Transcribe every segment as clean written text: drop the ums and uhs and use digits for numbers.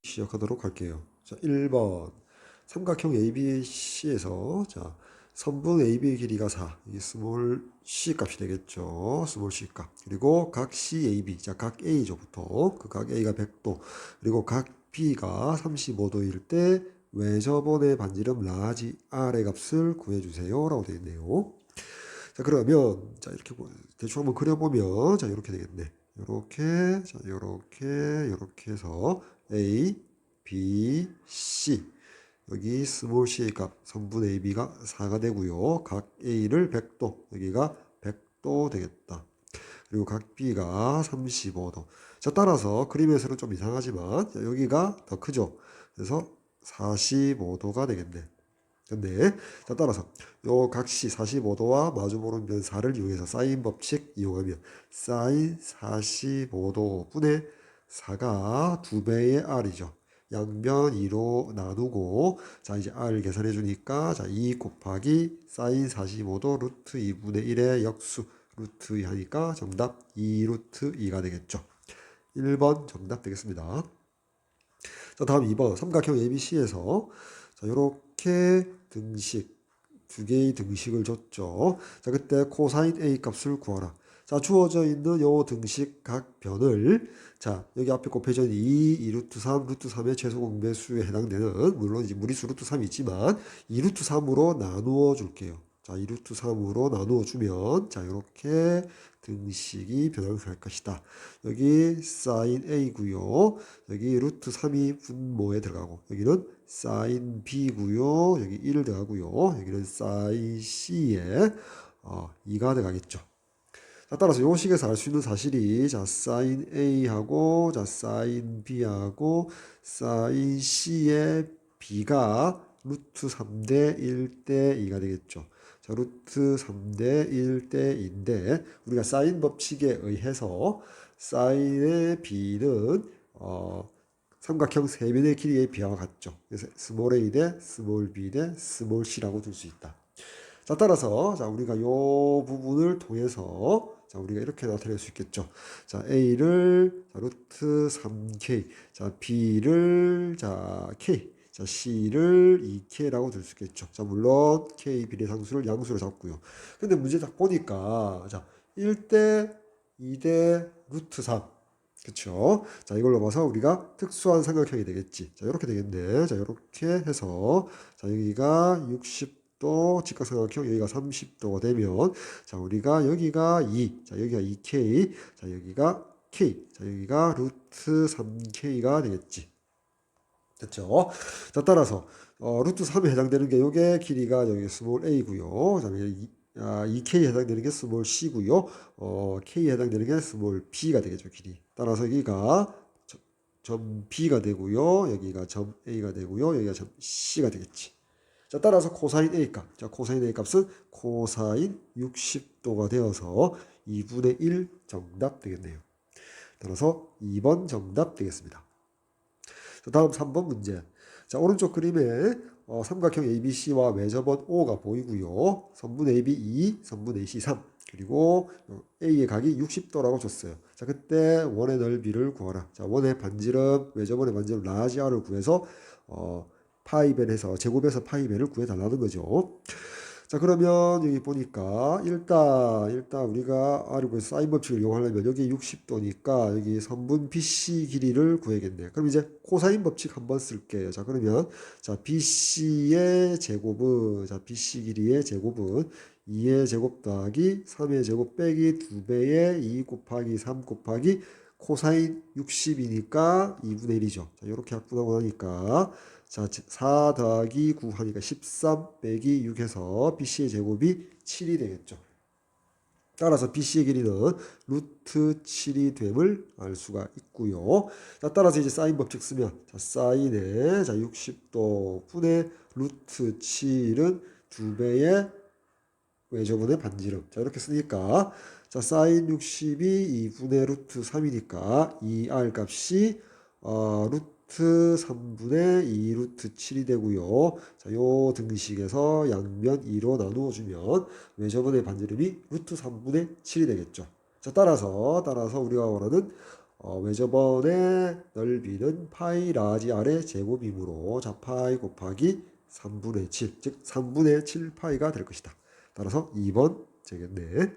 시작하도록 할게요. 자, 1번. 삼각형 ABC에서 자, 선분 AB 길이가 4. 이 스몰 c 값이 되겠죠. 스몰 c 값. 그리고 각 CAB. 자, 각 A죠, 보통. 그 각 A가 100도. 그리고 각 B가 35도일 때 외접원의 반지름 라지 R의 값을 구해주세요. 라고 되어 있네요. 자, 그러면 자, 이렇게 대충 한번 그려보면 자, 이렇게 되겠네. 요렇게, 자, 요렇게 해서 A, B, C. 여기 스몰 c의 값, 선분 AB가 4가 되고요. 각 A를 100도, 여기가 100도 되겠다. 그리고 각 B가 35도. 자, 따라서 그림에서는 좀 이상하지만 자, 여기가 더 크죠. 그래서 45도가 되겠네. 근데 자, 따라서 요 각시 45도와 마주보는 면 4를 이용해서 사인 법칙 이용하면 사인 45도분의 4가 2배의 r이죠. 양변 2로 나누고 자, 이제 r 계산해 주니까 자, 2 곱하기 사인 45도 루트 2분의 1의 역수 루트 2 하니까 정답 2 루트 2가 되겠죠. 1번 정답 되겠습니다. 자, 다음 2번 삼각형 ABC에서 자, 요렇게 등식 두 개의 등식을 줬죠. 자, 그때 코사인 A 값을 구하라. 자, 주어져 있는 요 등식 각 변을 자, 여기 앞에 곱해져 있는 2 루트 3, 루트 3의 최소 공배수에 해당되는 물론 이제 무리수 루트 3이 있지만 2 루트 3으로 나누어 줄게요. 자, 2 루트 3으로 나누어 주면 자, 이렇게 등식이 변화를 할 것이다. 여기 사인 A고요. 여기 루트 3이 분모에 들어가고 여기는 사인 B고요. 여기 1 들어가고요. 여기는 사인 C에 2가 들어가겠죠. 자, 따라서 요 식에서 알 수 있는 사실이 자, 사인 A하고 자, 사인 B하고 사인 C의 B가 루트 3대 1대 2가 되겠죠. 자, 루트 3대 1대 2인데 우리가 사인 법칙에 의해서 사인의 B는 삼각형 세변의 길이의 비하와 같죠. 그래서 스몰 a 대 스몰 b 대 스몰 c라고 둘 수 있다. 자, 따라서 자, 우리가 요 부분을 통해서 자, 우리가 이렇게 나타낼 수 있겠죠. 자, a를 자, 루트 3k, 자, b를 자, k, 자, c를 2k라고 둘 수 있겠죠. 자, 물론 k 비례상수를 양수로 잡고요. 근데 문제 딱 보니까 자, 1대 2대 루트 3. 그쵸? 자, 이걸로 봐서 우리가 특수한 삼각형이 되겠지. 자, 이렇게 되겠네. 자, 이렇게 해서 자, 여기가 60도 직각삼각형, 여기가 30도가 되면 자, 우리가 여기가 2, 자, 여기가 2K, 자, 여기가 K, 자, 여기가 루트 3K가 되겠지. 됐죠? 자, 따라서 루트 3에 해당되는 게 요게 길이가 여기 스몰 a고요. 그다음에 2K에 해당되는 게 스몰 c고요. K에 해당되는 게 스몰 b가 되겠죠, 길이. 따라서 여기가 점 B가 되고요. 여기가 점 A가 되고요. 여기가 점 C가 되겠지. 자, 따라서 코사인 A 값. 자, 코사인 A 값은 코사인 60도가 되어서 2분의 1 정답 되겠네요. 따라서 2번 정답 되겠습니다. 자, 다음 3번 문제. 자, 오른쪽 그림에 삼각형 ABC와 외접원 O가 보이고요. 선분 AB 2, 선분 AC 3. 그리고 A의 각이 60도라고 줬어요. 자, 그때 원의 넓이를 구하라. 자, 원의 반지름, 외접원의 반지름 라지 R을 구해서 파이벤해서 제곱해서 파이벤을 구해달라는 거죠. 자, 그러면 여기 보니까 일단 우리가 R을 구해서 사인 법칙을 이용하려면 여기 60도니까 여기 선분 BC 길이를 구해야겠네. 그럼 이제 코사인 법칙 한번 쓸게요. 자, 그러면 자, BC의 제곱은 자, BC 길이의 제곱은 2의 제곱 더하기 3의 제곱 빼기 2배의 2 곱하기 3 곱하기 코사인 60이니까 2분의 1이죠. 자, 이렇게 약분하고 나니까 자, 4 더하기 9 하니까 13 빼기 6 해서 BC의 제곱이 7이 되겠죠. 따라서 BC의 길이는 루트 7이 됨을 알 수가 있고요. 자, 따라서 이제 사인 법칙 쓰면 자, 사인의 자, 60도 분의 루트 7은 2배의 외접원의 반지름. 자, 이렇게 쓰니까 자, 사인 60이 2분의 루트 3이니까 이 R 값이 루트 3분의 2 루트 7이 되고요. 자, 요 등식에서 양면 2로 나누어 주면 외접원의 반지름이 루트 3분의 7이 되겠죠. 자, 따라서 우리가 원하는 외접원의 넓이는 파이 라지 R의 제곱이므로 자 파이 곱하기 3분의 7, 즉 3분의 7 파이가 될 것이다. 따라서 2번 되겠네.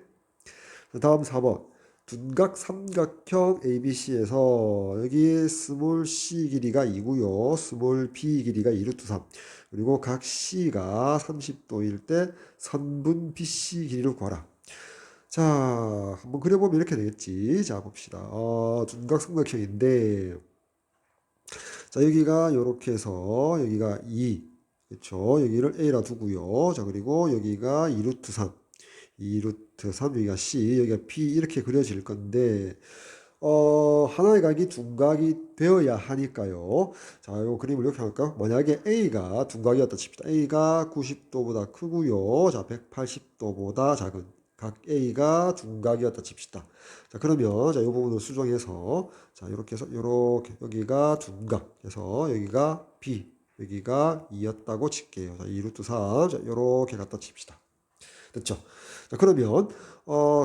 다음 4번. 둔각 삼각형 ABC에서 여기 스몰 c 길이가 2고요. 스몰 b 길이가 2루트 3. 그리고 각 C가 30도일 때 선분 BC 길이를 구하라. 자, 한번 그려보면 이렇게 되겠지. 자, 봅시다. 둔각 삼각형인데, 자, 여기가 이렇게 해서 여기가 2. 그렇죠. 여기를 A라 두고요. 자, 그리고 여기가 2루트 3. 2루트 3, 여기가 C, 여기가 B 이렇게 그려질 건데 하나의 각이 둔각이 되어야 하니까요. 자, 요 그림을 이렇게 할까요? 만약에 A가 둔각이었다 칩시다. A가 90도보다 크고요. 자, 180도보다 작은 각 A가 둔각이었다 칩시다. 자, 그러면 자, 이 부분을 수정해서 자, 이렇게 해서 이렇게 여기가 둔각 해서 여기가 B, 여기가 2였다고 칠게요. 자, 2루트 3. 자, 이렇게 갖다 칩시다. 됐죠? 자, 그러면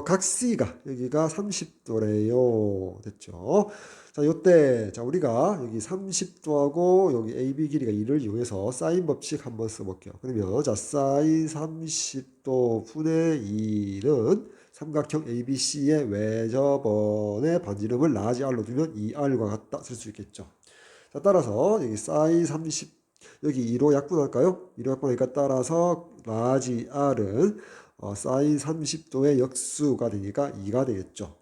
각 C가 여기가 30도래요. 됐죠? 자, 요때 자, 우리가 여기 30도하고 여기 AB 길이가 2를 이용해서 사인 법칙 한번 써볼게요. 그러면 자, 사인 30도 분의 2는 삼각형 ABC의 외접원의 반지름을 라지 R로 두면 2R과 같다 쓸 수 있겠죠. 자, 따라서 여기 사인 30 여기 2로 약분할까요? 2로 약분하니까 따라서 라지 R은 사인 30도의 역수가 되니까 2가 되겠죠.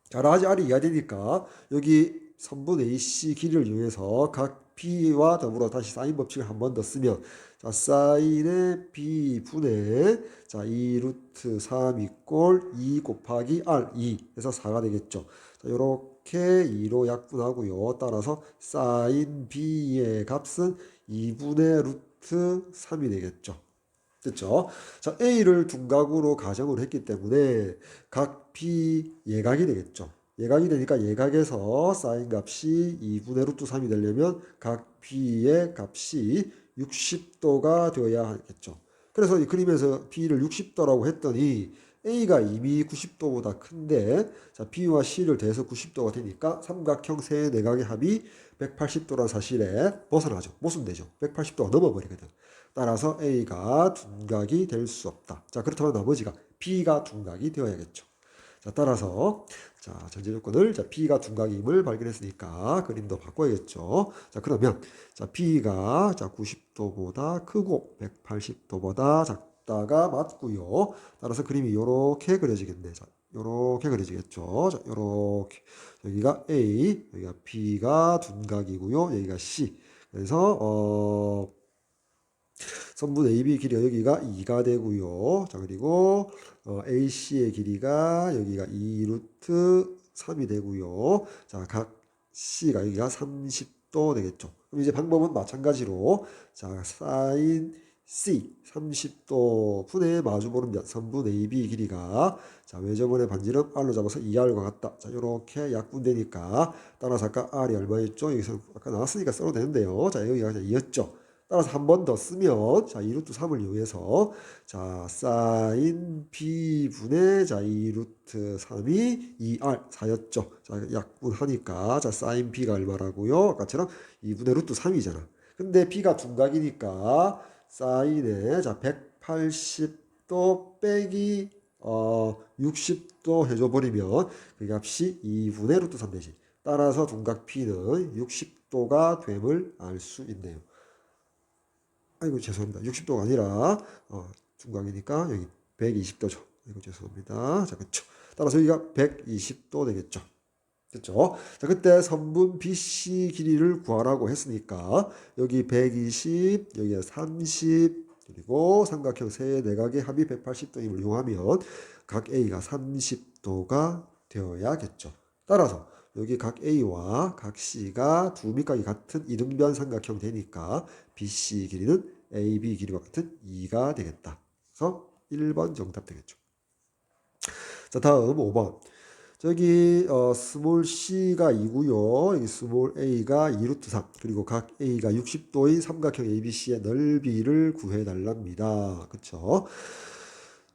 자, 라지 R이 2가 되니까 여기 선분 AC 길이를 이용해서 각 B와 더불어 다시 사인 법칙을 한 번 더 쓰면 자, 사인의 B 분의 자, 2 루트 3 이꼴 2 곱하기 R 2 해서 4가 되겠죠. 자, 요렇게 2로 약분하고요. 따라서 사인 B의 값은 2분의 루트 3이 되겠죠. 됐죠? 자, A를 둔각으로 가정을 했기 때문에 각 B 예각이 되겠죠. 예각이 되니까 예각에서 사인 값이 2분의 루트 3이 되려면 각 B의 값이 60도가 되어야 하겠죠. 그래서 이 그림에서 B를 60도라고 했더니 A가 이미 90도보다 큰데 자, B와 C를 더해서 90도가 되니까 삼각형 세 내각의 합이 180도라는 사실에 벗어나죠. 모순되죠. 180도가 넘어버리거든. 따라서 A가 둔각이 될 수 없다. 자, 그렇다면 나머지가 B가 둔각이 되어야겠죠. 자, 따라서 자, 전제 조건을 자, B가 둔각임을 발견했으니까 그림도 바꿔야겠죠. 자, 그러면 자, B가 자, 90도보다 크고 180도보다 작다가 맞고요. 따라서 그림이 이렇게 그려지겠네. 자, 이렇게 그려지겠죠. 자, 이렇게 여기가 A, 여기가 B가 둔각이고요. 여기가 C. 그래서 선분 AB 길이가 여기가 2가 되고요. 자, 그리고 AC의 길이가 여기가 2 루트 3이 되고요. 자, 각 C가 여기가 30도 되겠죠. 그럼 이제 방법은 마찬가지로 자, 사인 C 30도 분의 마주보는 면 선분 AB 길이가 자, 외접원의 반지름 R로 잡아서 2R과 같다. 자, 이렇게 약분되니까 따라서 아까 R이 얼마였죠? 여기서 아까 나왔으니까 써도 되는데요. 자, 여기가 2였죠. 따라서 한 번 더 쓰면 자 2루트 3을 이용해서 자 사인 b분의 자 2루트 3이 2r 4였죠. 자 약분하니까 자 사인 b가 얼마라고요? 아까처럼 2분의 루트 3이잖아. 근데 b가 둔각이니까 사인에 자 180도 빼기 60도 해줘버리면 그 값이 2분의 루트 3 되지. 따라서 둔각 b는 60도가 됨을 알 수 있네요. 아이고 죄송합니다. 60도가 아니라 중각이니까 여기 120도죠. 아이고 죄송합니다. 자, 그렇죠. 따라서 여기가 120도 되겠죠. 됐죠? 자, 그때 선분 BC 길이를 구하라고 했으니까 여기 120, 여기가 30, 그리고 삼각형 세 내각의 합이 180도임을 이용하면 각 A가 30도가 되어야겠죠. 따라서 여기 각 A와 각 C가 두 밑각이 같은 이등변 삼각형 되니까 BC 길이는 AB 길이와 같은 2가 되겠다. 그래서 1번 정답 되겠죠. 자, 다음 5번. 저기 스몰 c가 2고요. 여기 스몰 a가 2루트 3. 그리고 각 a가 60도인 삼각형 ABC의 넓이를 구해달랍니다. 그쵸?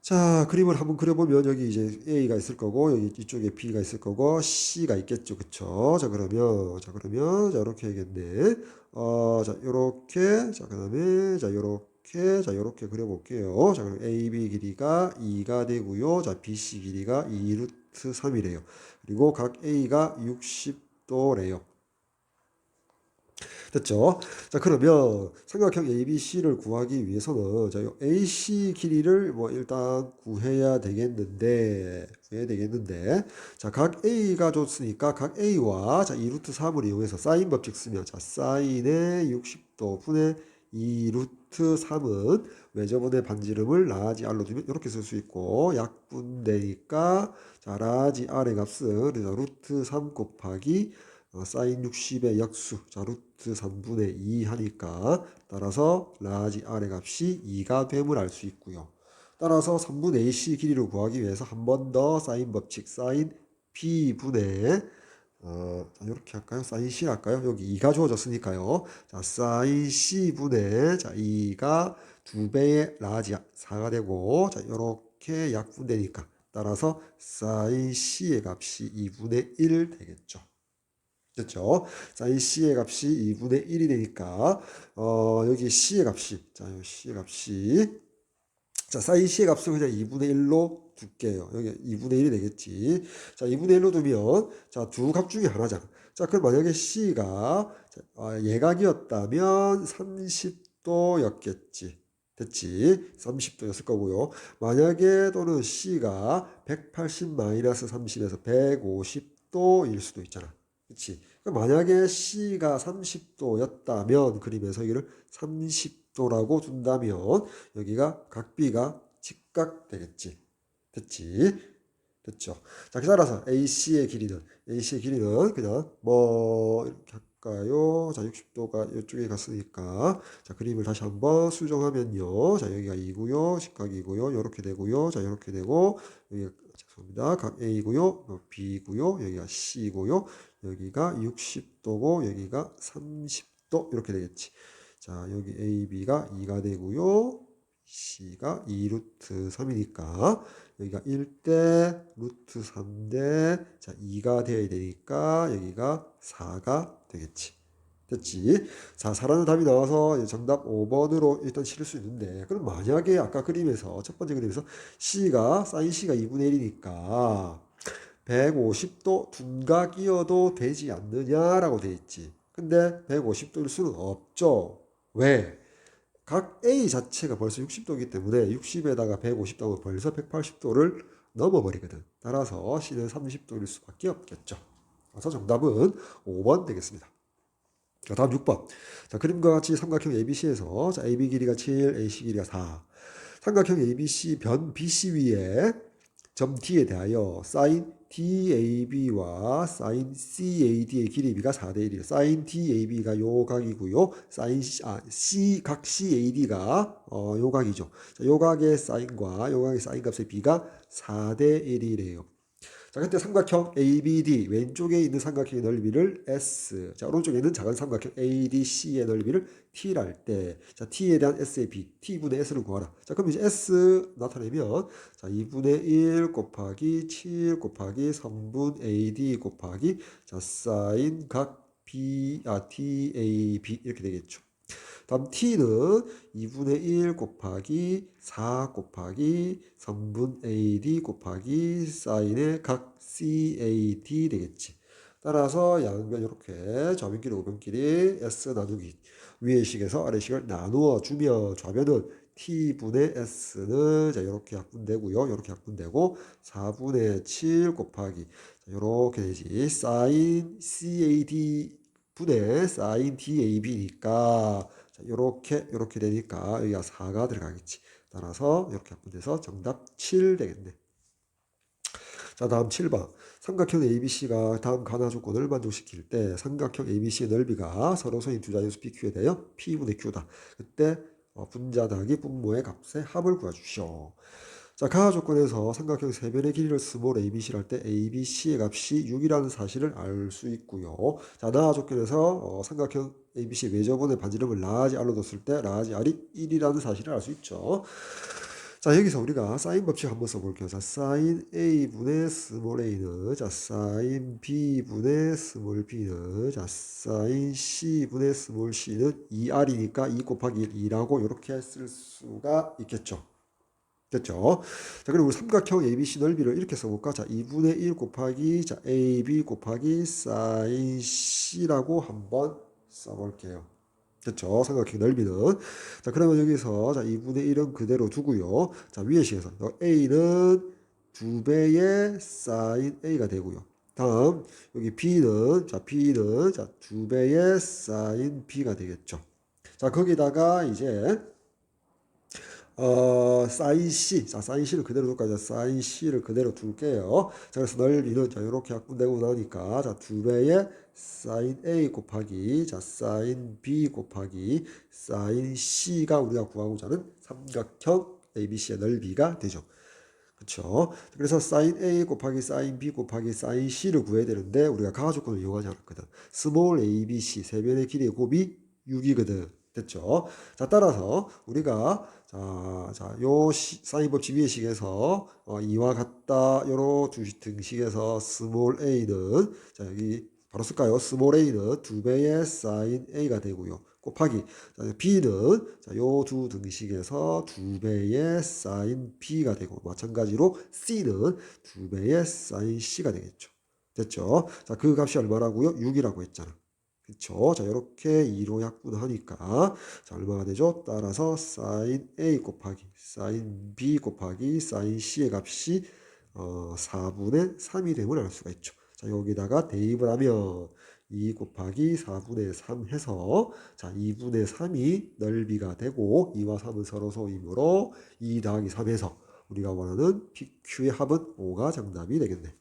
자, 그림을 한번 그려보면 여기 이제 A가 있을 거고 여기 이쪽에 B가 있을 거고 C가 있겠죠. 그쵸? 자, 이렇게 해야겠네. 자, 요렇게. 자, 그다음에 자, 요렇게. 자, 요렇게 그려볼게요. 자, 그럼 AB 길이가 2가 되고요. 자, BC 길이가 2 루트 3이래요. 그리고 각 A가 60도래요. 됐죠? 자, 그러면 삼각형 ABC를 구하기 위해서는 자, 요 AC 길이를 뭐 일단 구해야 되겠는데, 자, 각 A가 줬으니까 각 A와 자, 2 루트 3을 이용해서 사인 법칙 쓰면 자, 사인의 60도 분의 2 루트 3은 외접원의 반지름을 라지 R로 두면 이렇게 쓸 수 있고 약분되니까 자, 라지 R의 값은 그래서 루트 3 곱하기 사인 60의 역수 자 루트 3분의 2 하니까 따라서 라지 R의 값이 2가 됨을 알 수 있고요. 따라서 3분의 AC 길이를 구하기 위해서 한 번 더 사인 법칙 사인 B분의 이렇게 할까요? 사인 C 할까요? 여기 2가 주어졌으니까요. 자, 사인 C분의 자 2가 2배의 라지 4가 되고 자 이렇게 약분되니까 따라서 사인 C의 값이 2분의 1 되겠죠. 됐죠? 사인 C의 값이 2분의 1이 되니까 여기 C의 값이 여기 C의 값이 자 사인 C의 값을 그냥 2분의 1로 둘게요. 여기 2분의 1이 되겠지. 자 2분의 1로 두면 자 두 값 중에 하나잖아. 자 그럼 만약에 C가 예각이었다면 30도였겠지. 됐지? 30도였을 거고요. 만약에 또는 C가 180-30에서 150도일 수도 있잖아. 그치? 만약에 C가 30도였다면 그림에서 이를 30도라고 둔다면 여기가 각비가 직각 되겠지. 됐지? 됐죠? 자, 따라서 AC의 길이는 그냥 뭐 이렇게 할까요? 자, 60도가 이쪽에 갔으니까 자, 그림을 다시 한번 수정하면요. 자, 여기가 2고요. 직각이고요. 이렇게 되고요. 자, 이렇게 되고 여기가 죄송합니다. 각 A고요. B고요. 여기가 C고요. 여기가 60도고 여기가 30도 이렇게 되겠지. 자, 여기 AB가 2가 되고요. C가 2 루트 3이니까 여기가 1대 루트 3대 자 2가 되어야 되니까 여기가 4가 되겠지. 됐지? 자, 4라는 답이 나와서 정답 5번으로 일단 실을 수 있는데 그럼 만약에 아까 그림에서 첫 번째 그림에서 사인 C가 2분의 1이니까 150도 둔각이어도 되지 않느냐라고 돼 있지. 근데 150도일 수는 없죠. 왜? 각 A 자체가 벌써 60도이기 때문에 60에다가 150 더하면 벌써 180도를 넘어버리거든. 따라서 C는 30도일 수밖에 없겠죠. 그래서 정답은 5번 되겠습니다. 자, 다음 6번. 자, 그림과 같이 삼각형 ABC에서 자, AB 길이가 7, AC 길이가 4. 삼각형 ABC 변 BC 위에 점 D에 대하여 사인 DAB와 사인 CAD의 길이비가 4대 1이에요. 사인 DAB가 요 각이고요. 각 CAD가 요 각이죠. 자, 요 각의 사인과 요 각의 사인 값의 비가 4대 1이래요. 자, 그때 삼각형 ABD 왼쪽에 있는 삼각형의 넓이를 S, 자 오른쪽에 있는 작은 삼각형 ADC의 넓이를 T라 할 때, 자 T에 대한 S의 B, T분의 S를 구하라. 자 그럼 이제 S 나타내면 자 2분의 1 곱하기 7 곱하기 3분 AD 곱하기 자 사인 각 TAB 이렇게 되겠죠. 다음 t는 2분의 1 곱하기 4 곱하기 3분 AD 곱하기 사인의 각 CAD 되겠지. 따라서 양변 이렇게 좌변끼리 우변끼리 S 나누기 위의 식에서 아래 식을 나누어 주면 좌변은 t분의 s는 자 이렇게 약분되고요. 이렇게 약분되고 4분의 7 곱하기 자, 이렇게 되지. 사인 CAD 분의 사인 DAB니까 자, 요렇게 되니까 여기가 4가 들어가겠지. 따라서 이렇게 약분돼서 정답 7 되겠네. 자, 다음 7번. 삼각형 ABC가 다음 가나 조건을 만족시킬 때 삼각형 ABC의 넓이가 서로서인 두 자연수 PQ에 대하여 P분의 Q다. 그때 분자 더하기 분모의 값의 합을 구해주시오. 자, 가나 조건에서 삼각형 세 변의 길이를 스몰 ABC를 할 때 ABC의 값이 6이라는 사실을 알 수 있고요. 자, 나 조건에서 삼각형 ABC 외접원의 반지름을 라지 R로 뒀을 때 라지 R이 1이라는 사실을 알 수 있죠. 자, 여기서 우리가 사인 법칙 한번 써볼게요. 자, 사인 A분의 스몰 a는, 자, 사인 B분의 스몰 b는, 자, 사인 C분의 스몰 c는 2R이니까 2 곱하기 1, 2라고 이렇게 쓸 수가 있겠죠. 됐죠? 자, 그리고 우리 삼각형 ABC 넓이를 이렇게 써볼까? 자, 2분의 1 곱하기, 자, AB 곱하기 사인 C라고 한번 써볼게요. 됐죠? 삼각형 넓이는. 자, 그러면 여기서, 자, 2분의 1은 그대로 두고요. 자, 위에 식에서, A는 2배의 사인 A가 되고요. 다음, 여기 B는, 자, B는, 자, 2배의 사인 B가 되겠죠. 자, 거기다가 이제, 사인 C. 자, 사인 C를 그대로 둘까요? 사인 C를 그대로 둘게요. 자, 그래서 넓이는, 자, 이렇게 약분되고 나니까, 자, 2배의 사인 A 곱하기, 자, 사인 B 곱하기, 사인 C가 우리가 구하고자 하는 삼각형 ABC의 넓이가 되죠. 그쵸? 그래서 사인 A 곱하기 사인 B 곱하기 사인 C를 구해야 되는데, 우리가 가조건을 이용하지 않았거든. 스몰 ABC, 세변의 길이의 곱이 6이거든. 됐죠? 자, 따라서 우리가 요 사인 법칙 위의 식에서 이와 같다 요로 두 등식에서 스몰 a는 자, 여기 바로 쓸까요? 스몰 a는 2배의 사인 a가 되고요. 곱하기 자, b는 요 두 등식에서 2배의 사인 b가 되고 마찬가지로 c는 2배의 사인 c가 되겠죠. 됐죠? 자, 그 값이 얼마라고요? 6이라고 했잖아. 그쵸? 자, 이렇게 2로 약분하니까 자, 얼마가 되죠? 따라서 sin A 곱하기 sin B 곱하기 sin C의 값이 4분의 3이 됨을 알 수가 있죠. 자, 여기다가 대입을 하면 2 곱하기 4분의 3 해서 자, 2분의 3이 넓이가 되고 2와 3은 서로 소이므로 2 더하기 3 해서 우리가 원하는 PQ의 합은 5가 정답이 되겠네.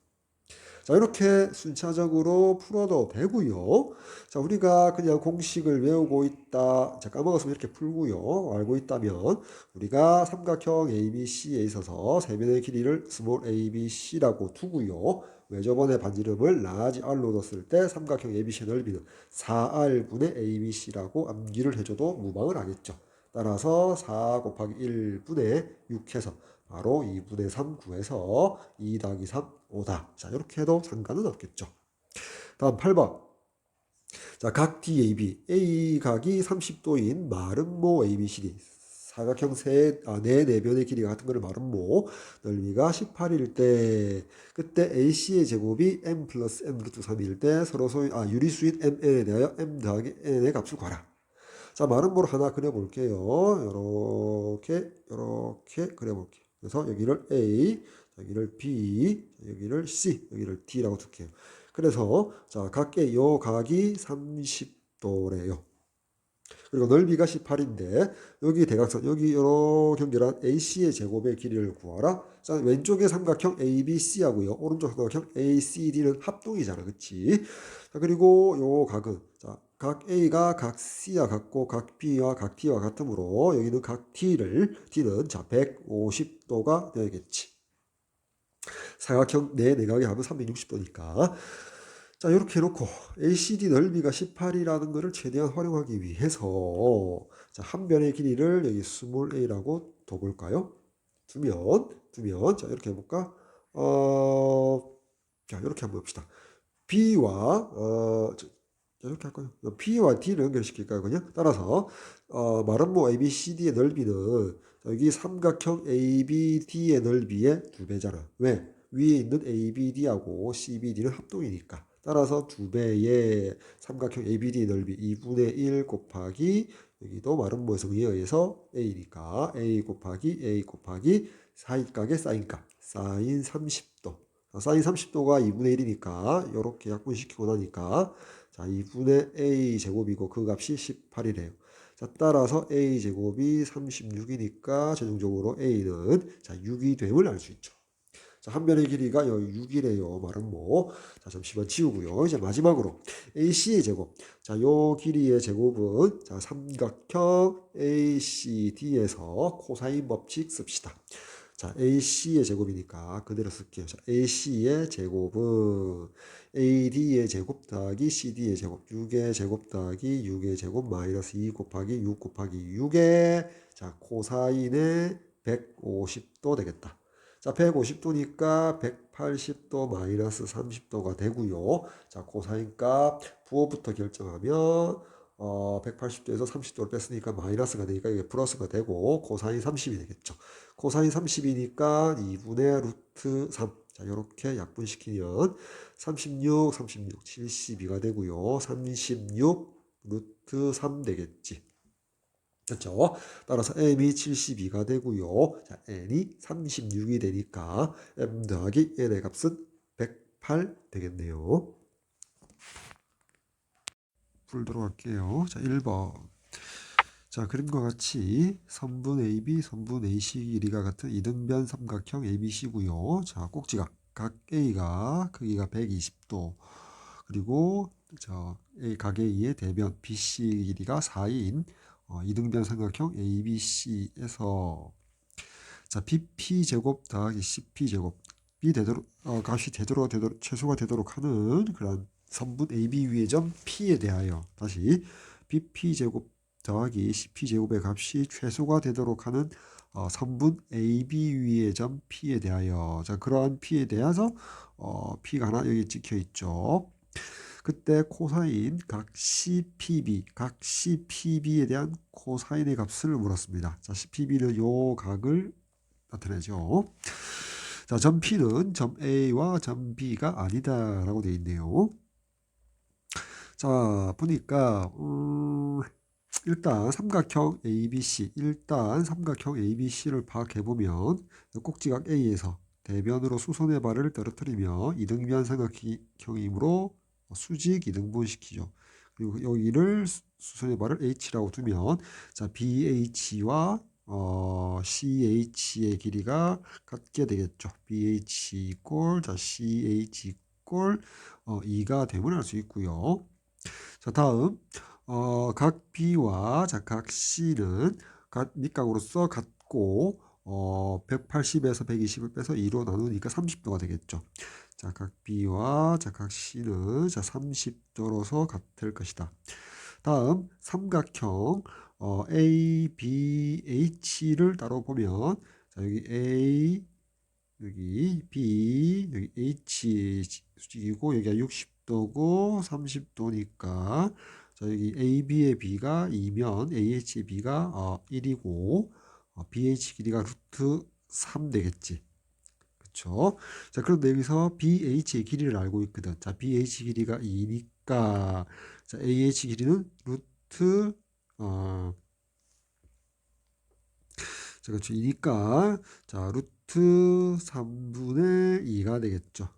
자, 이렇게 순차적으로 풀어도 되고요. 자, 우리가 그냥 공식을 외우고 있다. 자, 까먹었으면 이렇게 풀고요. 알고 있다면 우리가 삼각형 ABC에 있어서 세변의 길이를 스몰 ABC라고 두고요. 외접원의 반지름을 라지 R로 뒀을 때 삼각형 ABC의 넓이는 4R분의 ABC라고 암기를 해줘도 무방을 하겠죠. 따라서 4 곱하기 1분의 6 해서 바로 2분의 3 구해서 2 더하기 3, 5다. 자, 이렇게 해도 상관은 없겠죠. 다음 8번. 자, 각 DAB, A각이 30도인 마름모 ABCD. 사각형 네 내변의 길이가 같은 거를 마름모 넓이가 18일 때 그때 AC의 제곱이 M 플러스 M 루트 3일 때 서로 유리수인 MN에 대하여 M 더하기 N의 값을 구하라. 자, 마름모를 하나 그려볼게요. 이렇게 그려볼게요. 그래서 여기를 A, 여기를 B, 여기를 C, 여기를 D라고 둘게요. 그래서 자, 각의 요 각이 30도래요. 그리고 넓이가 18인데 여기 대각선 여기 이렇게 연결한 AC의 제곱의 길이를 구하라. 자, 왼쪽의 삼각형 ABC하고요. 오른쪽 삼각형 ACD는 합동이잖아. 그치? 자, 그리고 요 각은 자, 각 A가 각 C와 같고 각 B와 각 T와 같으므로 여기는 각 T는 자 150도가 되겠지. 사각형 내 내각의 합은 360도니까. 자, 이렇게 해놓고 ACD 넓이가 18이라는 것을 최대한 활용하기 위해서 자, 한 변의 길이를 여기 스몰 a라고 둬볼까요? 두면 자, 이렇게 해볼까? 자, 이렇게 한번 봅시다. B와 자, 이렇게 할까요? B와 D를 연결시킬까요? 그냥 따라서 마름모 ABCD의 넓이는 여기 삼각형 ABD의 넓이의 2배잖아. 왜? 위에 있는 ABD하고 CBD는 합동이니까. 따라서 2배의 삼각형 ABD 넓이 2분의 1 곱하기 여기도 마름모의 성리에 의해서 A니까 A 곱하기 사인각의 사인값 사인 30도 사인 30도가 2분의 1이니까 이렇게 약분시키고 나니까 자 2분의 A 제곱이고 그 값이 18이래요. 자, 따라서 A 제곱이 36이니까 최종적으로 A는 자 6이 됨을 알 수 있죠. 자, 한 변의 길이가 여기 6이래요. 말은 뭐. 자, 잠시만 지우고요. 이제 마지막으로 AC의 제곱. 자, 요 길이의 제곱은 자, 삼각형 ACD에서 코사인 법칙 씁시다. 자, AC의 제곱이니까 그대로 쓸게요. 자, AC의 제곱은 AD의 제곱 더하기 CD의 제곱 6의 제곱 더하기 6의 제곱 마이너스 2 곱하기 6 곱하기 6의 자, 코사인의 150도 되겠다. 자, 150도니까 180도 마이너스 30도가 되고요. 자, 코사인 값 부호부터 결정하면 180도에서 30도를 뺐으니까 마이너스가 되니까 이게 플러스가 되고 코사인 30이 되겠죠. 코사인 30이니까 2분의 루트 3. 자, 이렇게 약분시키면 36, 72가 되고요. 36 루트 3 되겠지. 그렇죠? 따라서 m이 72가 되고요. 자, n이 36이 되니까 m 더하기 n의 값은 108 되겠네요. 풀도록 할게요. 자, 1번. 자, 그림과 같이 선분 AB, 선분 AC 길이가 같은 이등변 삼각형 ABC고요. 자, 꼭지각 각 A가 크기가 120도 그리고 각 A의 대변 BC 길이가 4인 이등변 삼각형 ABC에서 자, BP 제곱 더하기 CP 제곱이 되도록 값이 되도록 최소가 되도록 하는 그런 선분 AB 위의 점 P에 대하여 다시 BP 제곱 더하기 CP 제곱의 값이 최소가 되도록 하는 선분 AB 위의 점 P에 대하여 자, 그러한 P에 대해서 P가 하나 여기 찍혀 있죠. 그때 코사인 각 CPB에 대한 코사인의 값을 물었습니다. 자, CPB는 요 각을 나타내죠. 자, 점 P는 점 A와 점 B가 아니다라고 되어 있네요. 자, 보니까 일단 삼각형 ABC를 파악해보면 꼭지각 A에서 대변으로 수선의 발을 떨어뜨리며 이등변 삼각형이므로 수직 이등분시키죠. 그리고 여기를 수선의 발을 H라고 두면 자, BH와 CH의 길이가 같게 되겠죠. BH 이꼴 자, CH 이꼴 2가 되면 알 수 있고요. 자, 다음 각 B와 각 C는 밑각으로서 같고 180에서 120을 빼서 2로 나누니까 30도가 되겠죠. 자, 각 B와 각 C는 30도로서 같을 것이다. 다음 삼각형 ABH를 따로 보면 자, 여기 A 여기 B 여기 H 수직이고 여기가 60도고 30도니까 자, 여기 AB의 B가 2면 AH의 B가 1이고 BH 길이가 루트 3 되겠지. 그쵸? 자, 그런데 여기서 BH의 길이를 알고 있거든. 자, BH 길이가 2니까 자, AH 길이는 루트 자, 그렇죠. 2니까 자, 루트 3분의 2가 되겠죠.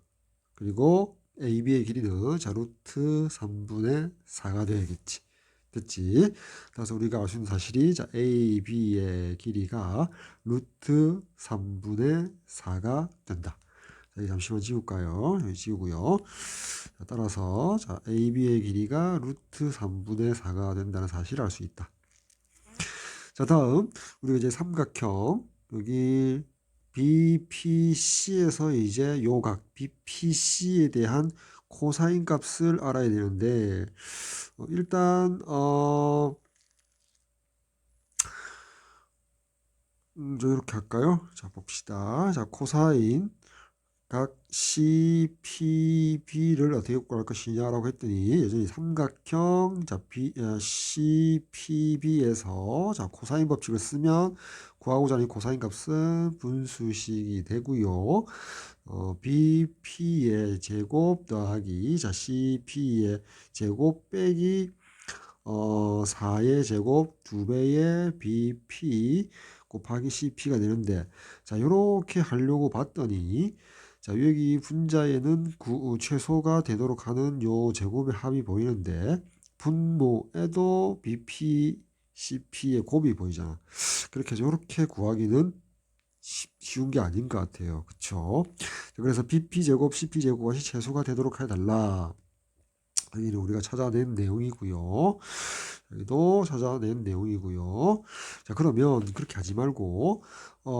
그리고 AB의 길이는 자, 루트 3분의 4가 되겠지. 됐지? 그래서 우리가 알 수 있는 사실이 자, AB의 길이가 루트 3분의 4가 된다. 자, 여기 잠시만 지울까요? 여기 지우고요. 자, 따라서 자, AB의 길이가 루트 3분의 4가 된다는 사실을 알 수 있다. 자, 다음 우리가 이제 삼각형 여기 BPC에서 이제 요각 BPC에 대한 코사인 값을 알아야 되는데 일단 저 이렇게 할까요? 자, 봅시다. 자, 코사인 각 CPB를 어떻게 구할 것이냐라고 했더니 여전히 삼각형 자, CPB에서 자, 코사인 법칙을 쓰면 구하고자 하는 코사인 값은 분수식이 되고요. BP의 제곱 더하기 자, CP의 제곱 빼기 4의 제곱 2배의 BP 곱하기 CP가 되는데 자, 요렇게 하려고 봤더니 자, 여기 분자에는 최소가 되도록 하는 요 제곱의 합이 보이는데 분모에도 BP, CP의 곱이 보이잖아. 그렇게 해서 이렇게 구하기는 쉬운 게 아닌 것 같아요. 그쵸? 그래서 BP 제곱, CP 제곱이 최소가 되도록 해달라. 여기는 우리가 찾아낸 내용이고요. 여기도 찾아낸 내용이고요. 자, 그러면 그렇게 하지 말고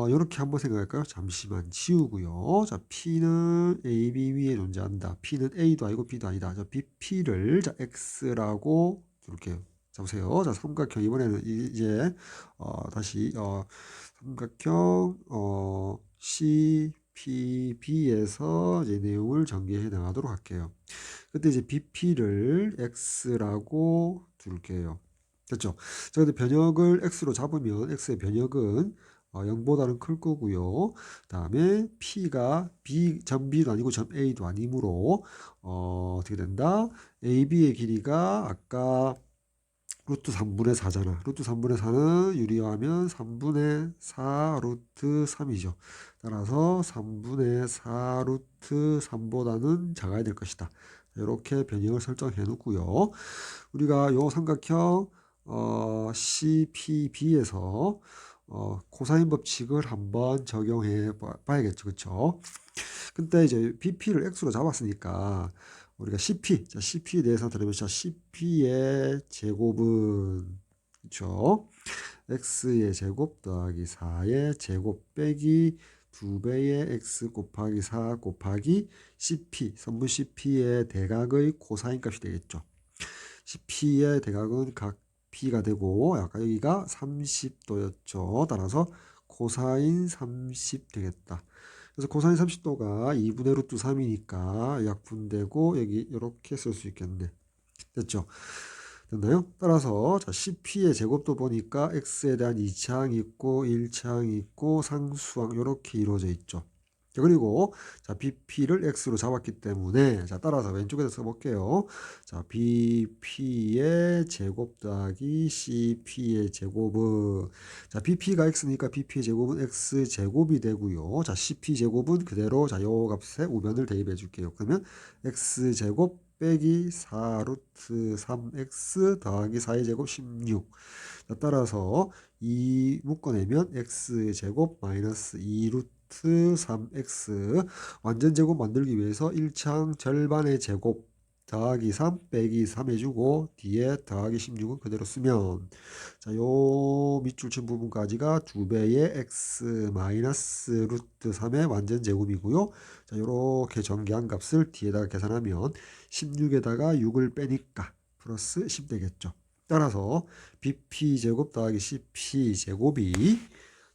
이렇게 한번 생각할까요? 잠시만 지우고요. 자, P는 A, B 위에 존재한다. P는 A도 아니고 B도 아니다. 자, BP를 자, X라고 이렇게 자, 보세요. 자, 삼각형 이번에는 이제 다시 삼각형 CPB에서 이제 내용을 전개해 나가도록 할게요. 그때 이제 BP를 X라고 둘게요. 됐죠? 자, 근데 변역을 X로 잡으면 X의 변역은 0보다는 클 거고요. 다음에 P가 점 B도 아니고 점 A도 아니므로 어떻게 된다? AB의 길이가 아까 루트 3분의 4잖아. 루트 3분의 4는 유리화하면 3분의 4 루트 3이죠. 따라서 3분의 4 루트 3보다는 작아야 될 것이다. 이렇게 변형을 설정해 놓고요. 우리가 요 삼각형 CPB에서 코사인 법칙을 한번 적용해 봐야겠죠. 그렇죠? 근데 이제 BP를 X로 잡았으니까 우리가 CP에 대해서 들으면 CP의 제곱은 그렇죠? X의 제곱 더하기 4의 제곱 빼기 2배의 X 곱하기 4 곱하기 CP, 선분 CP의 대각의 코사인 값이 되겠죠. CP의 대각은 각 P가 되고 아까 여기가 30도였죠. 따라서 코사인 30 되겠다. 그래서 코사인 30도가 2분의 루트 3이니까 약분되고 여기 이렇게 쓸 수 있겠네. 됐죠? 됐나요? 따라서 자, CP의 제곱도 보니까 X에 대한 2차항 있고 1차항 있고 상수항 이렇게 이루어져 있죠. 자, 그리고 자, BP를 X로 잡았기 때문에 자, 따라서 왼쪽에서 써볼게요. 자, BP의 제곱 더하기 CP의 제곱은 자, BP가 X니까 BP의 제곱은 X제곱이 되고요. 자, CP 제곱은 그대로 자, 요 값에 우변을 대입해 줄게요. 그러면 X제곱 빼기 4 루트 3x 더하기 4의 제곱 16. 자, 따라서 이 묶어내면 x제곱 마이너스 2 루트 3x 완전 제곱 만들기 위해서 1창 절반의 제곱 더하기 3 빼기 3 해주고 뒤에 더하기 16은 그대로 쓰면 자, 요 밑줄 친 부분까지가 2배의 x 마이너스 루트 3의 완전 제곱이고요. 자, 요렇게 전개한 값을 뒤에다가 계산하면 16에다가 6을 빼니까 플러스 10 되겠죠. 따라서 BP제곱 더하기 CP제곱이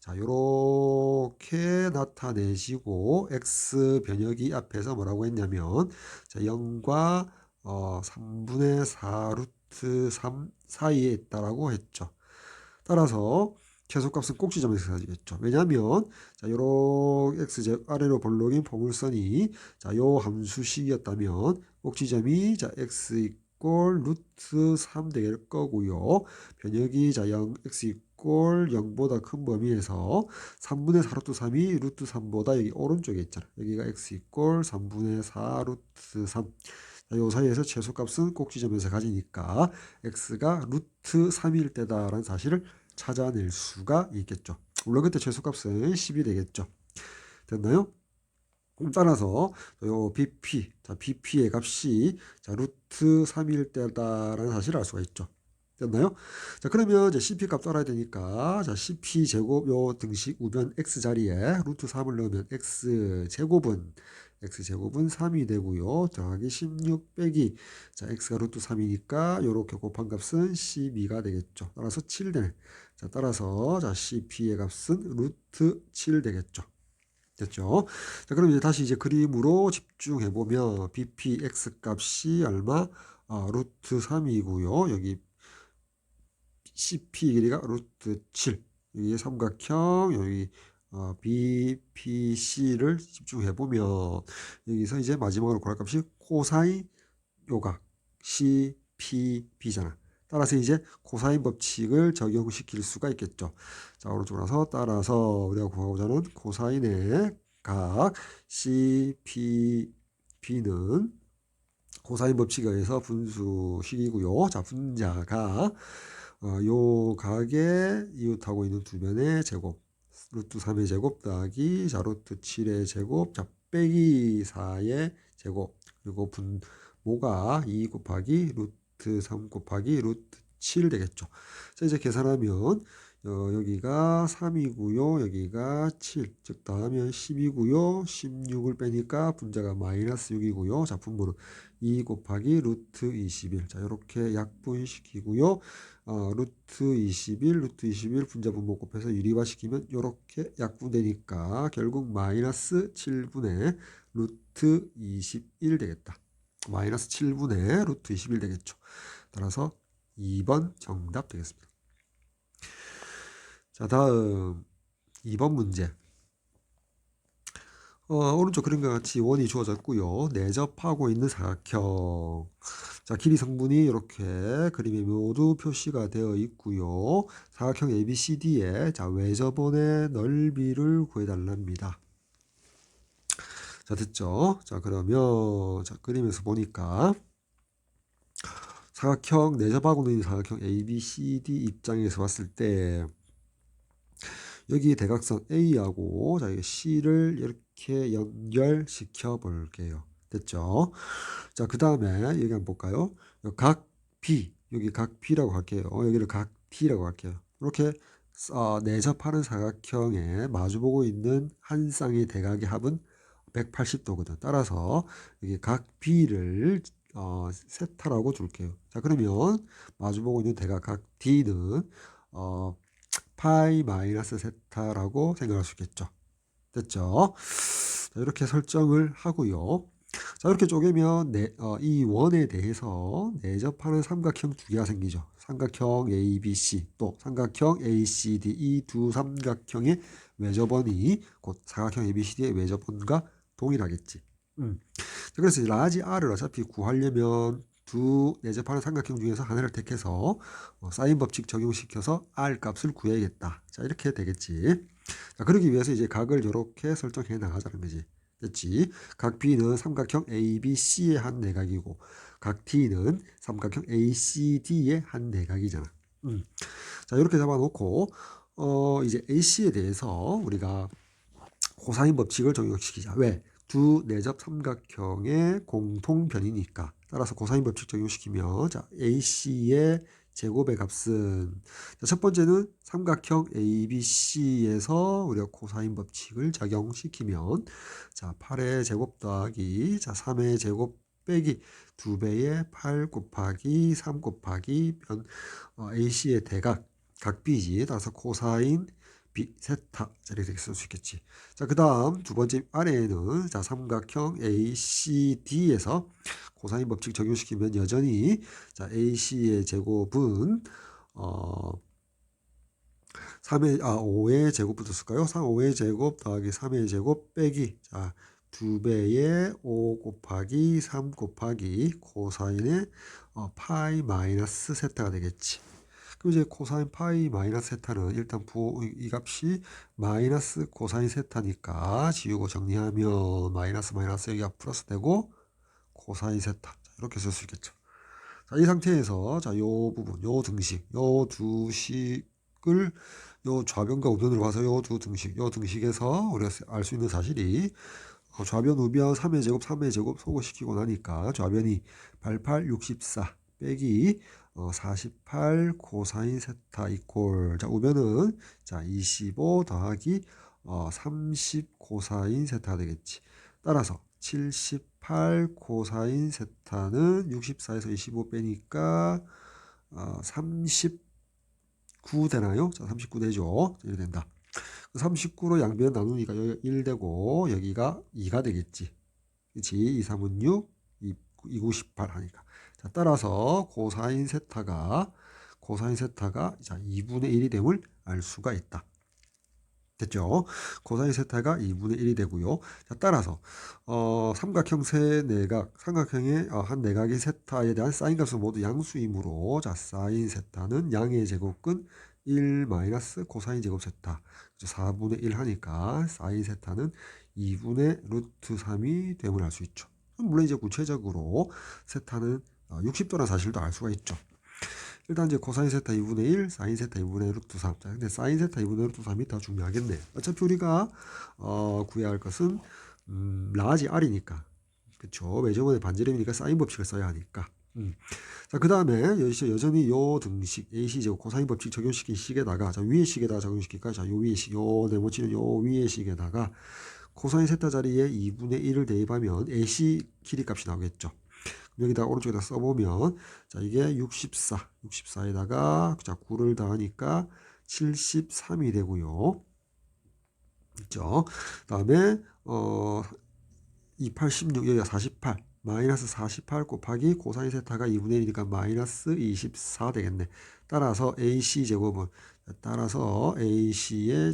자, 요렇게 나타내시고 X 변역이 앞에서 뭐라고 했냐면 자, 0과 3분의 4 루트 3 사이에 있다라고 했죠. 따라서 최소값은 꼭지점에서 사지겠죠. 왜냐하면 자, 요런 x 아래로 볼록인 포물선이 자, 요 함수식이었다면 꼭지점이 자, x 이꼴 루트 3 될 거고요. 변역이 자, 0 x 이꼴 0보다 큰 범위에서 3분의 4 루트 3이 루트 3보다 여기 오른쪽에 있잖아. 여기가 x 이꼴 3분의 4 루트 3. 자, 요 사이에서 최소값은 꼭지점에서 가지니까 x가 루트 3일 때다라는 사실을 찾아낼 수가 있겠죠. 물론 그때 최소값은 10이 되겠죠. 됐나요? 따라서 요 BP, 자 BP의 값이 자 루트 3일 때다라는 사실을 알 수가 있죠. 됐나요? 자, 그러면 이제 CP 값 알아야 되니까 자 CP 제곱 요 등식 우변 x 자리에 루트 3을 넣으면 x 제곱은 3이 되고요. 더하기 16 빼기 자 x가 루트 3이니까 요렇게 곱한 값은 12가 되겠죠. 따라서 7 되네. 자, 따라서 자 CP의 값은 루트 7 되겠죠. 됐죠? 자, 그럼 이제 다시 이제 그림으로 집중해 보면 BPX 값이 얼마? 루트 3이고요. 여기 CP 길이가 루트 7. 여기 삼각형 여기 BPC를 집중해 보면 여기서 이제 마지막으로 구할 값이 코사인 요각 CPB잖아. 따라서 이제 코사인 법칙을 적용시킬 수가 있겠죠. 자, 오른쪽으로 가서 따라서 우리가 구하고자 하는 코사인의 각 CPB는 코사인 법칙에 의해서 분수식이고요. 자, 분자가 요 각에 이웃하고 있는 두 변의 제곱 루트 3의 제곱 더하기 자 루트 7의 제곱 자 빼기 4의 제곱 그리고 분모가 2 곱하기 루트 3 곱하기 루트 7 되겠죠. 자, 이제 계산하면 여기가 3이고요. 여기가 7. 즉 더하면 10이고요. 16을 빼니까 분자가 마이너스 6이고요. 자, 분모는 2 곱하기 루트 21. 자, 이렇게 약분시키고요. 루트 21 분자 분모 곱해서 유리화시키면 이렇게 약분되니까 결국 마이너스 7분의 루트 21 되겠다. 마이너스 7분의 루트 21 되겠죠. 따라서 2번 정답 되겠습니다. 자, 다음 2번 문제. 오른쪽 그림과 같이 원이 주어졌고요. 내접하고 있는 사각형. 자, 길이 성분이 이렇게 그림에 모두 표시가 되어 있고요. 사각형 ABCD의 자, 외접원의 넓이를 구해달랍니다. 자, 됐죠? 자, 그러면 자, 그림에서 보니까 사각형 내접하고 있는 사각형 ABCD 입장에서 봤을 때 여기 대각선 A하고 자, C를 이렇게 연결시켜 볼게요. 됐죠? 자, 그 다음에 여기 한번 볼까요? 각 B, 여기 각 B라고 할게요. 여기를 각 T라고 할게요. 이렇게 내접하는 사각형에 마주보고 있는 한 쌍의 대각의 합은 180도거든. 따라서 여기 각 B를 세타라고 줄게요. 자, 그러면 마주보고 있는 대각 각 D는 파이 마이너스 세타라고 생각할 수 있겠죠. 됐죠? 자, 이렇게 설정을 하고요. 자, 이렇게 쪼개면 이 원에 대해서 내접하는 삼각형 두 개가 생기죠. 삼각형 ABC 또 삼각형 ACD 이 두 삼각형의 외접원이 곧 사각형 ABCD의 외접원과 동일하겠지. 그래서 라지 R을 어차피 구하려면 두 내접하는 삼각형 중에서 하나를 택해서 사인 법칙 적용시켜서 R 값을 구해야겠다. 자, 이렇게 되겠지. 자, 그러기 위해서 이제 각을 이렇게 설정해 나가자는 거지. 됐지? 각 B는 삼각형 ABC의 한 내각이고 각 T는 삼각형 ACD의 한 내각이잖아. 자, 이렇게 잡아놓고 이제 AC에 대해서 우리가 코사인 법칙을 적용시키자. 왜? 두 내접 삼각형의 공통변이니까. 따라서 코사인 법칙 적용시키면 자, AC의 제곱의 값은 자, 첫 번째는 삼각형 ABC에서 우리가 코사인 법칙을 적용시키면 자, 8의 제곱 더하기 자, 3의 제곱 빼기 2배의 8 곱하기 3 곱하기 AC의 대각 각 B지. 따라서 코사인 B 세타 이렇게 쓸 수 있겠지. 자, 그 다음 두 번째 아래에는 자, 삼각형 ACD에서 코사인 법칙 적용시키면 여전히 자, AC의 제곱은 5의 제곱부터 쓸까요? 5의 제곱 더하기 3의 제곱 빼기 자, 2배의 5 곱하기 3 곱하기 코사인의 파이 마이너스 세타가 되겠지. 그럼 이제 코사인 파이 마이너스 세타는 일단 이 값이 마이너스 코사인 세타니까 지우고 정리하면 마이너스 여기가 플러스 되고 코사인 세타 이렇게 쓸 수 있겠죠. 자, 이 상태에서 자, 요 부분, 요 등식, 요 두 식을 요 좌변과 우변으로 봐서 요 두 등식, 요 등식에서 우리가 알 수 있는 사실이 좌변, 우변 3의 제곱, 3의 제곱 소거시키고 나니까 좌변이 88, 64 빼기 48 코사인 세타 이꼴 자, 우변은 자, 25 더하기 30 코사인 세타 되겠지. 따라서 78 코사인 세타는 64에서 25 빼니까 39 되나요? 자, 39 되죠. 이렇게 된다. 39로 양변 나누니까 여기가 1 되고 여기가 2가 되겠지. 그렇지? 2, 3은 6, 2, 98 하니까. 자, 따라서 코사인 세타가 자, 2분의 1이 됨을 알 수가 있다. 됐죠? 코사인 세타가 2분의 1이 되고요. 자, 따라서 삼각형 세 내각, 삼각형의 한 내각의 세타에 대한 사인 값은 모두 양수이므로 자, 사인 세타는 양의 제곱근 1 마이너스 코사인 제곱 세타 4분의 1 하니까 사인 세타는 2분의 루트 3이 됨을 알 수 있죠. 물론 이제 구체적으로 세타는 60도라는 사실도 알 수가 있죠. 일단 이제 코사인 세타 2분의 1, 사인 세타 2분의 루트 3. 자, 근데 사인 세타 2분의 루트 3이 더 중요하겠네요. 어차피 우리가 구해야 할 것은 라지 R이니까. 그쵸? 외접원의 반지름이니까 사인 법칙을 써야 하니까. 자, 그 다음에 여전히 요 등식 AC제곱 코사인 법칙 적용시킨 식에다가, 자, 위의 식에다가 적용시킬까요? 자, 요 위의 식, 요 네모치는 요 위의 식에다가 코사인 세타 자리에 2분의 1을 대입하면 AC 길이 값이 나오겠죠. 여기다 오른쪽에다 써보면, 자, 이게 64에다가, 자, 9를 더하니까 73이 되고요. 있죠. 다음에, 286, 여기가 48. 마이너스 48 곱하기 코사인 세타가 2분의 1이니까 마이너스 24 되겠네. 따라서 AC의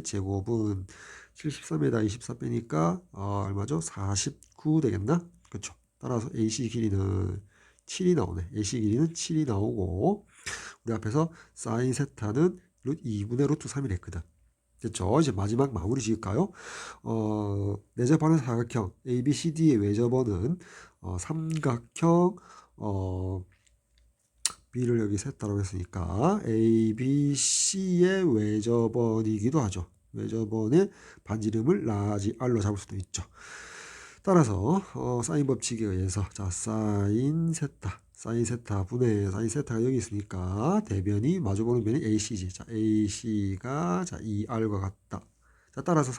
제곱은 73에다 24 빼니까 얼마죠? 49 되겠나? 그렇죠. 따라서 AC 길이는 7이 나오네. AC 길이는 7이 나오고 우리 앞에서 사인 세타는 2분의 루트 3이 됐거든. 됐죠? 이제 마지막 마무리 지을까요? 내접하는 사각형 ABCD의 외접원은 삼각형 B를 여기 셌다고 했으니까 ABC의 외접원이기도 하죠. 외접원의 반지름을 라지 R로 잡을 수도 있죠. 따라서 사인 법칙에 의해서 자 사인 세타 분의 사인 세타가 여기 있으니까 대변이 마주보는 변이 AC지. 자 AC가 자 2R과 같다. 자 따라서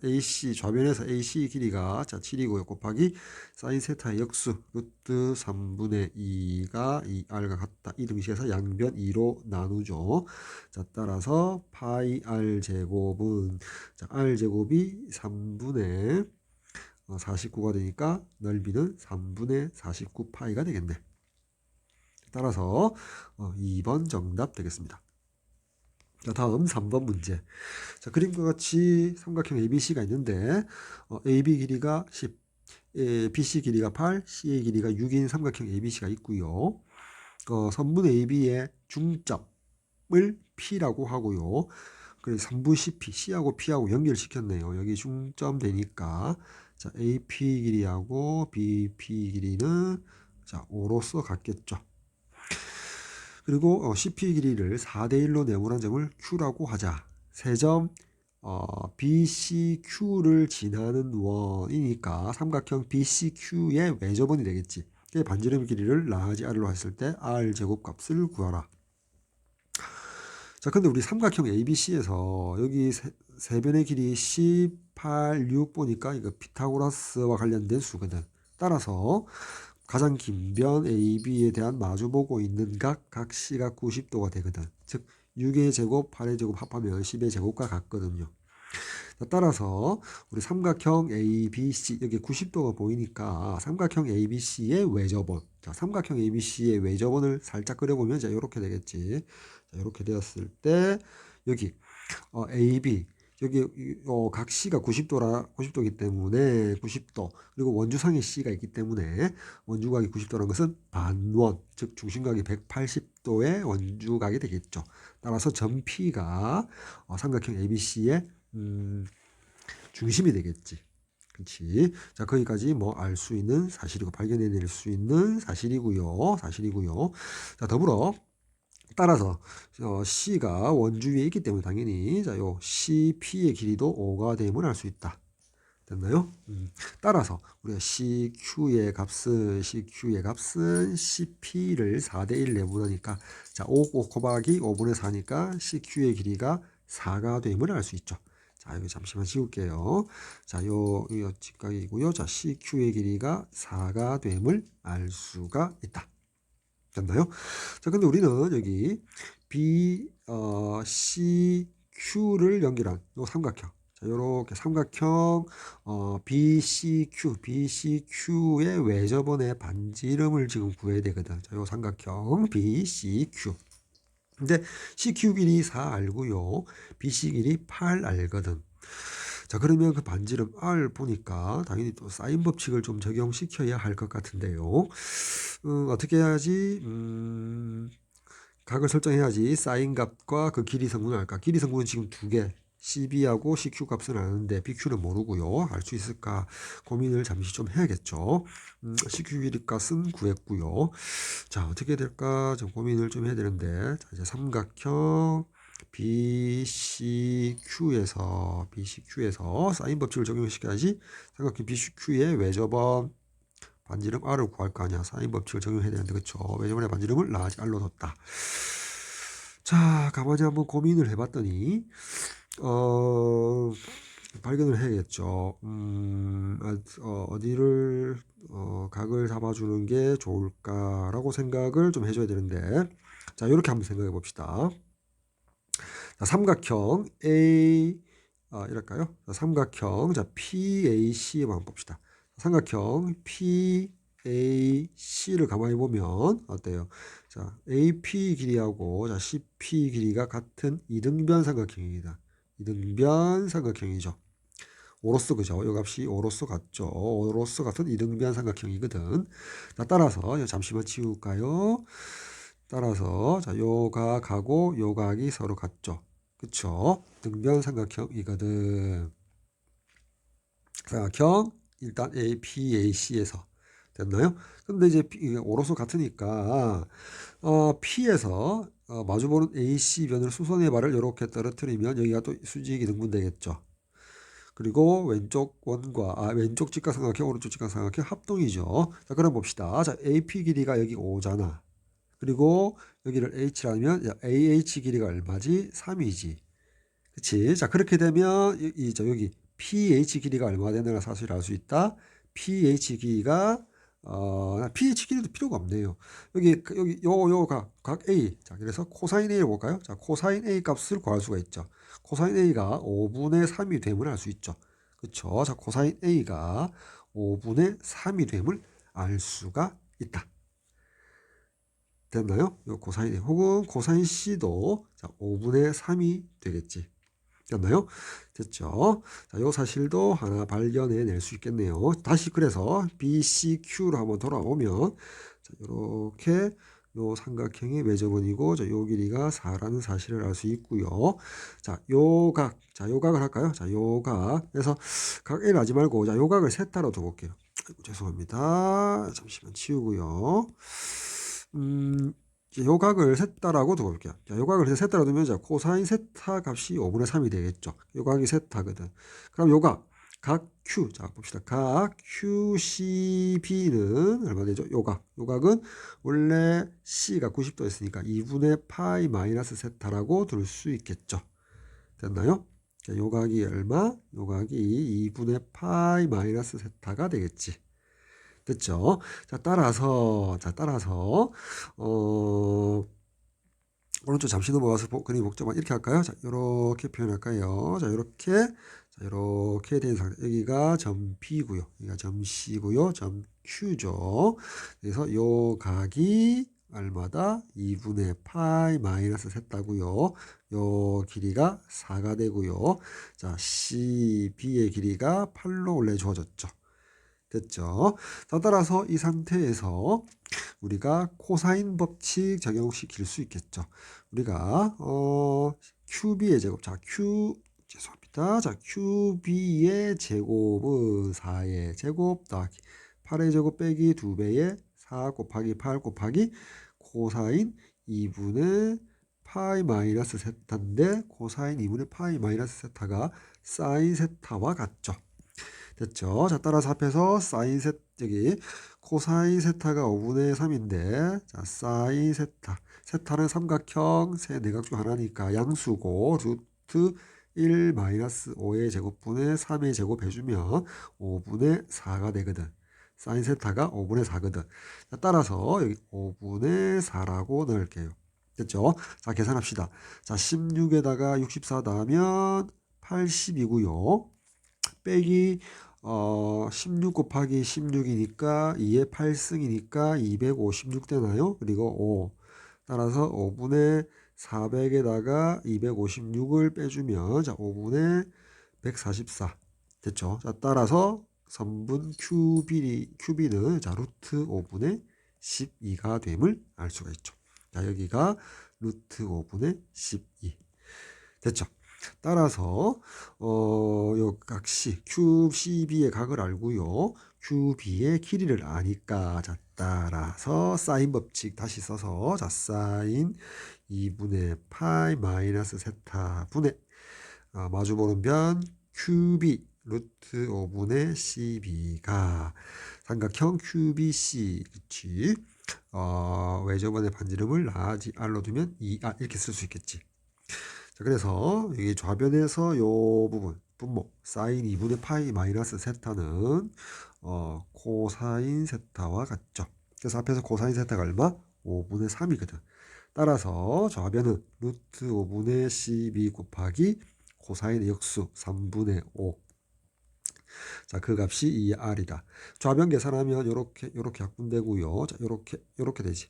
AC 좌변에서 AC 길이가 자 7이고요. 곱하기 사인 세타의 역수 루트 3분의 2가 2R과 같다. 이 등식에서 양변 2로 나누죠. 자 따라서 파이 R 제곱은 자 R 제곱이 3분의 49가 되니까 넓이는 3분의 49 파이가 되겠네. 따라서 2번 정답 되겠습니다. 자, 다음 3번 문제. 자, 그림과 같이 삼각형 ABC가 있는데 AB 길이가 10, BC 길이가 8, CA 길이가 6인 삼각형 ABC가 있고요. 선분 AB의 중점을 P라고 하고요. 그리고 3분 CP, C하고 P하고 연결시켰네요. 여기 중점 되니까 자, AP 길이하고 BP 길이는 자, 5로서 같겠죠. 그리고 CP 길이를 4대1로 네모난 점을 Q라고 하자. 세 점 BCQ를 지나는 원이니까 삼각형 BCQ의 외접원이 되겠지. 반지름 길이를 라지 R로 했을 때 R제곱 값을 구하라. 자, 근데 우리 삼각형 ABC에서 여기 세 변의 길이 18, 6 보니까 이거 피타고라스와 관련된 수거든. 따라서 가장 긴 변 AB에 대한 마주보고 있는 각 C가 90도가 되거든. 즉 6의 제곱, 8의 제곱 합하면 10의 제곱과 같거든요. 따라서 우리 삼각형 ABC 여기 90도가 보이니까 삼각형 ABC의 외접원. 자, 삼각형 ABC의 외접원을 살짝 그려보면 자 이렇게 되겠지. 자, 이렇게 되었을 때 여기 AB 여기 각 C가 90도이기 때문에 90도 그리고 원주상의 C가 있기 때문에 원주각이 90도라는 것은 반원 즉 중심각이 180도의 원주각이 되겠죠. 따라서 점 P가 삼각형 ABC의 중심이 되겠지. 그렇지. 자, 거기까지 뭐 알 수 있는 사실이고 발견해낼 수 있는 사실이고요. 자, 더불어 따라서 C가 원주 위에 있기 때문에 당연히 자, 요 CP의 길이도 5가 됨을 알 수 있다. 됐나요? 따라서 우리가 CQ의 값은 CP를 4대1 내분하니까 자, 5 곱하기 5분의 4니까 CQ의 길이가 4가 됨을 알 수 있죠. 자, 이거 잠시만 지울게요. 자, 요 직각이고요. 자, CQ의 길이가 4가 됨을 알 수가 있다. 됐나요? 자, 근데 우리는 여기 CQ를 연결한 요 삼각형. 자, 요렇게 삼각형 BCQ의 외접원의 반지름을 지금 구해야 되거든. 자, 요 삼각형 BCQ. 근데 CQ 길이 4 알고요. BC 길이 8 알거든. 자, 그러면 그 반지름 R 보니까 당연히 또 사인 법칙을 좀 적용시켜야 할 것 같은데요. 어떻게 해야지 각을 설정해야지 사인 값과 그 길이 성분을 알까? 길이 성분은 지금 두 개. CB하고 CQ 값은 아는데 BQ는 모르고요. 알 수 있을까 고민을 잠시 좀 해야겠죠. CQ 길이 값은 구했고요. 자, 어떻게 될까 좀 고민을 좀 해야 되는데 자, 이제 삼각형 BCQ에서 사인 법칙을 적용시켜야지 삼각형 BCQ의 외접원 반지름 R을 구할 거 아니야. 사인 법칙을 적용해야 되는데, 그쵸? 외접원의 반지름을 라지 R로 뒀다. 자, 가만히 한번 고민을 해봤더니, 발견을 해야겠죠. 어디를, 각을 잡아주는 게 좋을까라고 생각을 좀 해줘야 되는데, 자, 이렇게 한번 생각해 봅시다. 자, 삼각형 A, 이럴까요? 자, 삼각형, 자, PAC 한번 봅시다. 삼각형 PAC를 가만히 보면 어때요? 자, AP 길이하고 자, CP 길이가 같은 이등변 삼각형입니다. 이등변 삼각형이죠. 오로스 그죠? 이 값이 오로스 같죠? 오로스 같은 이등변 삼각형이거든. 자, 따라서 잠시만 치울까요? 따라서 자, 요 각하고 요 각이 서로 같죠? 그쵸? 등변 삼각형이거든. 삼각형 일단 APAC에서 됐나요? 근데 이제 오로수 같으니까 P에서 마주보는 AC 변을 수선의 발을 이렇게 떨어뜨리면 여기가 또 수직이 등분되겠죠. 그리고 왼쪽 원과 왼쪽 직각삼각형 오른쪽 직각삼각형 합동이죠. 자, 그럼 봅시다. 자, AP 길이가 여기 5잖아. 그리고 여기를 H라면 AH 길이가 얼마지? 3이지. 그치? 자, 그렇게 되면 여기 pH 길이가 얼마나 되느냐 사실을 알 수 있다. pH 길이가 pH 길이도 필요가 없네요. 여기 각 A. 자, 그래서 코사인 A를 볼까요? 자, 코사인 A 값을 구할 수가 있죠. 코사인 A가 5분의 3이 됨을 알 수 있죠. 그쵸? 자, 코사인 A가 5분의 3이 됨을 알 수가 있다. 됐나요? 요 코사인 A 혹은 코사인 C도 자, 5분의 3이 되겠지. 됐나요? 됐죠? 자, 요 사실도 하나 발견해낼 수 있겠네요. 다시 그래서 BCQ로 한번 돌아오면 자, 이렇게 요 삼각형의 외접원이고 요 길이가 4라는 사실을 알 수 있고요. 자, 요 각을 할까요? 자, 요 각. 그래서 각 L 하지 말고 자, 요 각을 세타로 두볼게요. 아이고, 죄송합니다. 잠시만 치우고요. 요각을 셌다라고 두고 볼게요. 자, 요각을 셌다라고 두면 자, 코사인 세타 값이 5분의 3이 되겠죠. 요각이 세타거든. 그럼 요각, 각 Q. 자, 봅시다. 각 QCB는 얼마 되죠? 요각은 원래 C가 90도였으니까 2분의 파이 마이너스 세타라고 둘 수 있겠죠. 됐나요? 자, 요각이 얼마? 요각이 2분의 파이 마이너스 세타가 되겠지. 됐죠? 자, 따라서, 오른쪽 잠시 넘어가서 그림 복잡한 이렇게 할까요? 자, 이렇게 표현할까요? 자, 이렇게 된 상태. 여기가 점 B고요. 여기가 점 C고요. 점 Q죠. 그래서 요 각이 얼마다? 2분의 파이 마이너스 세타고요. 요 길이가 4가 되고요. 자, CB의 길이가 8로 원래 주어졌죠. 됐죠? 자, 따라서 이 상태에서 우리가 코사인 법칙 적용시킬 수 있겠죠. 우리가 QB의 제곱, 죄송합니다. 자, QB의 제곱은 4의 제곱 더하기 8의 제곱 빼기 2배의 4 곱하기 8 곱하기 코사인 2분의 파이 마이너스 세타인데 코사인 2분의 파이 마이너스 세타가 사인 세타와 같죠. 됐죠. 자, 따라서 앞에서 사인 여기 코사인 세타가 5분의 3인데 자, 사인 세타는 삼각형 세 내각 중 하나니까 양수고 루트 1 마이너스 5의 제곱분의 3의 제곱 해주면 5분의 4가 되거든. 사인 세타가 5분의 4거든. 자, 따라서 여기 5분의 4라고 넣을게요. 됐죠? 자, 계산합시다. 자, 16에다가 64 더하면 80이고요. 빼기 16 곱하기 16이니까 2의 8승이니까 256 되나요? 그리고 5 따라서 5분의 400에다가 256을 빼주면 자 5분의 144 됐죠? 자, 따라서 선분 QB는 자 루트 5분의 12가 됨을 알 수가 있죠. 자, 여기가 루트 5분의 12 됐죠? 따라서 요 각시 QCB의 각을 알고요. QB의 길이를 아니까 자, 따라서 사인 법칙 다시 써서 자, 사인 2분의 파이 마이너스 세타 분의 마주보는 변 QB 루트 5분의 12가 삼각형 QBC, 그치? 외접원의 반지름을 라지 R로 두면 2R 이렇게 쓸 수 있겠지. 자, 그래서 여기 좌변에서 요 부분 분모 사인 2분의 파이 마이너스 세타는 코사인 세타와 같죠. 그래서 앞에서 코사인 세타가 얼마? 5분의 3이거든. 따라서 좌변은 루트 5분의 12 곱하기 코사인의 역수 3분의 5. 자, 그 값이 2R이다. 좌변 계산하면 요렇게 약분되고요. 자, 요렇게 되지.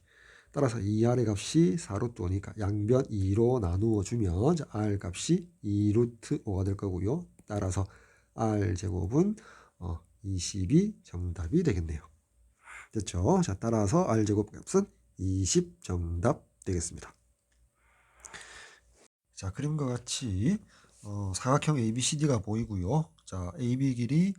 따라서 2R의 값이 4루트 5니까 양변 2로 나누어 주면 R 값이 2루트 5가 될 거고요. 따라서 R 제곱은 20이 정답이 되겠네요. 됐죠? 자, 따라서 R 제곱 값은 20 정답 되겠습니다. 자, 그림과 같이 사각형 ABCD가 보이고요. 자, AB 길이,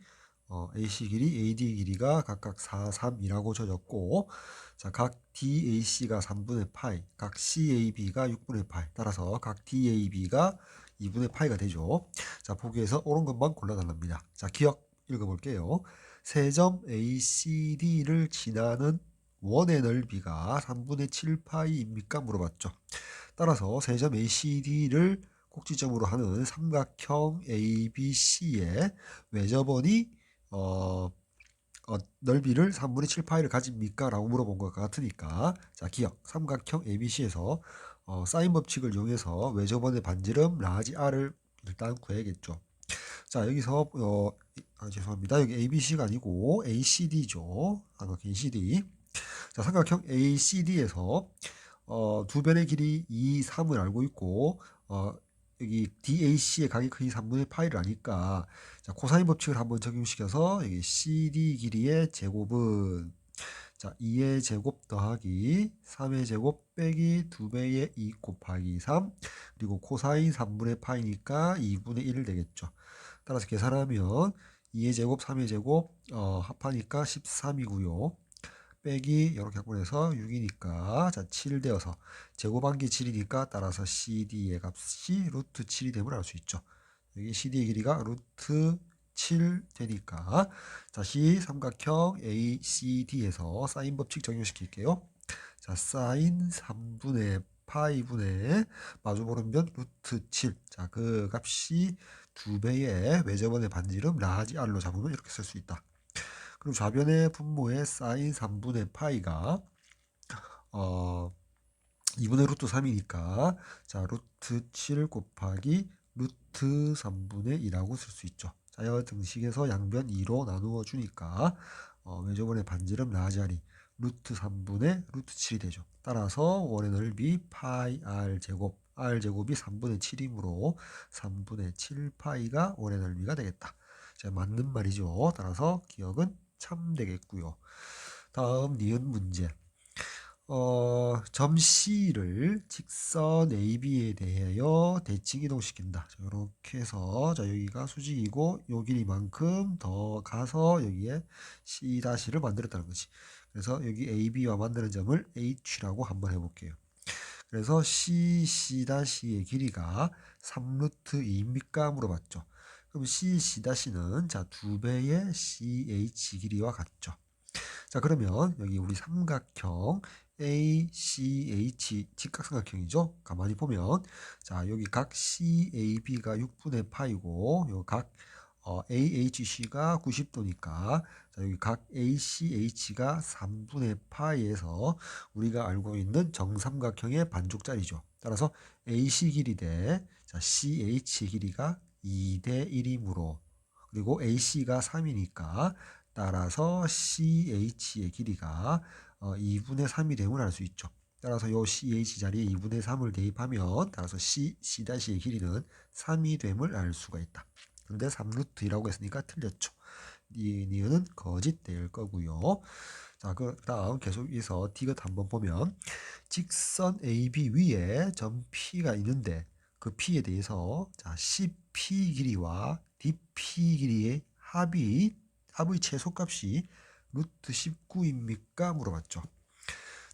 AC 길이, AD 길이가 각각 4, 3이라고 져졌고, 자, 각 DAC가 3분의 파이, 각 CAB가 6분의 파이, 따라서 각 DAB가 2분의 파이가 되죠. 자, 보기에서 옳은 것만 골라달랍니다. 자, 기억 읽어볼게요. 세 점 ACD를 지나는 원의 넓이가 3분의 7파이입니까? 물어봤죠. 따라서 세 점 ACD를 꼭지점으로 하는 삼각형 ABC의 외접원이 넓이를 3분의 7파이를 가집니까? 라고 물어본 것 같으니까, 자, 기억 삼각형 ABC에서 사인 법칙을 이용해서 외접원의 반지름 라지 R을 일단 구해야겠죠. 자, 여기서 죄송합니다. 여기 ABC가 아니고 ACD죠. 삼각형 ACD. 자, 삼각형 ACD에서 두 변의 길이 2, 3을 알고 있고 여기 DAC의 각의 크기 3분의 파이를 아니까, 자, 코사인 법칙을 한번 적용시켜서 여기 CD 길이의 제곱은, 자, 2의 제곱 더하기 3의 제곱 빼기 2배의 2 곱하기 3, 그리고 코사인 3분의 파이니까 2분의 1 되겠죠. 따라서 계산하면 2의 제곱 3의 제곱 합하니까 13이고요. 빼기 이렇게 약분해서 6이니까, 자, 7 되어서 제곱한기 7이니까 따라서 CD의 값이 루트 7이 됨을 알 수 있죠. 여기 CD의 길이가 루트 7 되니까 다시 삼각형 ACD에서 사인 법칙 적용시킬게요. 자, 사인 3분의 파이분의 마주보는 변 루트 7. 자, 그 값이 2배의 외접원의 반지름 라지 R로 잡으면 이렇게 쓸 수 있다. 그리고 좌변의 분모의 사인 3분의 파이가 2분의 루트 3이니까, 자, 루트 7 곱하기 루트 3분의 2라고 쓸 수 있죠. 자여 등식에서 양변 2로 나누어 주니까 외접원의 반지름 라지알이 루트 3분의 루트 7이 되죠. 따라서 원의 넓이 파이 R 제곱, R 제곱이 3분의 7이므로 3분의 7 파이가 원의 넓이가 되겠다. 자, 맞는 말이죠. 따라서 기억은 참 되겠고요. 다음 니은 문제. 점 C를 직선 AB에 대하여 대칭 이동시킨다. 자, 이렇게 해서, 자, 여기가 수직이고 요 길이만큼 더 가서 여기에 C'를 만들었다는 거지. 그래서 여기 AB와 만드는 점을 H라고 한번 해볼게요. 그래서 CC'의 길이가 3루트 2입니까? 물어봤죠. 그럼 CC'는 자, 2배의 CH 길이와 같죠. 자, 그러면 여기 우리 삼각형 ACH 직각삼각형이죠. 가만히 보면, 자, 여기 각 CAB가 6분의 파이고 요 각 AHC가 90도니까, 자, 여기 각 ACH가 3분의 파이에서 우리가 알고 있는 정삼각형의 반쪽짜리죠. 따라서 AC 길이 대, 자, CH 길이가 2대 1이므로, 그리고 AC가 3이니까 따라서 CH의 길이가 2분의 3이 됨을 알 수 있죠. 따라서 요 CH 자리에 2분의 3을 대입하면 따라서 C'의 길이는 3이 됨을 알 수가 있다. 그런데 3루트라고 했으니까 틀렸죠. 이 니은은 거짓 될 거고요. 자, 그 다음 계속해서 디귿 한번 보면, 직선 AB 위에 점 P가 있는데 그 P에 대해서, 자, CP 길이와 DP 길이의 합의 최소값이 루트 19입니까? 물어봤죠.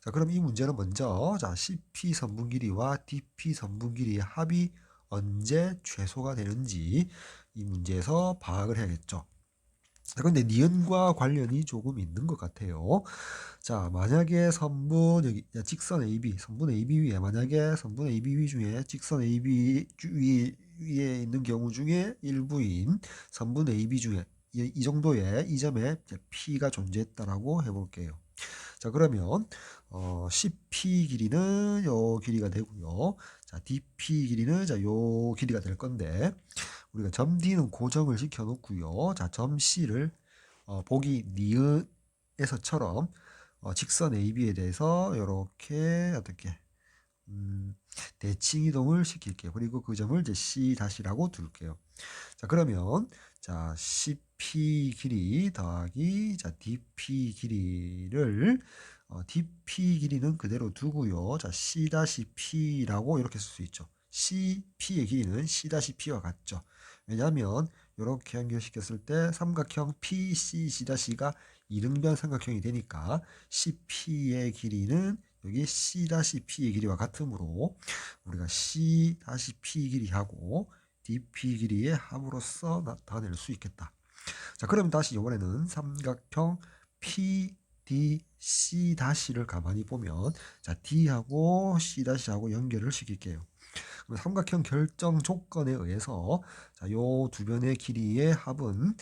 자, 그럼 이 문제는 먼저, 자, CP 선분 길이와 DP 선분 길이의 합이 언제 최소가 되는지 이 문제에서 파악을 해야겠죠. 자, 근데 니은과 관련이 조금 있는 것 같아요. 자, 만약에 선분 여기 직선 AB, 선분 AB 위에 만약에 선분 AB 위 중에 직선 AB 위에 있는 경우 중에 일부인 선분 AB 중에 이 정도의 이 점에 P가 존재했다라고 해볼게요. 자, 그러면 CP 길이는 요 길이가 되고요. 자, DP 길이는 요 길이가 될 건데 우리가 점 D는 고정을 시켜 놓고요. 자, 점 C를 보기 니은에서처럼 직선 AB에 대해서 이렇게 어떻게 대칭 이동을 시킬게요. 그리고 그 점을 이제 C-라고 둘게요. 자, 그러면 자, CP 길이 더하기 자, DP 길이를 DP 길이는 그대로 두고요. 자, C-P라고 이렇게 쓸 수 있죠. CP의 길이는 C-P와 같죠. 왜냐하면 이렇게 연결시켰을 때 삼각형 PCC-가 이등변 삼각형이 되니까 CP의 길이는 여기 C-P의 길이와 같으므로 우리가 C-P 길이하고 DP 길이의 합으로서 나타낼 수 있겠다. 자, 그럼 다시 이번에는 삼각형 PDC-를 가만히 보면 자, D하고 C-하고 연결을 시킬게요. 그럼 삼각형 결정 조건에 의해서 자, 요 두 변의 길이의 합은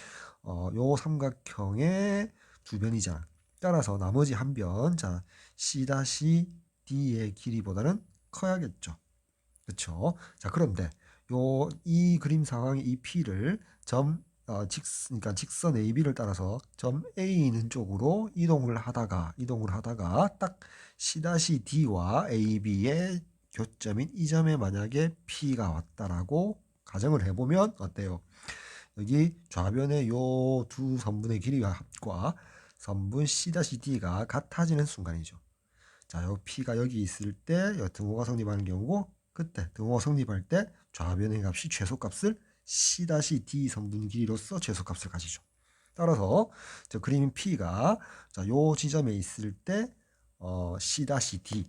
요 삼각형의 두 변이잖아. 따라서 나머지 한 변, 자, C-D의 길이보다는 커야겠죠. 그렇죠? 자, 그런데 이 그림 상황의 이 P를 그러니까 직선 AB를 따라서 점 A 있는 쪽으로 이동을 하다가 딱 C-D와 AB의 교점인 이 점에 만약에 P가 왔다라고 가정을 해보면 어때요? 여기 좌변의 요 두 선분의 길이와 합과 선분 C-D가 같아지는 순간이죠. 자, 요 P가 여기 있을 때 등호가 성립하는 경우고 그때 등호가 성립할 때 좌변의 값이 최소값을 C-D 선분 길이로서 최소값을 가지죠. 따라서 저 그림 P가 자, 요 지점에 있을 때 C-D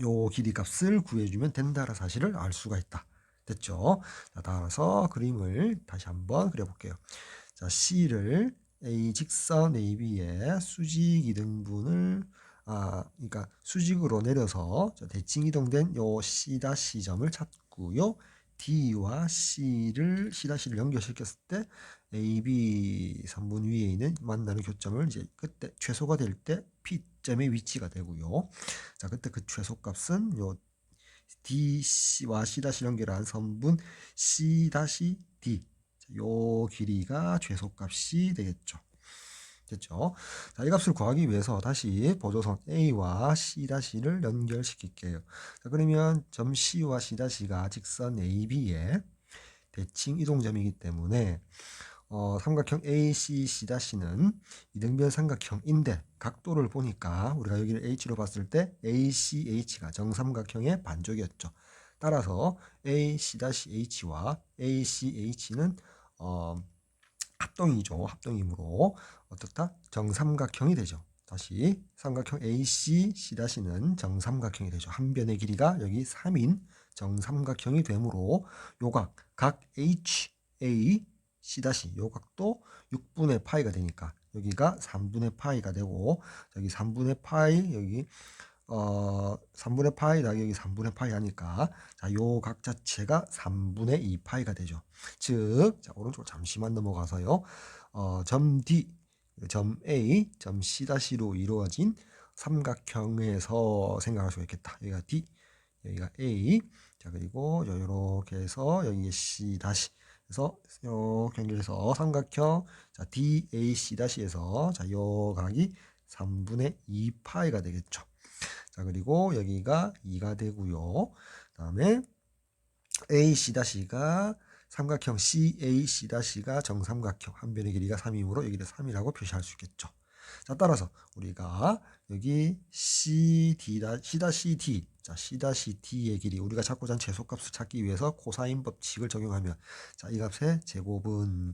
요 길이 값을 구해주면 된다는 사실을 알 수가 있다. 됐죠? 자, 따라서 그림을 다시 한번 그려볼게요. 자, C를 A 직선 AB의 수직 이등분을 그러니까 수직으로 내려서 대칭 이동된 요 C-점을 찾고요. D와 C-를 연결시켰을 때 AB 3분 위에 있는 만나는 교점을 이제 그때 최소가 될 때 P점의 위치가 되고요. 자, 그때 그 최소값은 요 DC와 C- 연결한 선분 C-D 요 길이가 최소값이 되겠죠. 됐죠? 자, 이 값을 구하기 위해서 다시 보조선 A와 C-를 연결시킬게요. 자, 그러면 점 C와 C-가 직선 AB의 대칭 이동점이기 때문에 삼각형 ACC-는 이등변 삼각형인데 각도를 보니까 우리가 여기를 H로 봤을 때 ACH가 정삼각형의 반쪽이었죠. 따라서 AC-H와 ACH는 합동이죠. 합동이므로 어떻다? 정삼각형이 되죠. 다시 삼각형 AC-C는 정삼각형이 되죠. 한 변의 길이가 여기 3인 정삼각형이 되므로 요각 각 HA C- 요각도 6분의 파이가 되니까 여기가 3분의 파이가 되고 여기 3분의 파이 여기 3분의 파이 여기 3분의 파이 하니까 자, 요 각 자체가 3분의 2 파이가 되죠. 즉, 자, 오른쪽으로 잠시만 넘어가서요. 점 D, 점 A, 점 C-로 이루어진 삼각형에서 생각할 수가 있겠다. 여기가 D, 여기가 A, 자, 그리고 이렇게 해서 여기 C- 그래서 이렇게 연결해서 삼각형 자, DAC-에서 자, 요 각이 3분의 2 파이가 되겠죠. 자, 그리고 여기가 2가 되고요. 그다음에 AC-가 삼각형 CAC-가 정삼각형 한 변의 길이가 3이므로 여기를 3이라고 표시할 수 있겠죠. 자, 따라서 우리가 여기 CD, 자, C-D의 길이 우리가 찾고자 하는 최소값을 찾기 위해서 코사인 법칙을 적용하면 자, 이 값의 제곱은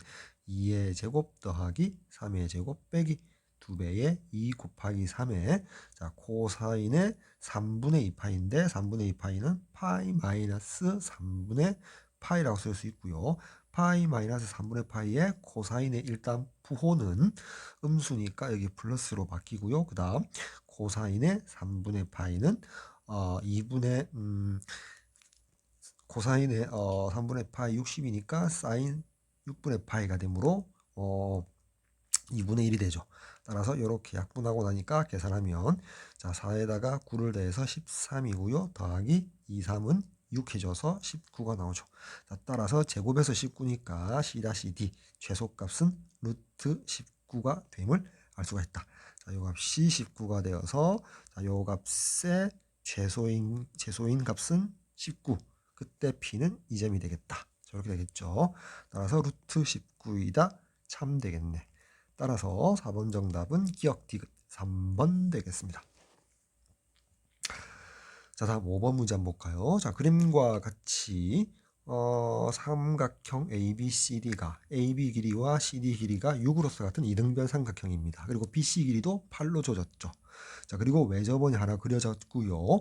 2의 제곱 더하기 3의 제곱 빼기 2배의 2 곱하기 3의 자, 코사인의 3분의 2파이인데 3분의 2파이는 파이 마이너스 3분의 파이라고 쓸 수 있고요. 파이 마이너스 3분의 파이의 코사인의 일단 부호는 음수니까 여기 플러스로 바뀌고요. 그 다음 코사인의 3분의 파이는 2분의 코사인의 3분의 파이 60이니까 사인 6분의 파이가 되므로 2분의 1이 되죠. 따라서 이렇게 약분하고 나니까 계산하면 자 4에다가 9를 더해서 13이고요. 더하기 2, 3은 6 해줘서 19가 나오죠. 자, 따라서 제곱에서 19니까 C-D 최소값은 루트 19가 됨을 알 수가 있다. 자, 요 값이 19가 되어서 자, 요 값의 최소인 값은 19. 그때 P는 2점이 되겠다. 저렇게 되겠죠. 따라서 루트 19이다. 참 되겠네. 따라서 4번 정답은 기억 디귿 3번 되겠습니다. 자, 다음 5번 문제 한번 볼까요? 자, 그림과 같이 삼각형 ABCD가 AB 길이와 CD 길이가 6으로서 같은 이등변 삼각형입니다. 그리고 BC 길이도 8로 줘졌죠. 자, 그리고 외접원이 하나 그려졌고요.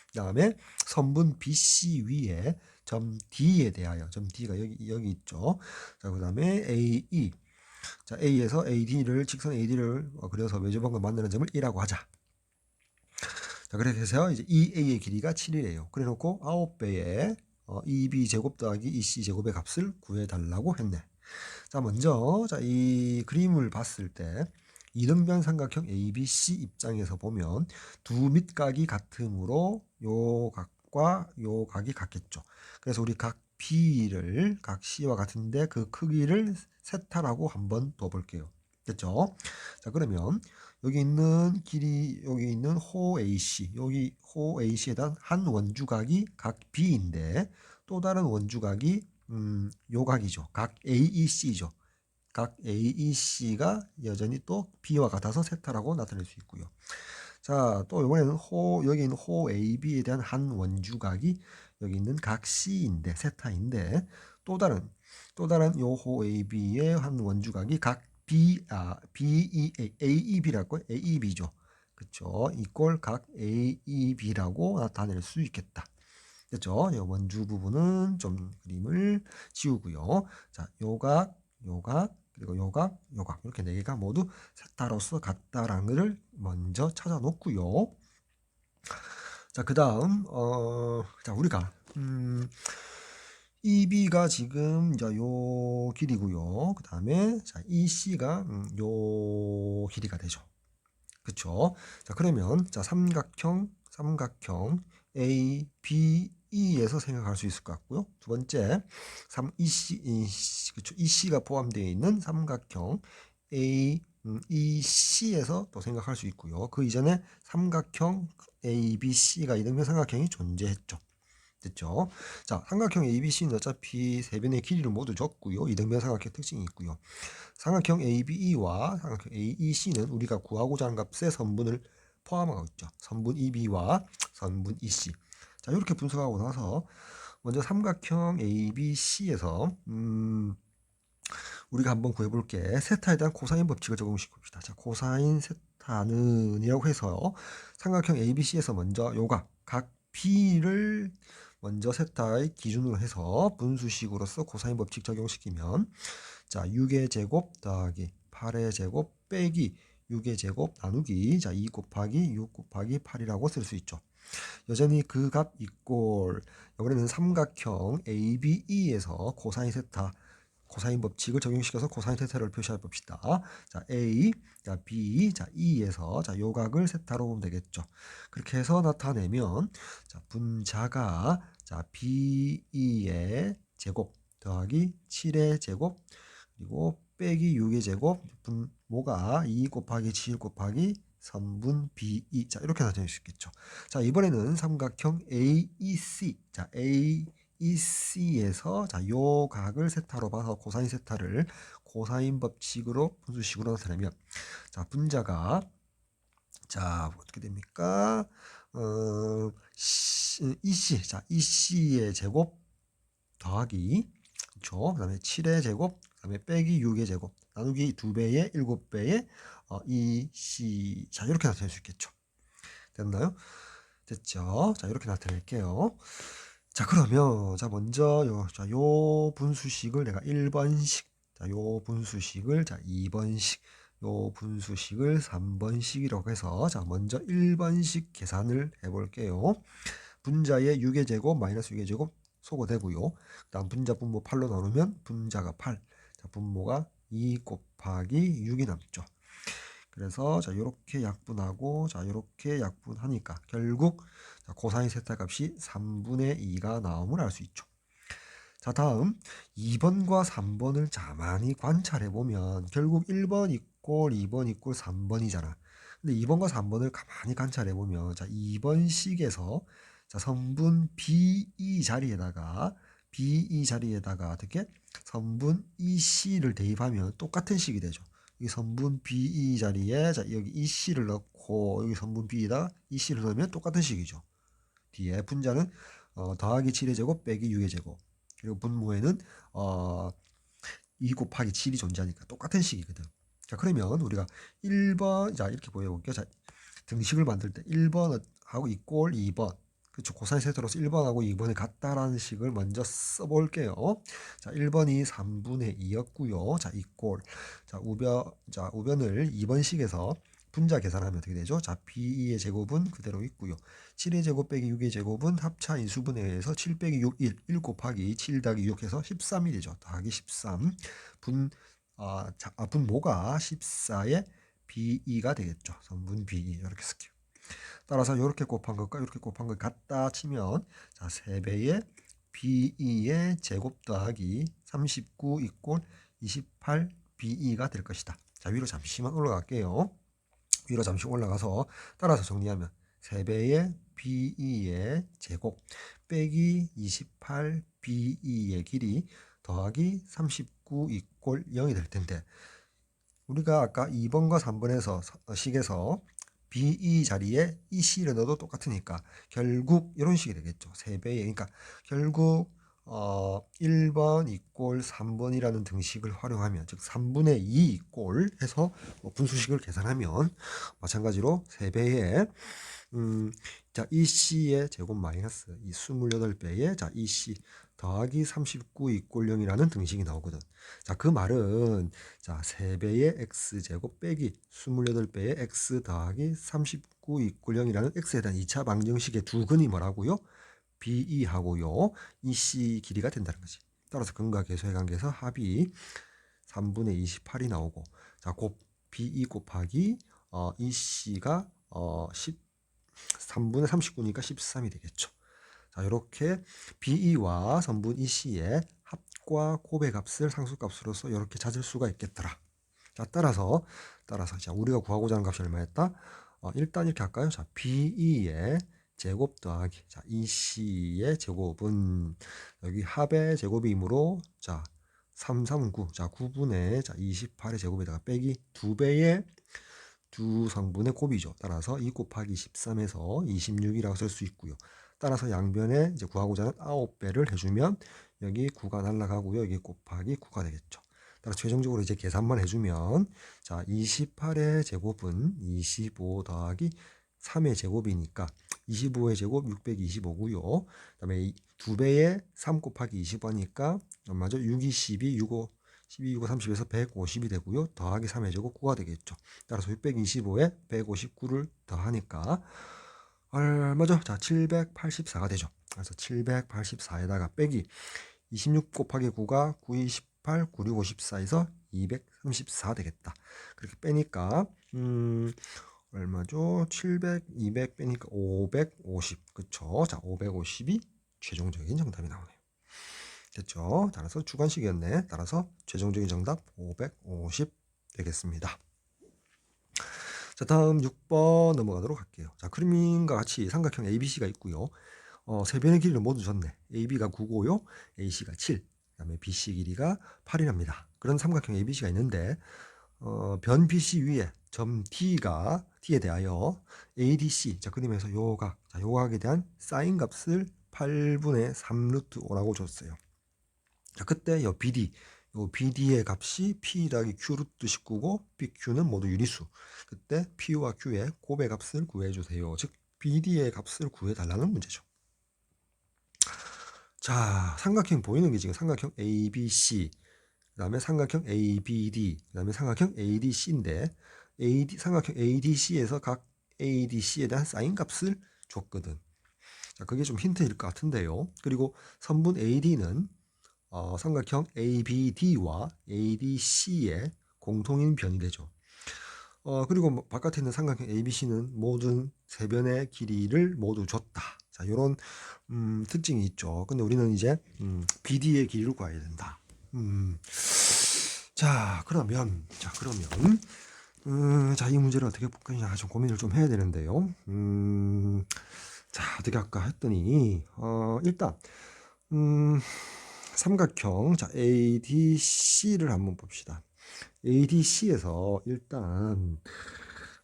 그 다음에 선분 BC 위에 점 D에 대하여 점 D가 여기 있죠. 자, 그 다음에 AE 자, A에서 AD를 직선 AD를 그려서 외접원과 만나는 점을 E라고 하자. 자, 그렇게 해서 이제 EA의 길이가 7이래요. 그래 놓고 9배의 2B 제곱 더하기 2C 제곱의 값을 구해 달라고 했네. 자, 먼저 자, 이 그림을 봤을 때 이등변 삼각형 ABC 입장에서 보면 두 밑각이 같으므로 요 각과 요 각이 같겠죠. 그래서 우리 각 B를 각 C와 같은데 그 크기를 세타라고 한번 더 볼게요. 됐죠? 자, 그러면 여기 있는 길이 여기 있는 호 AC 여기 호 AC에 대한 한 원주각이 각 B인데 또 다른 원주각이 요 각이죠. 각 AEC죠. 각 AEC가 여전히 또 B와 같아서 세타라고 나타낼 수 있고요. 자, 또 이번에는 여기 있는 호 AB에 대한 한 원주각이 여기 있는 각 C인데 세타인데 또 다른 요 호 AB의 한 원주각이 각 AEB라고 AEB죠. 그쵸? 이꼴 각 AEB라고 나타낼 수 있겠다. 됐죠? 이 원주 부분은 좀 그림을 지우고요. 자, 요각, 그리고 요각 이렇게 네 개가 모두 세타로서 같다라는 것을 먼저 찾아 놓고요. 자, 그다음 자, 우리가 EB가 지금 이제 요 길이고요. 그다음에 자, EC가 요 길이가 되죠. 그쵸? 자, 그러면 자, 삼각형 A, B, E에서 생각할 수 있을 것 같고요. 두 번째, 그쵸? EC가 포함되어 있는 삼각형 A, EC에서 또 생각할 수 있고요. 그 이전에 삼각형 ABC가 이등변 삼각형이 존재했죠. 됐죠? 자, 삼각형 ABC는 어차피 세 변의 길이를 모두 줬고요. 이등변 삼각형 특징이 있고요. 삼각형 ABE와 삼각형 AEC는 우리가 구하고자 하는 값의 선분을 포함하고 있죠. 선분 EB와 선분 EC. 자, 이렇게 분석하고 나서 먼저 삼각형 ABC에서 우리가 한번 구해볼게. 세타에 대한 코사인 법칙을 적용시킵시다. 자, 코사인 세타는 이라고 해서 삼각형 ABC에서 먼저 요각 각 B를 먼저 세타의 기준으로 해서 분수식으로서 코사인 법칙 적용시키면 자, 6의 제곱 더하기 8의 제곱 빼기 6의 제곱 나누기 자, 2 곱하기 6 곱하기 8이라고 쓸 수 있죠. 여전히 그 값 이꼴 이번에는 삼각형 ABE에서 코사인 세타 코사인 법칙을 적용시켜서 코사인 세타를 표시해 봅시다. 자, A, 자, B, 자, E에서 자, 요각을 세타로 보면 되겠죠. 그렇게 해서 나타내면 자, 분자가 자, BE의 제곱 더하기 7의 제곱 그리고 빼기 6의 제곱 분모가 2 곱하기 7 곱하기 선분 BE 자, 이렇게 나타낼 수 있겠죠. 자, 이번에는 삼각형 AEC 자, AEC에서 자, 요 각을 세타로 봐서 코사인 세타를 코사인 법칙으로 분수식으로 나타내면 자, 분자가 자, 어떻게 됩니까? EC 자, EC의 제곱 더하기 그렇죠. 그다음에 7의 제곱, 그다음에 빼기 6의 제곱, 나누기 2배의 7배의 EC 자, 이렇게 나타낼 수 있겠죠. 됐나요? 됐죠? 자, 이렇게 나타낼게요. 자, 그러면 자 먼저 요 분수식을 내가 1번식, 요 분수식을 2번식, 요 분수식을 3번식이라고 해서 자 먼저 1번식 계산을 해볼게요. 분자의 6의 제곱 마이너스 6의 제곱 소거되고요. 그다음 분자 분모 8로 나누면 분자가 8, 자 분모가 2 곱하기 6이 남죠. 그래서 자 요렇게 약분하고 자 요렇게 약분하니까 결국 자, 코사인 세타값이 3분의 2가 나옴을 알 수 있죠. 자, 다음 2번과 3번을 가만히 관찰해 보면 결국 1번 이꼴 2번 이꼴 3번이잖아. 근데 2번과 3번을 가만히 관찰해 보면 자, 2번 식에서 자, 성분 BE 자리에다가 어떻게 성분 EC를 대입하면 똑같은 식이 되죠. 이 성분 BE 자리에 자, 여기 EC를 넣고 여기 성분 B에다 EC를 넣으면 똑같은 식이죠. 뒤에 분자는 더하기 7의 제곱 빼기 6의 제곱, 그리고 분모에는 2 곱하기 7이 존재하니까 똑같은 식이거든. 자, 그러면 우리가 1번 자 이렇게 보여볼게요. 자, 등식을 만들 때 1번하고 이꼴 2번, 그렇죠. 코사인 세타로서 1번하고 2번이 같다라는 식을 먼저 써볼게요. 자, 1번이 3분의 2였고요. 자, 이꼴 우변을 2번식에서 분자 계산하면 어떻게 되죠? 자, B2의 제곱은 그대로 있고요. 7의 제곱 빼기 6의 제곱은 합차 인수분해에 의해서 7 빼기 6, 1 곱하기 7 더하기 6 해서 13이 되죠. 더하기 13. 분모가 14의 B2가 되겠죠. 성분 B2 이렇게 쓸게요. 따라서 이렇게 곱한 것과 이렇게 곱한 걸 갖다 치면 자 3배의 B2의 제곱 더하기 39 이꼴 28 B2가 될 것이다. 자, 위로 잠시만 올라갈게요. 위로 잠시 올라가서 따라서 정리하면 3배의 B2의 제곱 빼기 28 B2의 길이 더하기 39 이꼴 0이 될 텐데, 우리가 아까 2번과 3번에서 식에서 BE 자리에 EC를 넣어도 똑같으니까 결국 이런 식이 되겠죠. 3배의, 그러니까 결국 1번 이꼴 3번이라는 등식을 활용하면, 즉 3분의 2 이꼴 해서 분수식을 계산하면 마찬가지로 3배의 자, EC의 제곱 마이너스 이 28배의 자, EC 더하기 39 이꼴 0이라는 등식이 나오거든. 자, 그 말은 자, 3배의 x제곱 빼기 28배의 x 더하기 39 이꼴 0이라는 x에 대한 2차 방정식의 두 근이 뭐라고요? BE하고요. EC 길이가 된다는 거지. 따라서 근과 계수의 관계에서 합이 3분의 28이 나오고, 자, BE 곱하기 EC가 3분의 39니까 13이 되겠죠. 자, 이렇게 BE와 성분 EC의 합과 곱의 값을 상수값으로서 이렇게 찾을 수가 있겠더라. 자, 따라서 자, 우리가 구하고자 하는 값이 얼마였다? 일단 이렇게 할까요? 자, BE의 제곱 더하기 자, EC의 제곱은 여기 합의 제곱이므로 자, 339, 자, 9분의 자, 28의 제곱에다가 빼기 2배의 두 성분의 곱이죠. 따라서 2 곱하기 13에서 26이라고 쓸 수 있고요. 따라서 양변에 이제 구하고자 하는 9배를 해주면 여기 9가 날라가고요. 여기 곱하기 9가 되겠죠. 따라서 최종적으로 이제 계산만 해주면 자 28의 제곱은 25 더하기 3의 제곱이니까 25의 제곱 625고요. 그다음에 2배의 3 곱하기 25니까 얼마죠? 6, 22, 65 12, 6, 30에서 150이 되고요. 더하기 3의 제곱 9가 되겠죠. 따라서 625에 159를 더하니까 얼마죠? 자, 784가 되죠. 그래서 784에다가 빼기 26 곱하기 9가 9, 28, 9, 6, 54에서 234 되겠다. 그렇게 빼니까 얼마죠? 700, 200 빼니까 550. 그쵸? 자, 550이 최종적인 정답이 나오네요. 됐죠? 따라서 주관식이었네. 따라서 최종적인 정답 550 되겠습니다. 자, 다음 6번 넘어가도록 할게요. 자, 그림과 같이 삼각형 ABC가 있고요. 세 변의 길이를 모두 줬네. AB가 9고요. AC가 7. 그 다음에 BC 길이가 8이랍니다. 그런 삼각형 ABC가 있는데 변 BC 위에 점 D에 대하여 ADC, 자, 그림에서 요각, 자, 요각에 대한 사인 값을 8분의 3 루트 5라고 줬어요. 자, 그때 요 BD의 값이 P 더하기 Q 루트 19고 PQ는 모두 유리수. 그때 P와 Q의 곱의 값을 구해주세요. 즉 BD의 값을 구해달라는 문제죠. 자, 삼각형 보이는 게 지금 삼각형 ABC, 그 다음에 삼각형 ABD, 그 다음에 삼각형 ADC인데 삼각형 ADC에서 각 ADC에 대한 사인 값을 줬거든. 자, 그게 좀 힌트일 것 같은데요. 그리고 선분 AD는 삼각형 ABD와 ADC의 공통인 변이 되죠. 그리고 뭐 바깥에 있는 삼각형 ABC는 모든 세 변의 길이를 모두 줬다. 자, 이런 특징이 있죠. 근데 우리는 이제 BD의 길이를 구해야 된다. 자, 그러면 자, 이 문제를 어떻게 풀까 좀 고민을 좀 해야 되는데요. 자, 어떻게 할까 했더니 일단 삼각형 자 ADC를 한번 봅시다. ADC에서 일단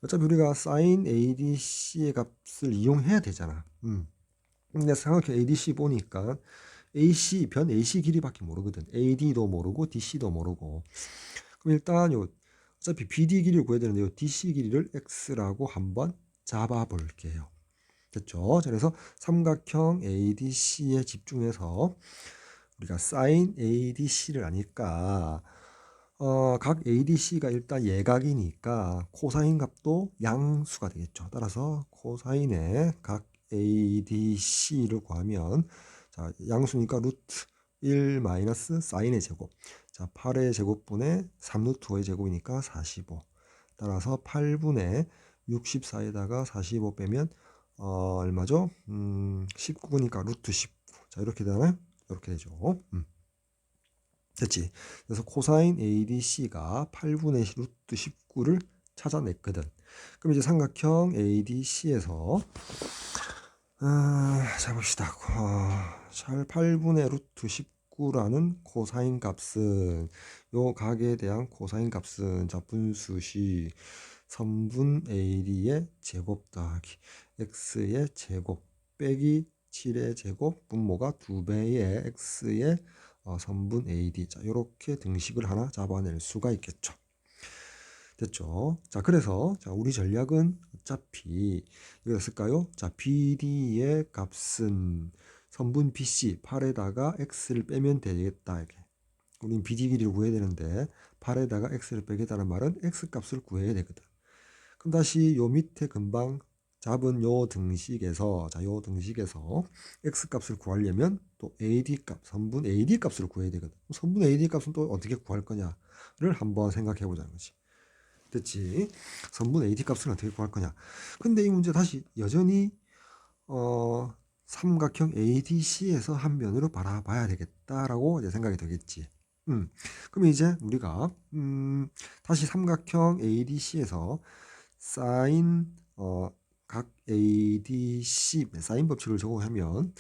어차피 우리가 sin ADC의 값을 이용해야 되잖아. 근데 삼각형 ADC 보니까 변 AC 길이밖에 모르거든. AD도 모르고 DC도 모르고. 그럼 일단 요 어차피 BD 길이를 구해야 되는데 요 DC 길이를 X라고 한번 잡아 볼게요. 됐죠? 그래서 삼각형 ADC에 집중해서 우리가 sin ADC를 아니까 각 ADC가 일단 예각이니까 코사인 값도 양수가 되겠죠. 따라서 코사인의 각 ADC를 구하면 자, 양수니까 루트 1 마이너스 사인의 제곱. 자, 8의 제곱분의 3루트 5의 제곱이니까 45. 따라서 8분의 64에다가 45 빼면 얼마죠? 19니까 루트 19. 자, 이렇게 되나요? 이렇게 되죠. 됐지? 그래서 코사인 ADC가 8분의 루트 19를 찾아냈거든. 그럼 이제 삼각형 ADC에서 자 봅시다. 8분의 루트 19라는 코사인 값은 요 각에 대한 코사인 값은 자 분수시 선분 AD의 제곱 더하기 x의 제곱 빼기 7의 제곱 분모가 2배의 x의 선분 AD. 자, 이렇게 등식을 하나 잡아낼 수가 있겠죠. 됐죠? 자, 그래서 자, 우리 전략은 어차피 이거였을까요? 자, BD의 값은 선분 BC 8에다가 x를 빼면 되겠다. 이렇게. 우린 BD 길이를 구해야 되는데 8에다가 x를 빼겠다는 말은 x 값을 구해야 되거든. 그럼 다시 요 밑에 금방 잡은 요 등식에서 x 값을 구하려면 또 AD 값, 선분 AD 값을 구해야 되거든. 선분 AD 값은 또 어떻게 구할 거냐를 한번 생각해 보자는 거지. 됐지? 선분 AD 값을 어떻게 구할 거냐. 근데 이 문제 다시 여전히 삼각형 ADC에서 한 면으로 바라봐야 되겠다라고 이제 생각이 되겠지. 그럼 이제 우리가 다시 삼각형 ADC에서 사인 각 ADC 사인 법칙을 적용하면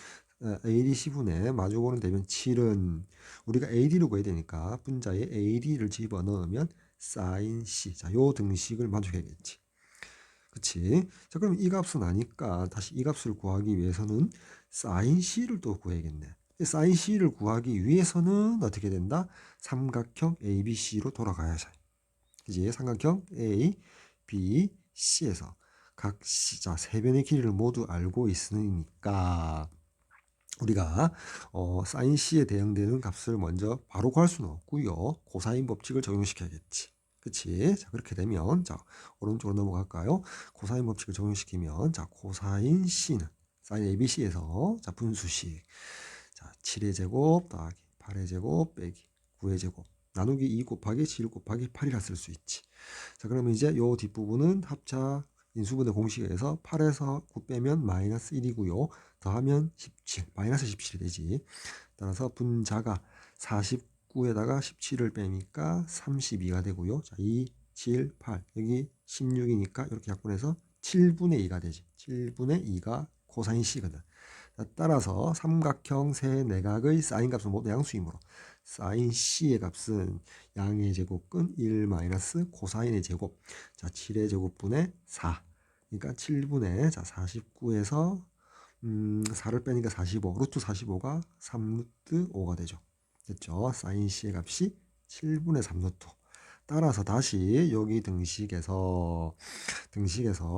ADC분의 마주보는 대변 7은 우리가 AD를 구해야 되니까 분자에 AD를 집어넣으면 사인 C. 자, 요 등식을 만족해야겠지. 그치? 자, 그럼 이 값은 아니까 다시 이 값을 구하기 위해서는 사인 C를 또 구해야겠네. 사인 C를 구하기 위해서는 어떻게 된다? 삼각형 ABC로 돌아가야죠. 이제 삼각형 A, B, C에서 각 자, 세 변의 길이를 모두 알고 있으니까 우리가 사인 C에 대응되는 값을 먼저 바로 구할 수는 없고요. 코사인 법칙을 적용시켜야겠지. 그치? 자, 그렇게 되면 자, 오른쪽으로 넘어갈까요? 코사인 법칙을 적용시키면 자, 코사인 C는 사인 ABC에서 자, 분수식. 자, 7의 제곱 더하기 8의 제곱 빼기 9의 제곱 나누기 2 곱하기 7 곱하기 8이라 쓸 수 있지. 자, 그러면 이제 요 뒷부분은 합차 인수분해 공식에서 8에서 9 빼면 마이너스 1이고요. 더하면 17, 마이너스 17이 되지. 따라서 분자가 49에다가 17을 빼니까 32가 되고요. 자, 2, 7, 8 여기 16이니까 이렇게 약분해서 7분의 2가 되지. 7분의 2가 코사인 C거든. 따라서 삼각형 세 내각의 사인 값은 모두 양수이므로 사인 C의 값은 양의 제곱근 1 마이너스 코사인의 제곱. 자, 7의 제곱분의 4. 그러니까 7분의 자 49에서 4를 빼니까 45. 루트 45가 3루트 5가 되죠. 됐죠? 사인 C의 값이 7분의 3루트 5. 따라서 다시 여기 등식에서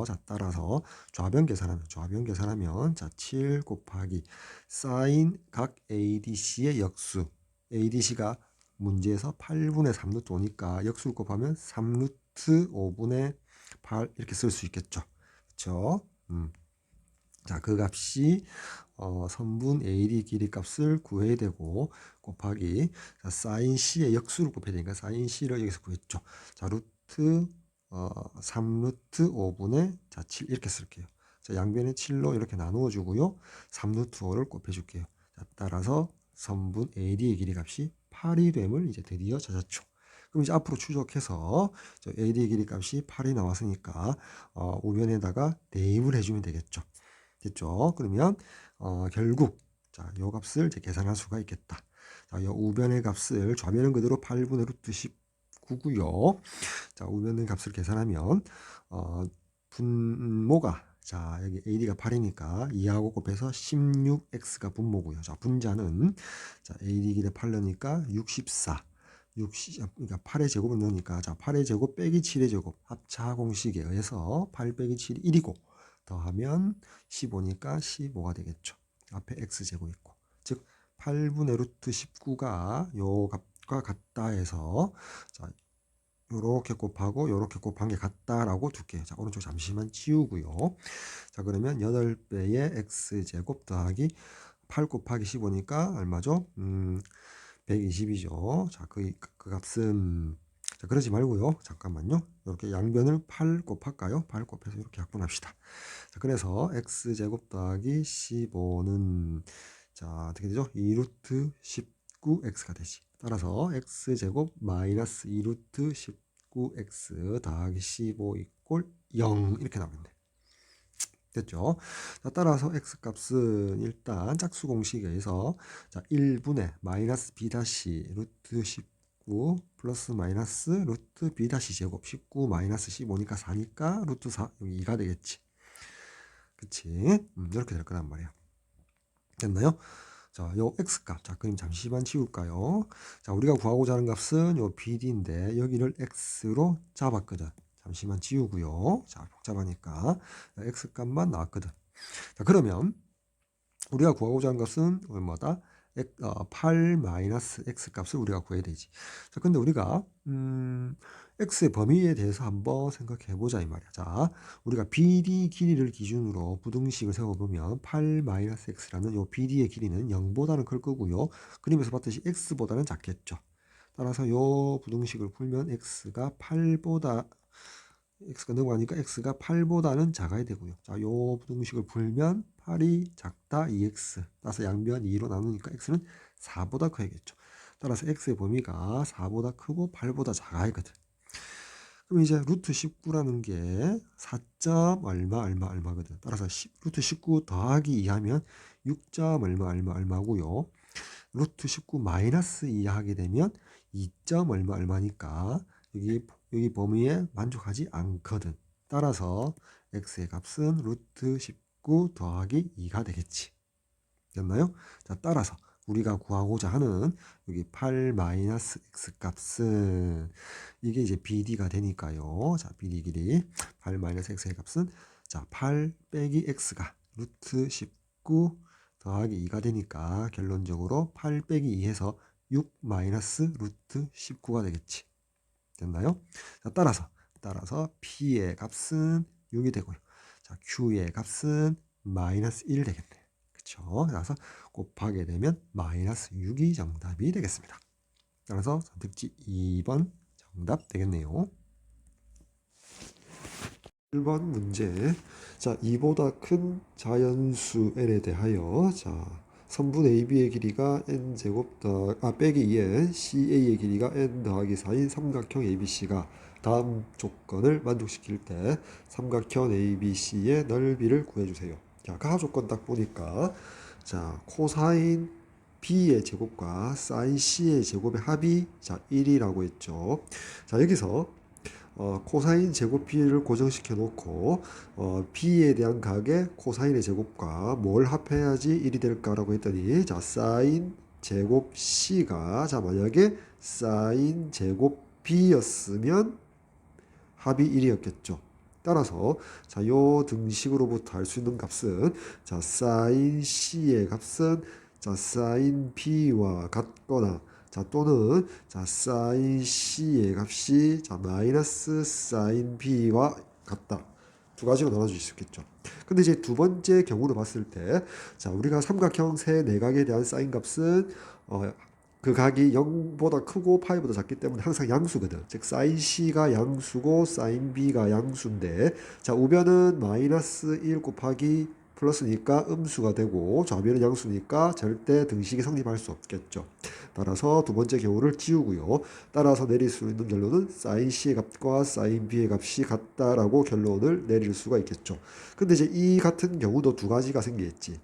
자 따라서 좌변 계산하면 자 7 곱하기 사인 각 ADC의 역수 ADC가 문제에서 8분의 3루트 오니까 역수를 곱하면 3루트 5분의 8 이렇게 쓸 수 있겠죠. 그렇죠? 자, 그 값이 선분 AD 길이 값을 구해야 되고 곱하기 자, 사인 C의 역수를 곱해야 되니까 사인 C를 여기서 구했죠. 자, 루트 3루트 5분의 자, 7 이렇게 쓸게요. 자, 양변에 7로 이렇게 나누어 주고요. 3루트 5를 곱해 줄게요. 자, 따라서 선분 AD의 길이 값이 8이 됨을 이제 드디어 찾았죠. 그럼 이제 앞으로 추적해서 저 AD의 길이 값이 8이 나왔으니까 우변에다가 대입을 해주면 되겠죠. 됐죠? 그러면 결국 자, 요 값을 이제 계산할 수가 있겠다. 자, 요 우변의 값을 좌변은 그대로 8분의 루트 19고요. 자, 우변의 값을 계산하면 분모가 자, 여기 AD가 8이니까 2하고 곱해서 16x가 분모고요. 자, 분자는 자, AD 길에 8넣으니까 64. 그러니까 8의 제곱을 넣으니까 자, 8의 제곱 빼기 7의 제곱 합차 공식에 의해서 8 빼기 7이 1이고 더하면 15니까 15가 되겠죠. 앞에 x제곱 있고. 즉 8분의 루트 19가 요 값과 같다 해서 자, 요렇게 곱하고 요렇게 곱한 게 같다라고 둘게요. 자, 오른쪽 잠시만 지우고요. 자, 그러면 8배의 x제곱 더하기 8 곱하기 15니까 얼마죠? 120이죠. 자, 그 값은 자, 그러지 말고요. 잠깐만요. 이렇게 양변을 8 곱할까요? 8 곱해서 이렇게 약분합시다. 자, 그래서 x제곱 더하기 15는 자, 어떻게 되죠? 2루트 19x가 되지. 따라서 x제곱 마이너스 2루트 19x 더하기 15 이꼴 0 이렇게 나오겠네. 됐죠? 자, 따라서 x값은 일단 짝수 공식에 의해서 자, 1분의 마이너스 b 다시 루트 19 플러스 마이너스 루트 b 다시 제곱 19 마이너스 15니까 4니까 루트 4 여기 2가 되겠지. 그치? 이렇게 될 거란 말이야. 됐나요? 자, 요 x값. 자, 그림 잠시만 지울까요? 자, 우리가 구하고자 하는 값은 요 bd인데 여기를 x로 잡았거든. 잠시만 지우고요. 자, 복잡하니까 x값만 나왔거든. 자, 그러면 우리가 구하고자 하는 값은 얼마다? 8 마이너스 x 값을 우리가 구해야 되지. 자, 근데 우리가 x의 범위에 대해서 한번 생각해 보자 이 말이야. 자, 우리가 BD 길이를 기준으로 부등식을 세워보면 8 마이너스 x라는 요 BD의 길이는 0보다는 클 거고요. 그림에서 봤듯이 x보다는 작겠죠. 따라서 요 부등식을 풀면 x가 넘어가니까 x가 8보다는 작아야 되고요. 자, 요 부등식을 풀면 8이 작다 2x. 따라서 양변 2로 나누니까 x는 4보다 커야겠죠. 따라서 x의 범위가 4보다 크고 8보다 작아야거든. 그럼 이제 루트 19라는 게 4점 얼마거든. 따라서 루트 19 더하기 2 하면 6점 얼마고요. 루트 19 마이너스 2 하게 되면 2점 얼마니까 여기 범위에 만족하지 않거든. 따라서 x의 값은 루트 19 더하기 2가 되겠지. 됐나요? 자, 따라서 우리가 구하고자 하는 여기 8 마이너스 x 값은 이게 이제 BD가 되니까요. 자, BD 길이 8 마이너스 x의 값은 자, 8 빼기 x가 루트 19 더하기 2가 되니까 결론적으로 8 빼기 2해서 6 마이너스 루트 19가 되겠지. 됐나요? 자, 따라서 P의 값은 6이 되고요. 자, Q의 값은 마이너스 1 되겠네. 그쵸? 따라서 곱하게 되면 마이너스 6이 정답이 되겠습니다. 따라서 선택지 2번 정답 되겠네요. 1번 문제. 자, 2보다 큰 자연수 L에 대하여 자, 선분 AB의 길이가 n제곱 빼기 2에 CA의 길이가 n 더하기 4인 삼각형 ABC가 다음 조건을 만족시킬 때 삼각형 ABC의 넓이를 구해주세요. 자, 가 조건 딱 보니까 자, 코사인 B의 제곱과 사인 C의 제곱의 합이 자, 1이라고 했죠. 자, 여기서 코사인 제곱 B를 고정시켜 놓고 B에 대한 각의 코사인의 제곱과 뭘 합해야지 1이 될까라고 했더니 자 사인 제곱 C가 자 만약에 사인 제곱 B였으면 합이 1이었겠죠. 따라서 자, 요 등식으로부터 알 수 있는 값은 자, sin C의 값은 자, sin B와 같거나 자, 또는 자, sin C의 값이 자, 마이너스 sin B와 같다. 두 가지로 나눠줄 수 있겠죠. 근데 이제 두 번째 경우로 봤을 때, 자, 우리가 삼각형 세 내각에 대한 사인 값은 그 각이 0보다 크고 파이보다 작기 때문에 항상 양수거든. 즉 사인 C가 양수고 사인 B가 양수인데, 자, 우변은 마이너스 1 곱하기 플러스니까 음수가 되고 좌변은 양수니까 절대 등식이 성립할 수 없겠죠. 따라서 두 번째 경우를 지우고요. 따라서 내릴 수 있는 결론은 sin C의 값과 sin B의 값이 같다라고 결론을 내릴 수가 있겠죠. 근데 이제 이 같은 경우도 두 가지가 생기겠지.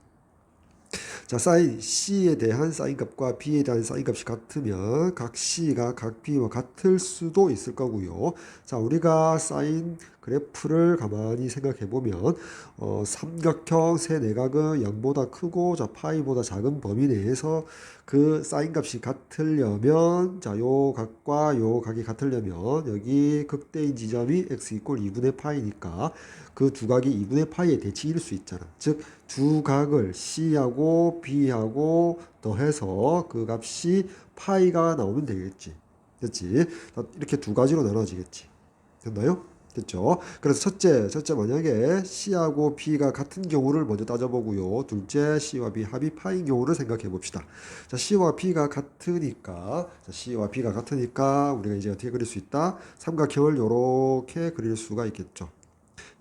자, sin C에 대한 sin 값과 B에 대한 sin 값이 같으면 각 C가 각 B와 같을 수도 있을 거고요. 자, 우리가 sin 그래프를 가만히 생각해 보면 삼각형 세 내각은 0보다 크고 자, 파이보다 작은 범위 내에서 그 sin 값이 같으려면 자, 요 각과 요 각이 같으려면 여기 극대인 지점이 x 이꼴 2분의 파이니까 그 두 각이 2분의 파이의 대칭일 수 있잖아. 즉 두 각을 C하고 B하고 더해서 그 값이 파이가 나오면 되겠지. 됐지? 이렇게 두 가지로 나눠지겠지. 됐나요? 됐죠? 그래서 첫째 만약에 C하고 B가 같은 경우를 먼저 따져보고요. 둘째 C와 B 합이 파인 경우를 생각해 봅시다. 자, C와 B가 같으니까 우리가 이제 어떻게 그릴 수 있다? 삼각형을 이렇게 그릴 수가 있겠죠.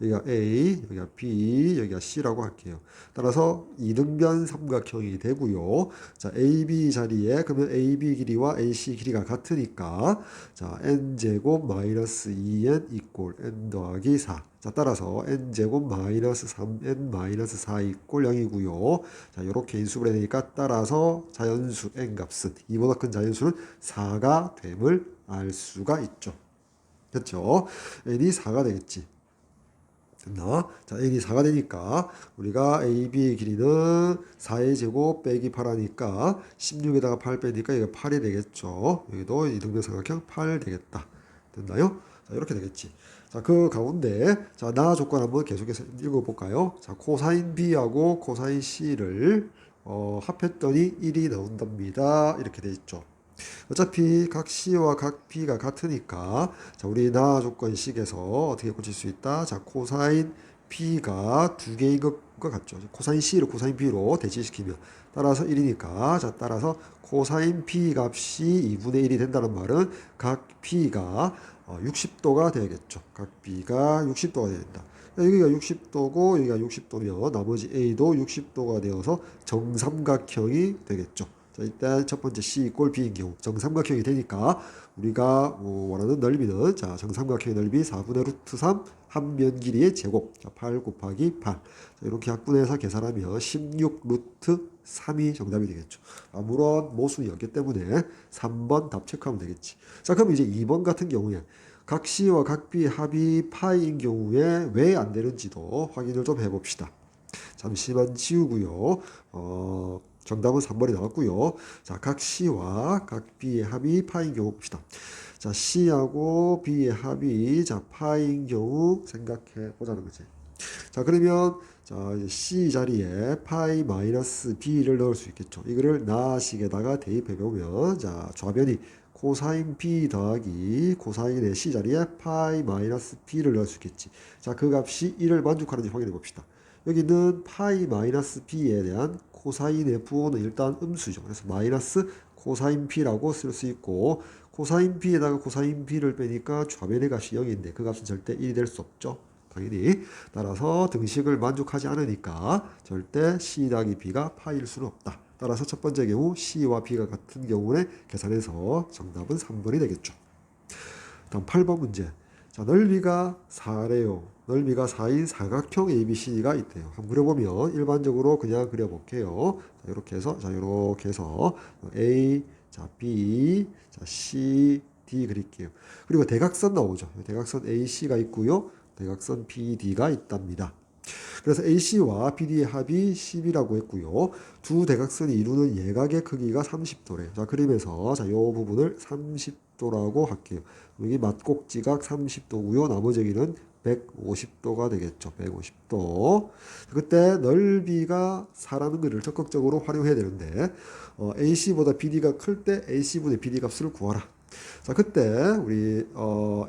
여기가 A, 여기가 B, 여기가 C라고 할게요. 따라서 이등변 삼각형이 되고요. 자, AB 자리에 그러면 AB 길이와 AC 길이가 같으니까 자, n제곱 마이너스 2n 이꼴 n 더하기 4. 자, 따라서 n제곱 마이너스 3n 마이너스 4 이꼴 0이고요. 자, 이렇게 인수분해 되니까 따라서 자연수 n 값은 2보다 큰 자연수는 4가 됨을 알 수가 있죠. 그렇죠? n이 4가 되겠지. 됐나? 자, n이 4가 되니까 우리가 AB의 길이는 4의 제곱 빼기 8 하니까 16에다가 8 빼니까 이거 8이 되겠죠. 여기도 이등변 삼각형 8 되겠다. 됐나요? 자, 이렇게 되겠지. 자, 그 가운데 자, 나 조건 한번 계속해서 읽어볼까요? 자, 코사인 B하고 코사인 C를 합했더니 1이 나온답니다. 이렇게 돼 있죠. 어차피 각 C와 각 B가 같으니까 자, 우리 나 조건식에서 어떻게 고칠 수 있다? 자, 코사인 B가 두 개인 것과 같죠. 코사인 C를 코사인 B로 대체시키면 따라서 1이니까 자, 따라서 코사인 B 값이 2분의 1이 된다는 말은 각 B가 60도가 되겠죠. 각 B가 60도가 된다. 여기가 60도고 여기가 60도면 나머지 A도 60도가 되어서 정삼각형이 되겠죠. 자, 일단 첫 번째 C 꼴 B인 경우 정삼각형이 되니까 우리가 원하는 넓이는 자, 정삼각형의 넓이 4분의 루트 3 한면 길이의 제곱 자, 8 곱하기 8 자, 이렇게 약분해서 계산하면 16 루트 3이 정답이 되겠죠. 아무런 모순이 없기 때문에 3번 답 체크하면 되겠지. 자, 그럼 이제 2번 같은 경우에 각 C와 각 B 합이 파이인 경우에 왜 안 되는지도 확인을 좀 해봅시다. 잠시만 지우고요. 정답은 3번이 나왔고요. 자, 각 C와 각 B의 합이 파인 경우 봅시다. 자, C하고 B의 합이 자, 파인 경우 생각해 보자는 거지. 자, 그러면 자, C 자리에 파이 마이너스 B를 넣을 수 있겠죠. 이거를 나식에다가 대입해 보면 자, 좌변이 코사인 B 더하기 코사인의 C 자리에 파이 마이너스 B를 넣을 수 있겠지. 자, 그 값이 1을 만족하는지 확인해 봅시다. 여기는 파이 마이너스 B에 대한 코사인의 부호는 일단 음수죠. 그래서 마이너스 코사인 B라고 쓸 수 있고 코사인 B에다가 코사인 B를 빼니까 좌변의 값이 0인데 그 값은 절대 1이 될 수 없죠. 당연히. 따라서 등식을 만족하지 않으니까 절대 C 더하기 B가 파일 수는 없다. 따라서 첫 번째 경우 C와 B가 같은 경우에 계산해서 정답은 3번이 되겠죠. 다음 8번 문제. 자, 넓이가 4래요. 넓이가 4인 사각형 ABC가 있대요. 한번 그려보면 일반적으로 그냥 그려볼게요. 자, 이렇게 해서 A, 자, B, 자, C, D 그릴게요. 그리고 대각선 나오죠. 대각선 AC가 있고요. 대각선 BD가 있답니다. 그래서 AC와 BD의 합이 10이라고 했고요. 두 대각선이 이루는 예각의 크기가 30도래. 자, 그림에서 자, 요 부분을 30도라고 할게요. 여기 맞곡지각 30도고요. 나머지 여기는 150도가 되겠죠. 150도. 그때 넓이가 4라는 것을 적극적으로 활용해야 되는데 AC보다 BD가 클 때 AC분의 BD 값을 구하라. 자, 그때 우리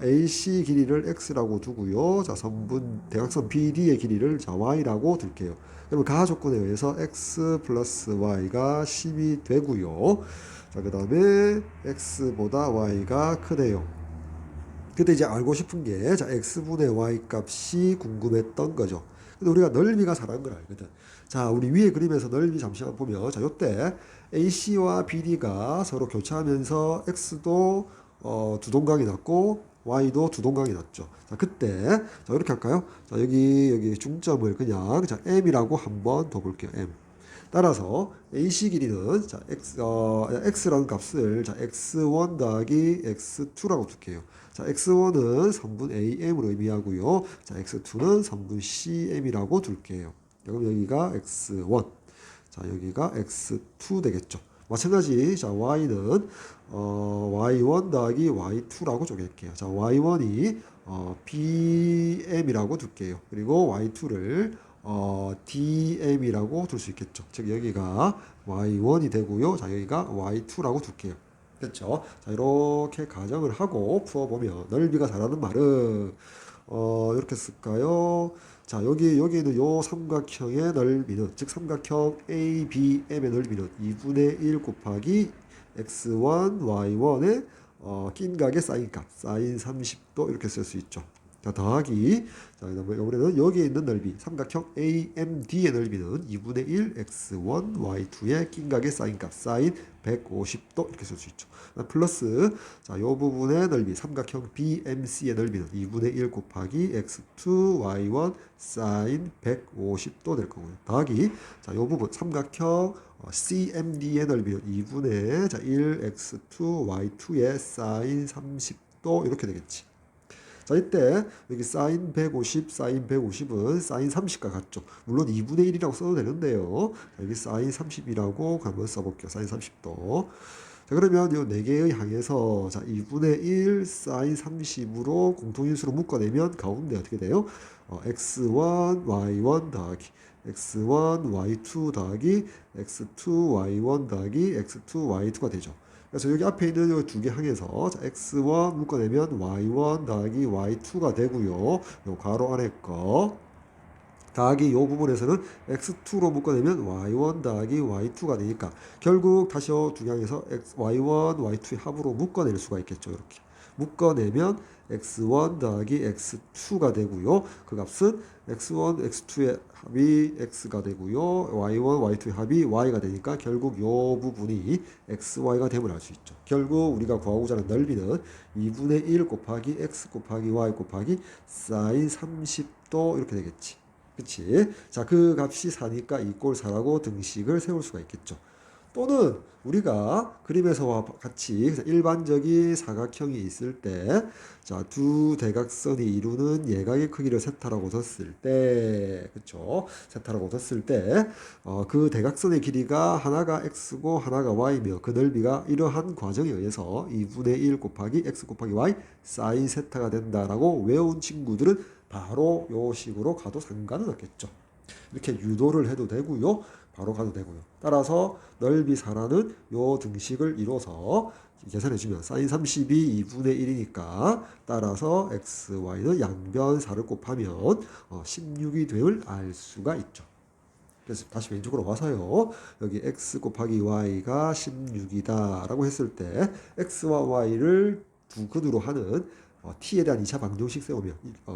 AC 길이를 x라고 두고요. 자, 선분 대각선 BD의 길이를 자 y라고 둘게요. 그러면 가하 조건에 의해서 x 플러스 y가 10이 되고요. 자, 그 다음에 x보다 y가 크대요. 그때 이제 알고 싶은 게, 자, x분의 y 값이 궁금했던 거죠. 근데 우리가 넓이가 4라는 걸 알거든. 자, 우리 위에 그림에서 넓이 잠시만 보면, 자, 요때 AC와 BD가 서로 교차하면서 x도 두 동강이 났고 y도 두 동강이 났죠. 자, 그때 자, 이렇게 할까요? 자, 여기 중점을 그냥 자, m이라고 한번 더 볼게요. m. 따라서 AC 길이는 자, x라는 값을 자, x1 더하기 x2라고 둘게요. 자, x1은 선분 AM으로 의미하고요. 자, x2는 선분 CM이라고 둘게요. 그럼 여기가 x1, 자, 여기가 x2 되겠죠. 마찬가지, 자, y는 y1 더하기 y2라고 쪼갤게요. 자, y1이 bm이라고 둘게요. 그리고 y2를 dm이라고 둘 수 있겠죠. 즉 여기가 y1이 되고요. 자, 여기가 y2라고 둘게요. 됐죠? 자, 이렇게 가정을 하고 풀어보면 넓이가 4라는 말은 이렇게 쓸까요? 자, 여기는 요 삼각형의 넓이는, 즉 삼각형 ABM의 넓이는 2분의 1 곱하기 x1, y1의 낀 각의 사인값, 사인 30도 이렇게 쓸 수 있죠. 자, 더하기, 자, 이번에는 여기에 있는 넓이, 삼각형 AMD의 넓이는 2분의 1 x1, y2의 낀 각의 사인값, 사인 150도 이렇게 쓸 수 있죠. 플러스, 자, 요 부분의 넓이, 삼각형 BMC의 넓이는 2분의 1 곱하기 x2, y1, 사인 150도 될 거고요. 더하기, 자, 요 부분, 삼각형 CMD의 넓이는 2분의 자, 1 x2, y2의 사인 30도 이렇게 되겠지. 자, 이때 여기 사인 150, 사인 150은 사인 30과 같죠. 물론 2분의 1이라고 써도 되는데요. 여기 사인 30이라고 한번 써볼게요. 사인 30도. 자, 그러면 이 네 개의 항에서 자, 2분의 1 사인 30으로 공통인수로 묶어내면 가운데 어떻게 돼요? x1, y1 더하기 x1, y2 더하기 x2, y1 더하기 x2, y2가 되죠. 그래서 여기 앞에 있는 이 두 개 항에서 자, x1 묶어내면 y1 더하기 y2가 되고요. 요 괄호 안에 거 더하기 요 부분에서는 x2로 묶어내면 y1 더하기 y2가 되니까 결국 다시 두 개 항에서 y1, y2의 합으로 묶어낼 수가 있겠죠. 이렇게 묶어내면 x1 더하기 x2가 되고요. 그 값은 x1, x2의 합이 x가 되고요. y1, y2의 합이 y가 되니까 결국 요 부분이 xy가 됨을 알 수 있죠. 결국 우리가 구하고자 하는 넓이는 2분의 1 곱하기 x 곱하기 y 곱하기 사인 30도 이렇게 되겠지. 그치? 자, 그 값이 4니까 이꼴 4라고 등식을 세울 수가 있겠죠. 또는 우리가 그림에서와 같이 일반적인 사각형이 있을 때, 자, 두 대각선이 이루는 예각의 크기를 세타라고 뒀을 때, 그쵸? 세타라고 뒀을 때, 그 대각선의 길이가 하나가 x고 하나가 y며 그 넓이가 이러한 과정에 의해서 2분의 1 곱하기 x 곱하기 y 사인 세타가 된다라고 외운 친구들은 바로 요 식으로 가도 상관은 없겠죠. 이렇게 유도를 해도 되고요. 바로 가도 되고요. 따라서 넓이 4라는 요 등식을 이뤄서 계산해주면 사인 30이 2분의 1이니까 따라서 x, y는 양변 4를 곱하면 16이 됨을 알 수가 있죠. 그래서 다시 왼쪽으로 와서요. 여기 x 곱하기 y가 16이다 라고 했을 때 x와 y를 두 근으로 하는 t에 대한 2차 방정식 세우면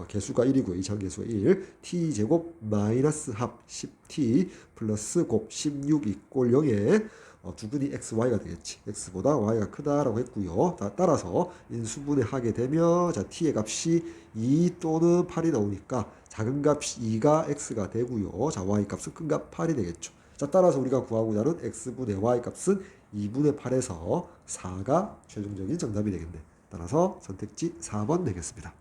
개수가 1이고요. 2차 개수가 1. t제곱 마이너스 합 10t 플러스 곱 16 이꼴 0에 두근이 xy가 되겠지. x보다 y가 크다라고 했고요. 따라서 인수분해 하게 되면 자, t의 값이 2 또는 8이 나오니까 작은 값 2가 x가 되고요. 자, y 값은 큰 값 8이 되겠죠. 자, 따라서 우리가 구하고자 하는 x분의 y 값은 2분의 8에서 4가 최종적인 정답이 되겠네. 따라서 선택지 4번 되겠습니다.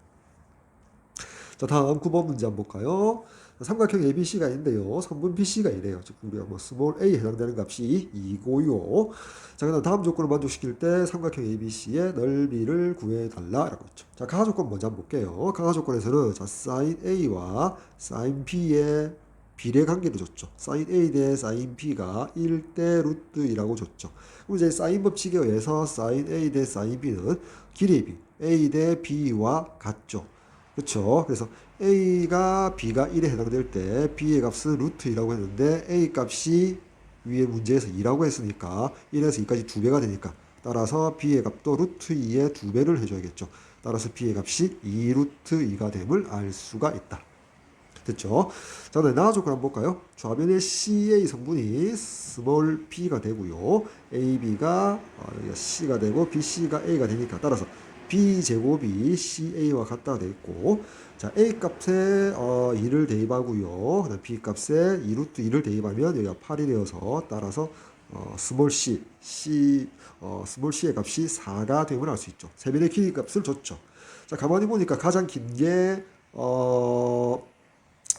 자, 다음 9번 문제 한번 볼까요? 삼각형 ABC가 있는데요. 선분 BC가 이래요. 즉 우리가 뭐 스몰 a에 해당되는 값이 2고요. 자, 그다음 다음 조건을 만족시킬 때 삼각형 ABC의 넓이를 구해달라라고 했죠. 자, 강화 조건 먼저 한번 볼게요. 강화 조건에서는 자, sin A와 sin B의 비례 관계를 줬죠. sin A 대 sin B가 1대 루트 2라고 줬죠. 그럼 이제 사인 법칙에 의해서 sin A 대 sin B는 길이의 비, A 대 B와 같죠. 그렇죠. 그래서 A가 B가 1에 해당될 때 B의 값은 루트 2라고 했는데 A 값이 위에 문제에서 2라고 했으니까 1에서 2까지 2배가 되니까 따라서 B의 값도 루트 2의 2배를 해줘야겠죠. 따라서 B의 값이 2 루트 2가 됨을 알 수가 있다. 됐죠? 자, 네, 나와 조건 한번 볼까요? 좌변의 CA 성분이 스몰 p가 되고요. AB가 C가 되고 BC가 A가 되니까 따라서 B제곱이 CA와 같다 되어 있고 자, A 값에 2를 대입하고요. 그다음 B 값에 2루트 2를 대입하면 여기가 8이 되어서 따라서 스몰 스몰 C의 값이 4가 됨을 알 수 있죠. 세변의 길이 값을 줬죠. 자, 가만히 보니까 가장 긴게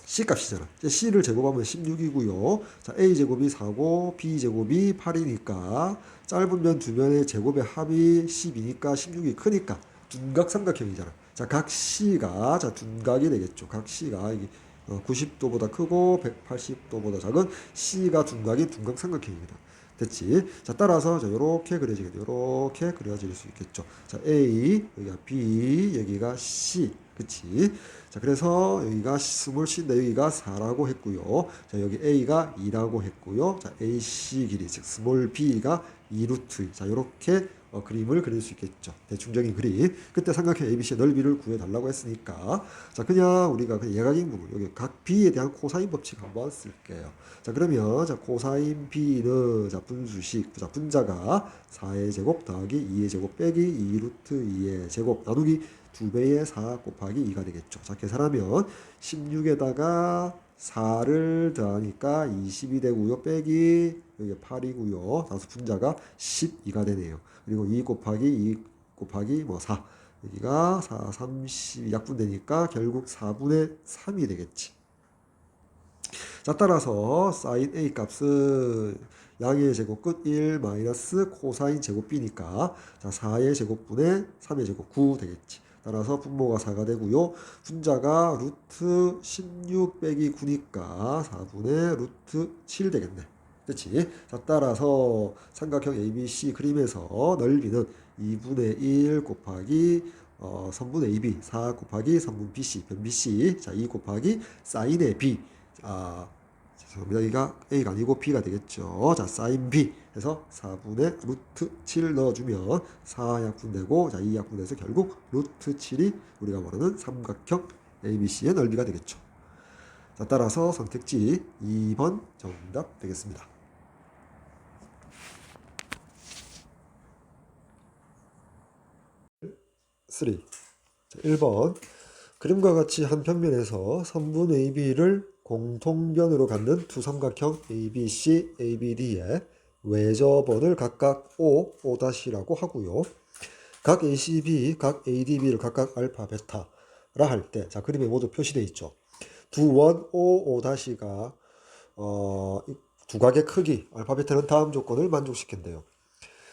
C 값이잖아. C를 제곱하면 16이고요. 자, A제곱이 4고 B제곱이 8이니까 짧은 면 두 면의 제곱의 합이 10이니까 16이 크니까 둔각 삼각형이잖아. 자, 각 C가 자 둔각이 되겠죠. 각 C가 이게 90도보다 크고 180도보다 작은 C가 둔각인 둔각 삼각형입니다. 됐지? 자, 따라서 자, 요렇게 그려지겠네. 요렇게 그려질 수 있겠죠. 자, A, 여기가 B, 여기가 C. 그치? 자, 그래서 여기가 스몰 c인데 여기가 4라고 했고요. 자, 여기 A가 2라고 했고요. 자, AC 길이, 즉 스몰 B가 2루트. 자, 요렇게 그림을 그릴 수 있겠죠. 대충적인 그림. 그때 삼각형 ABC의 넓이를 구해달라고 했으니까. 자, 그냥 우리가 그냥 예각인 부분, 여기 각 B에 대한 코사인 법칙 한번 쓸게요. 자, 그러면, 자, 코사인 B는, 자, 분수식, 자, 분자가 4의 제곱 더하기 2의 제곱 빼기 2루트 2의 제곱 나누기 2배의 4 곱하기 2가 되겠죠. 자, 계산하면 16에다가 4를 더하니까 22 되고요. 빼기 여기 8이고요. 다수 분자가 12가 되네요. 그리고 2 곱하기 2 곱하기 뭐 4. 여기가 4, 30 약분되니까 결국 4분의 3이 되겠지. 자, 따라서 sin A 값은 양의 제곱 끝 1 마이너스 코사인 제곱 B니까 자, 4의 제곱분의 3의 제곱 9 되겠지. 따라서 분모가 4가 되고요. 분자가 루트 16 빼기 9니까 4분의 루트 7 되겠네. 그치? 자, 따라서 삼각형 ABC 그림에서 넓이는 2분의 1 곱하기 선분 AB 4 곱하기 선분 BC 변 BC 자, 2 곱하기 사인의 B 죄송합니다. 여기가 A가 아니고 B가 되겠죠. 자, 사인 B 해서 4분의 루트 7 넣어주면 4 약분되고 자, 2 약분돼서 결국 루트 7이 우리가 말하는 삼각형 ABC의 넓이가 되겠죠. 자, 따라서 선택지 2번 정답 되겠습니다. 3. 자, 1번 그림과 같이 한 평면에서 선분 AB를 공통변으로 갖는 두 삼각형 ABC, ABD의 외접원을 각각 O, O'라고 하고요. 각 ACB, 각 ADB를 각각 알파, 베타라 할 때, 자, 그림에 모두 표시되어 있죠. 두 원 O, O'가 두 각의 크기, 알파, 베타는 다음 조건을 만족시킨대요.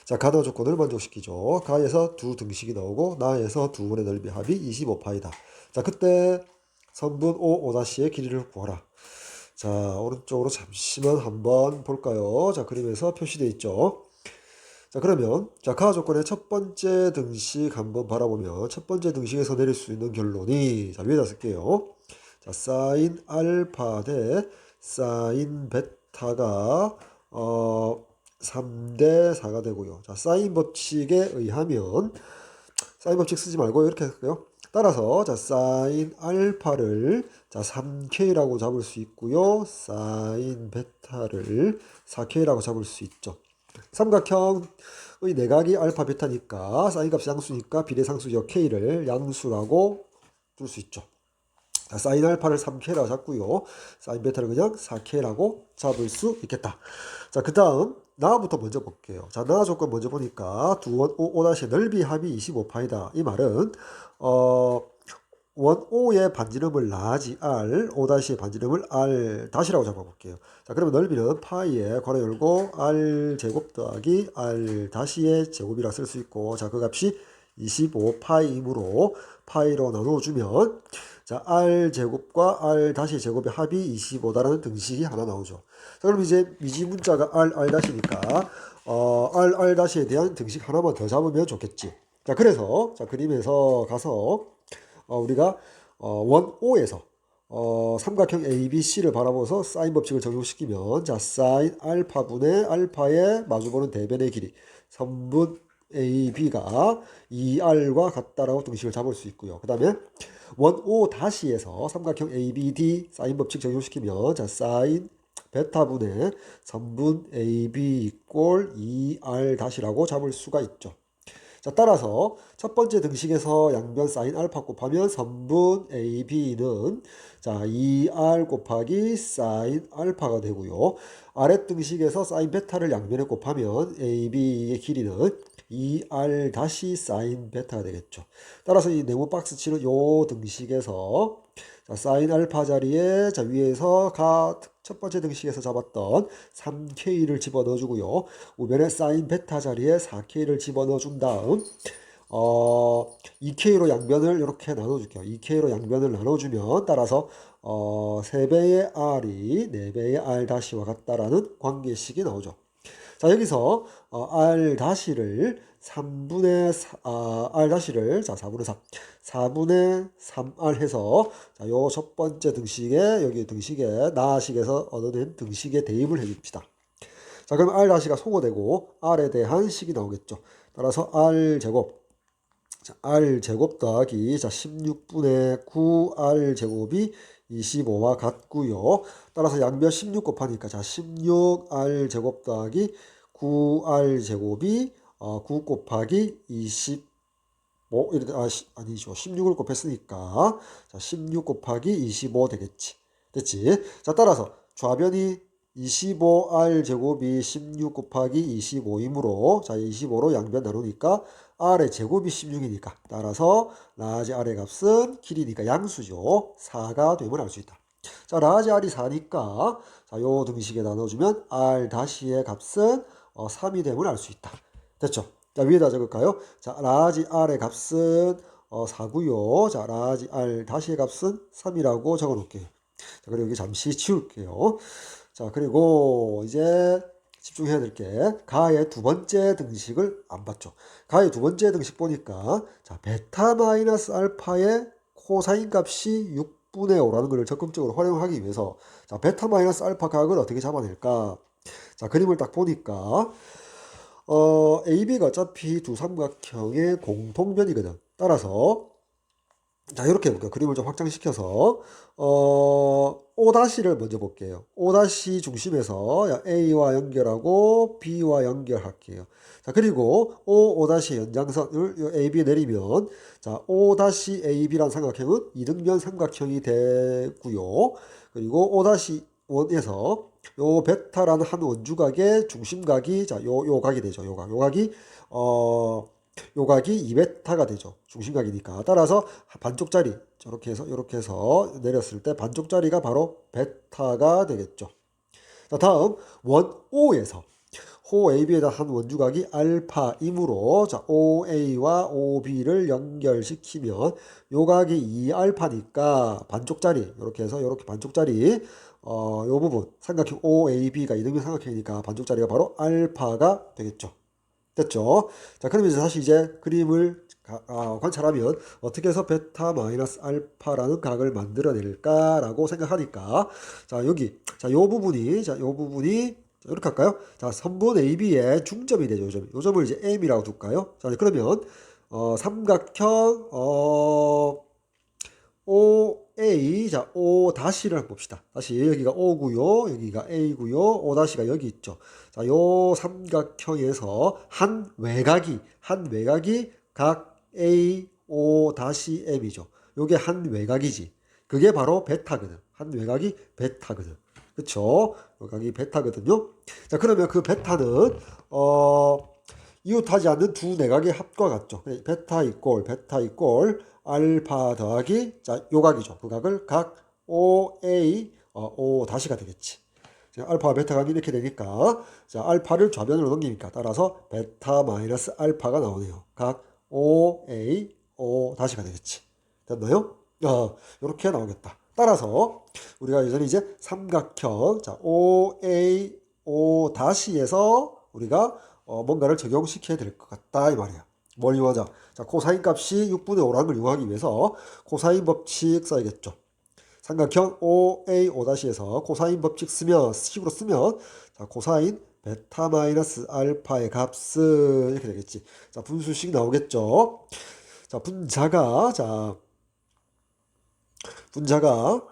자, 가나 조건을 만족시키죠. 가에서 두 등식이 나오고 나에서 두 원의 넓이 합이 25파이다. 자, 그때 선분 O, O'의 길이를 구하라. 자, 오른쪽으로 잠시만 한번 볼까요? 자, 그림에서 표시되어 있죠. 자, 그러면 자, 가나 조건의 첫 번째 등식 한번 바라보면 첫 번째 등식에서 내릴 수 있는 결론이 자, 위에다 쓸게요. 자, 사인 알파 대 사인 베타가 3대 4가 되고요. 자, 사인 법칙에 의하면 사인 법칙 쓰지 말고 이렇게 할게요. 따라서 자, 사인 알파를 자, 3K라고 잡을 수 있고요. 사인 베타를 4K라고 잡을 수 있죠. 삼각형의 내각이 알파 베타니까 사인 값이 양수니까 비례상수죠. K를 양수라고 둘 수 있죠. 자, 사인 알파를 3K라고 잡고요. 사인 베타를 그냥 4K라고 잡을 수 있겠다. 자, 그 다음 나부터 먼저 볼게요. 자, 나 조건 먼저 보니까 두원 O, O'의 넓이 합이 25파이다. 이 말은 원 O의 반지름을 라지 R, O 다시의 반지름을 R 다시라고 잡아볼게요. 자, 그러면 넓이는 파이에 괄호 열고 R 제곱 더하기 R 다시의 제곱이라 쓸 수 있고, 자, 그 값이 25 파이이므로 파이로 나누어주면, 자, R 제곱과 R 다시의 제곱의 합이 25다라는 등식이 하나 나오죠. 자, 그럼 이제 미지 문자가 R 다시니까, R 다시에 대한 등식 하나만 더 잡으면 좋겠지. 자, 그래서, 자, 그림에서 가서, 우리가 원 O에서 삼각형 ABC를 바라보면서 사인 법칙을 적용시키면, 자, 사인 알파분의 알파의 마주보는 대변의 길이 3분 AB가 2R과 같다라고 등식을 잡을 수 있고요. 그 다음에 원 O 다시에서 삼각형 ABD 사인 법칙 적용시키면, 자, 사인 베타분의 3분 AB 이꼴 2R 다시라고 잡을 수가 있죠. 자, 따라서 첫 번째 등식에서 양변 사인 알파 곱하면 3분 AB는 자, 2R 곱하기 사인 알파가 되고요. 아래 등식에서 사인 베타를 양변에 곱하면 AB의 길이는 2R 다시 사인 베타가 되겠죠. 따라서 이 네모 박스 치는 요 등식에서 자, 사인 알파 자리에 자, 위에서 첫 번째 등식에서 잡았던 3K를 집어넣어 주고요. 우변에 사인 베타 자리에 4K를 집어넣어 준 다음 2K로 양변을 이렇게 나눠줄게요. 2K로 양변을 나눠주면 따라서 3배의 R이 4배의 R 다시와 같다라는 관계식이 나오죠. 자, 여기서 R 다시를 3분의 R 다시를 자, 4분의 3 4분의 3R 해서 자, 요 첫 번째 등식에 여기 등식에 나식에서 얻어낸 등식에 대입을 해 줍시다. 자, 그럼 R 다시가 소거되고 R에 대한 식이 나오겠죠. 따라서 R 제곱 자, R 제곱 더하기 자, 16분의 9R 제곱이 25와 같고요. 따라서 양변 16 곱하니까 자, 16R 제곱 더하기 9R 제곱이 9 곱하기 25 이렇게 아니죠. 16을 곱했으니까 자, 16 곱하기 25 되겠지. 됐지? 자, 따라서 좌변이 25R 제곱이 16 곱하기 25이므로 자, 25로 양변 나누니까 R의 제곱이 16이니까 따라서 라지 R의 값은 길이니까 양수죠. 4가 됨을 알 수 있다. 자, 라지 R이 4니까 자, 요 등식에 나눠주면 R 다시의 값은 3이 됨을 알 수 있다. 됐죠? 자, 위에다 적을까요? 자, 라지 R의 값은 4고요. 자, 라지 R 다시의 값은 3이라고 적어 놓을게요. 자, 그리고 여기 잠시 치울게요. 자, 그리고 이제 집중해야 될 게 가의 두 번째 등식을 안 봤죠. 가의 두 번째 등식 보니까 자, 베타 마이너스 알파의 코사인 값이 6분의 5라는 것을 적극적으로 활용하기 위해서 자, 베타 마이너스 알파 각을 어떻게 잡아낼까? 자, 그림을 딱 보니까 AB가 어차피 두 삼각형의 공통변이거든. 따라서 자, 이렇게 해볼게요. 그림을 좀 확장시켜서 O''를 먼저 볼게요. O' 중심에서 A와 연결하고 B와 연결할게요. 자, 그리고 O''의 연장선을 AB에 내리면 자, O'-AB라는 삼각형은 이등변 삼각형이 되고요. 그리고 O'-1에서 요 베타라는 한 원주각의 중심각이 자, 요 각이 되죠. 요 각이 요각이 2베타가 되죠. 중심각이니까. 따라서 반쪽짜리 저렇게 해서 이렇게 해서 내렸을 때 반쪽짜리가 바로 베타가 되겠죠. 자, 다음 원 O에서 호 AB에다 한 원주각이 알파이므로 자, OA와 OB를 연결시키면 요각이 2알파니까 반쪽짜리 이렇게 해서 이렇게 반쪽짜리 요 부분 삼각형 OAB가 이등변 삼각형이니까 반쪽짜리가 바로 알파가 되겠죠. 됐죠? 자, 그럼 이제 다시 이제 그림을 관찰하면 어떻게 해서 베타 마이너스 알파라는 각을 만들어낼까라고 생각하니까 자, 여기 요 부분이 이렇게 할까요? 자, 선분 AB의 중점이 되죠. 요 점을 이제 M이라고 둘까요? 자, 그러면 삼각형 OA 자, O 다시를 한번 봅시다. 다시 여기가 O고요. 여기가 A고요. O 다시가 여기 있죠. 자, 요 삼각형에서 한 외곽이 각 A O 다시 M이죠. 요게 한 외곽이지. 그게 바로 베타거든. 한 외곽이 베타거든. 그쵸? 외곽이 베타거든요. 자, 그러면 그 베타는 이웃하지 않는 두 내각의 합과 같죠. 베타 이꼴 알파 더하기 자 요각이죠. 그 각을 각 OA O 다시가 되겠지. 자, 알파와 베타 각이 이렇게 되니까 자 알파를 좌변으로 넘기니까 따라서 베타 마이너스 알파가 나오네요. 각 OA O 다시가 되겠지. 됐나요? 이렇게 나오겠다. 따라서 우리가 예전에 이제 삼각형 자 OA O 다시에서 우리가 뭔가를 적용시켜야 될 것 같다 이 말이야. 뭘 이용하자? 자 코사인 값이 6분의 5라는 걸 이용하기 위해서 코사인 법칙 써야겠죠. 삼각형 OA5-에서 코사인 법칙 식으로 쓰면 자 코사인 베타 마이너스 알파의 값은 이렇게 되겠지. 자 분수식 나오겠죠. 자 분자가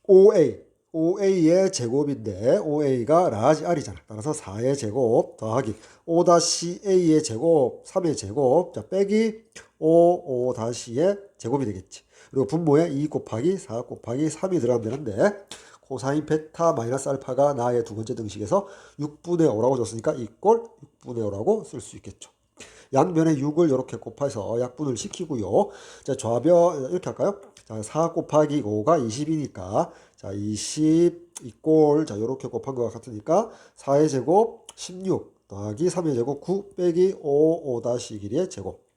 OA의 제곱인데 OA가 라지 R이잖아. 따라서 4의 제곱 더하기 O-A의 제곱 3의 제곱 자 빼기 O-의 제곱이 되겠지. 그리고 분모에 2 곱하기 4 곱하기 3이 들어가면 되는데 코사인 베타 마이너스 알파가 나의 두 번째 등식에서 6분의 5라고 줬으니까 이꼴 6분의 5라고 쓸 수 있겠죠. 양변에 6을 이렇게 곱해서 약분을 시키고요. 자, 좌변 이렇게 할까요? 자, 4 곱하기 5가 20이니까 자, 20 이꼴 자, 이렇게 곱한 것 같으니까 4의 제곱 16 더하기 3의 제곱 9 빼기 5 5-길이의 제곱.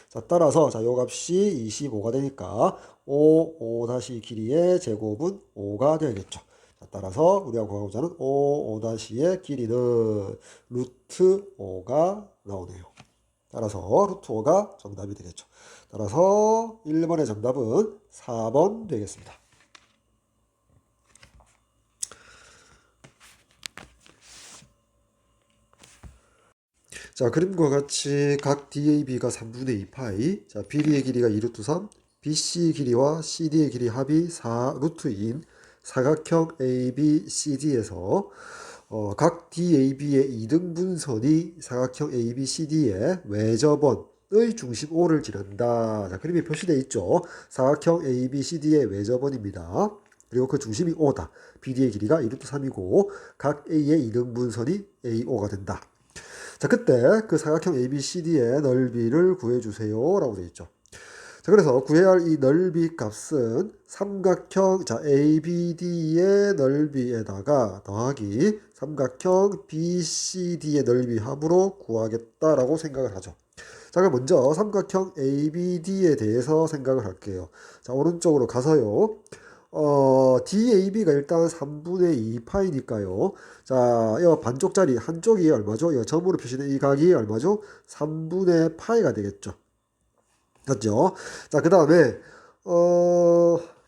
자, 따라서 자, 요 값이 25가 되니까 5-길이의 제곱은 5가 되겠죠. 자, 따라서 우리가 구하고자 하는 5-의 길이는 루트 5가 나오네요. 따라서 루트 5가 정답이 되겠죠. 따라서 1번의 정답은 4번 되겠습니다. 자, 그림과 같이 각 DAB가 3분의 2파이, 자, BD의 길이가 2루트 3, BC 길이와 CD의 길이 합이 4루트 2인 사각형 ABCD에서 각 DAB의 이등분선이 사각형 ABCD의 외접원의 중심 O를 지른다. 자, 그림에 표시되어 있죠. 사각형 ABCD의 외접원입니다. 그리고 그 중심이 O다. BD의 길이가 2루트 3이고 각 A의 이등분선이 AO가 된다. 자, 그때 그 사각형 ABCD의 넓이를 구해주세요 라고 되어 있죠. 자, 그래서 구해야 할 이 넓이 값은 삼각형 자 ABD의 넓이에다가 더하기 삼각형 BCD의 넓이 합으로 구하겠다라고 생각을 하죠. 자, 그럼 먼저 삼각형 ABD에 대해서 생각을 할게요. 자, 오른쪽으로 가서요. DAB가 일단 3분의 2파이니까요. 자, 이 반쪽짜리 한쪽이 얼마죠? 이 점으로 표시된 이 각이 얼마죠? 3분의 파이가 되겠죠. 맞죠? 자, 그 다음에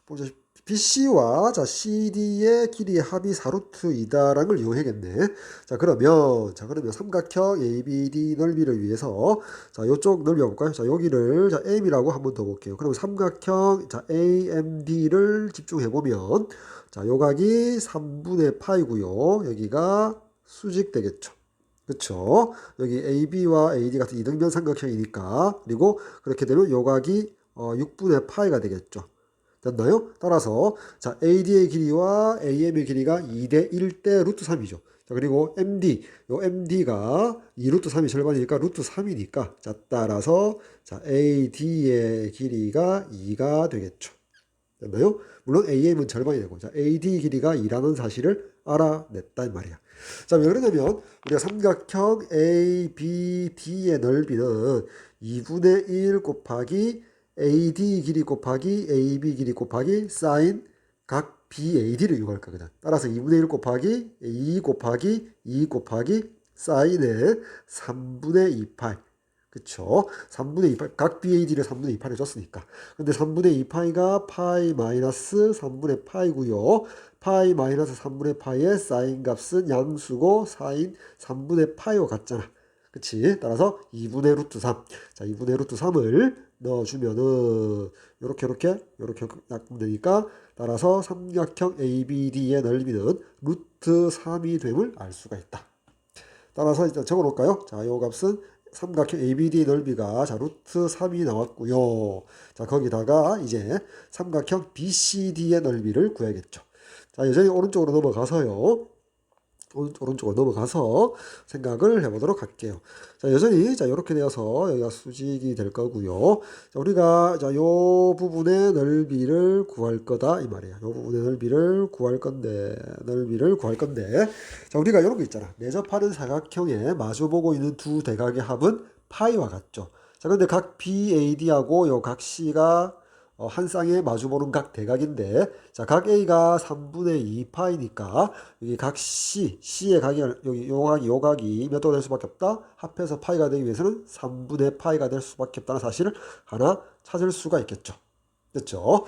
보자. BC와 자, CD의 길이의 합이 4루트이다라는 걸 이용해야겠네. 자, 그러면 삼각형 ABD 넓이를 위해서 자, 요쪽 넓이 볼까요? 자, 여기를 자, M이라고 한번 더 볼게요. 그럼 삼각형 자, AMD를 집중해 보면 자, 요 각이 3분의 파이고요. 여기가 수직 되겠죠. 그쵸? 여기 AB와 AD 같은 이등변 삼각형이니까 그리고 그렇게 되면 요 각이 6분의 파이가 되겠죠. 됐나요? 따라서 자 AD의 길이와 AM의 길이가 2대 1대 루트 3이죠. 자 그리고 MD 요 MD가 2 루트 3이 절반이니까 루트 3이니까 자 따라서 자 AD의 길이가 2가 되겠죠. 됐나요? 물론 AM은 절반이 되고 자 AD 길이가 2라는 사실을 알아냈다 이 말이야. 자, 왜 그러냐면 우리가 삼각형 ABD의 넓이는 2분의 1 곱하기 AD 길이 곱하기 AB 길이 곱하기 사인 각 BAD를 이용할 거거든. 따라서 2분의 1 곱하기 2 곱하기 2 곱하기 사인의 3분의 2파이. 그쵸? 3분의 2파이, 각 BAD를 3분의 2파이 줬으니까. 근데 3분의 2파이가 파이 마이너스 3분의 파이고요. 파이 마이너스 3분의 파이의 사인 값은 양수고 사인 3분의 파이와 같잖아. 그치? 따라서 2분의 루트 3. 자, 2분의 루트 3을 넣어주면은, 요렇게 약분 되니까, 따라서 삼각형 ABD의 넓이는 루트 3이 됨을 알 수가 있다. 따라서 일단 적어 놓을까요? 자, 요 값은 삼각형 ABD 넓이가 자 루트 3이 나왔고요. 자, 거기다가 이제 삼각형 BCD의 넓이를 구해야겠죠. 자, 여전히 오른쪽으로 넘어가서요. 오른쪽으로 넘어가서 생각을 해보도록 할게요. 자, 여전히 자 이렇게 되어서 여기가 수직이 될 거고요. 자, 우리가 자 요 부분의 넓이를 구할 거다 이 말이에요. 요 부분의 넓이를 구할 건데 자 우리가 이런 거 있잖아. 내접하는 사각형에 마주보고 있는 두 대각의 합은 파이와 같죠. 자 근데 각 BAD하고 요 각 C가 한 쌍에 마주보는 각 대각인데, 자, 각 A가 3분의 2파이니까, 여기 각 C의 각이, 여기 요 각이 몇 도가 될 수밖에 없다? 합해서 파이가 되기 위해서는 3분의 파이가 될 수밖에 없다는 사실을 하나 찾을 수가 있겠죠. 됐죠?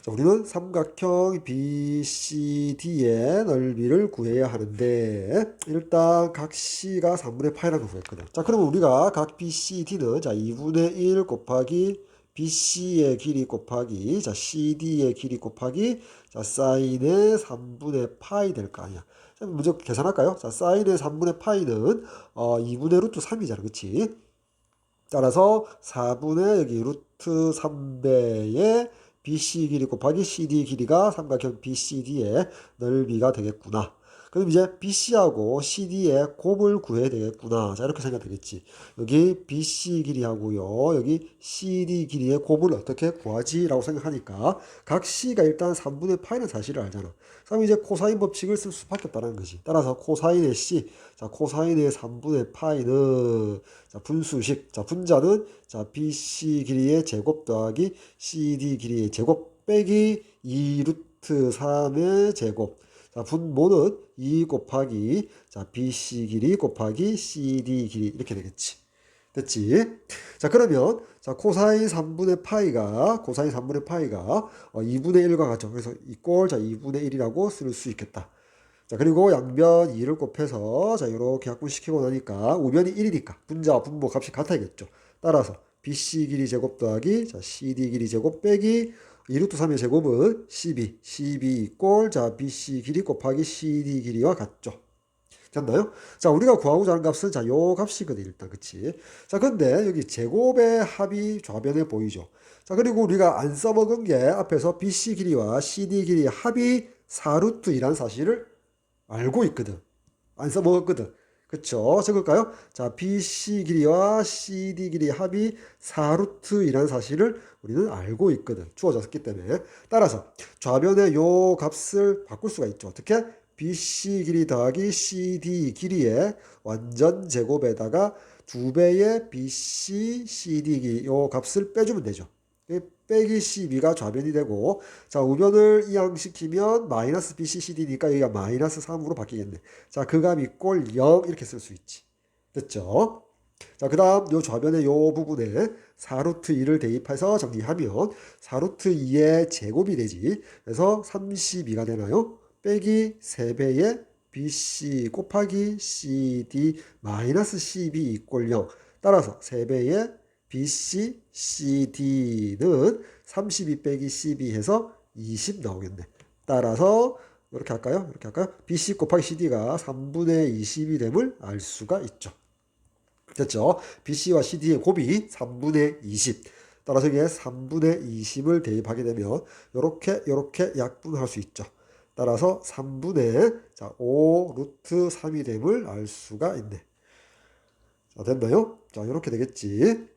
자, 우리는 삼각형 BCD의 넓이를 구해야 하는데, 일단 각 C가 3분의 파이라는 걸 구했거든. 자, 그러면 우리가 각 BCD는, 자, 2분의 1 곱하기 BC의 길이 곱하기 자 CD의 길이 곱하기 자 사인의 3분의 파이 될 거 아니야. 자, 먼저 계산할까요? 자 사인의 3분의 파이는 2분의 루트 3이잖아. 그치? 따라서 4분의 여기 루트 3배의 BC 길이 곱하기 CD 길이가 삼각형 BCD의 넓이가 되겠구나. 그럼 이제 BC하고 CD의 곱을 구해야 되겠구나. 자, 이렇게 생각 되겠지. 여기 BC 길이하고요. 여기 CD 길이의 곱을 어떻게 구하지? 라고 생각하니까 각 C가 일단 3분의 파이는 사실을 알잖아. 그럼 이제 코사인 법칙을 쓸 수밖에 없다는 거지. 따라서 코사인의 C, 자, 코사인의 3분의 파이는 자, 분수식, 자, 분자는 자, BC 길이의 제곱 더하기 CD 길이의 제곱 빼기 2루트 3의 제곱. 자, 분모는 2 곱하기 자, BC 길이 곱하기 CD 길이 이렇게 되겠지. 됐지? 자, 그러면 자, 코사인 3분의 파이가 2분의 1과 같죠. 그래서 이꼴 자, 2분의 1이라고 쓸 수 있겠다. 자, 그리고 양변 2를 곱해서 자, 이렇게 약분시키고 나니까 우변이 1이니까 분자와 분모 값이 같아야겠죠. 따라서 BC 길이 제곱 더하기 자, CD 길이 제곱 빼기 2루트 3의 제곱은 12 이꼴 자 BC 길이 곱하기 CD 길이와 같죠. 됐나요? 자, 우리가 구하고자 하는 값은 자, 요 값이거든 일단. 그치? 자, 근데 여기 제곱의 합이 좌변에 보이죠. 자, 그리고 우리가 안 써먹은 게 앞에서 BC 길이와 CD 길이 합이 4루트 2란 사실을 알고 있거든. 안 써먹었거든. 그쵸? 적을까요? 자, BC 길이와 CD 길이 합이 4루트이라는 사실을 우리는 알고 있거든. 주어졌기 때문에. 따라서 좌변의 요 값을 바꿀 수가 있죠. 어떻게? BC 길이 더하기 CD 길이의 완전 제곱에다가 2배의 BC, CD 길이 요 값을 빼주면 되죠. 빼기 12가 좌변이 되고, 자, 우변을 이항시키면 마이너스 BC, CD니까 여기가 마이너스 3으로 바뀌겠네. 자, 그 값이 꼴 0 이렇게 쓸 수 있지. 됐죠? 자, 그 다음 요 좌변의 요 부분에 4루트 2를 대입해서 정리하면 4루트 2의 제곱이 되지. 그래서 32가 되나요? 빼기 3배의 BC 곱하기 CD 마이너스 12 이꼴 0. 따라서 3배의 BC, CD는 32 빼기 12 해서 20 나오겠네. 따라서 이렇게 할까요? 이렇게 할까요? BC 곱하기 CD가 3분의 20이 됨을 알 수가 있죠. 됐죠? BC와 CD의 곱이 3분의 20. 따라서 여기에 3분의 20을 대입하게 되면 이렇게 약분할 수 있죠. 따라서 3분의 5 루트 3이 됨을 알 수가 있네. 자, 됐나요? 자, 이렇게 되겠지.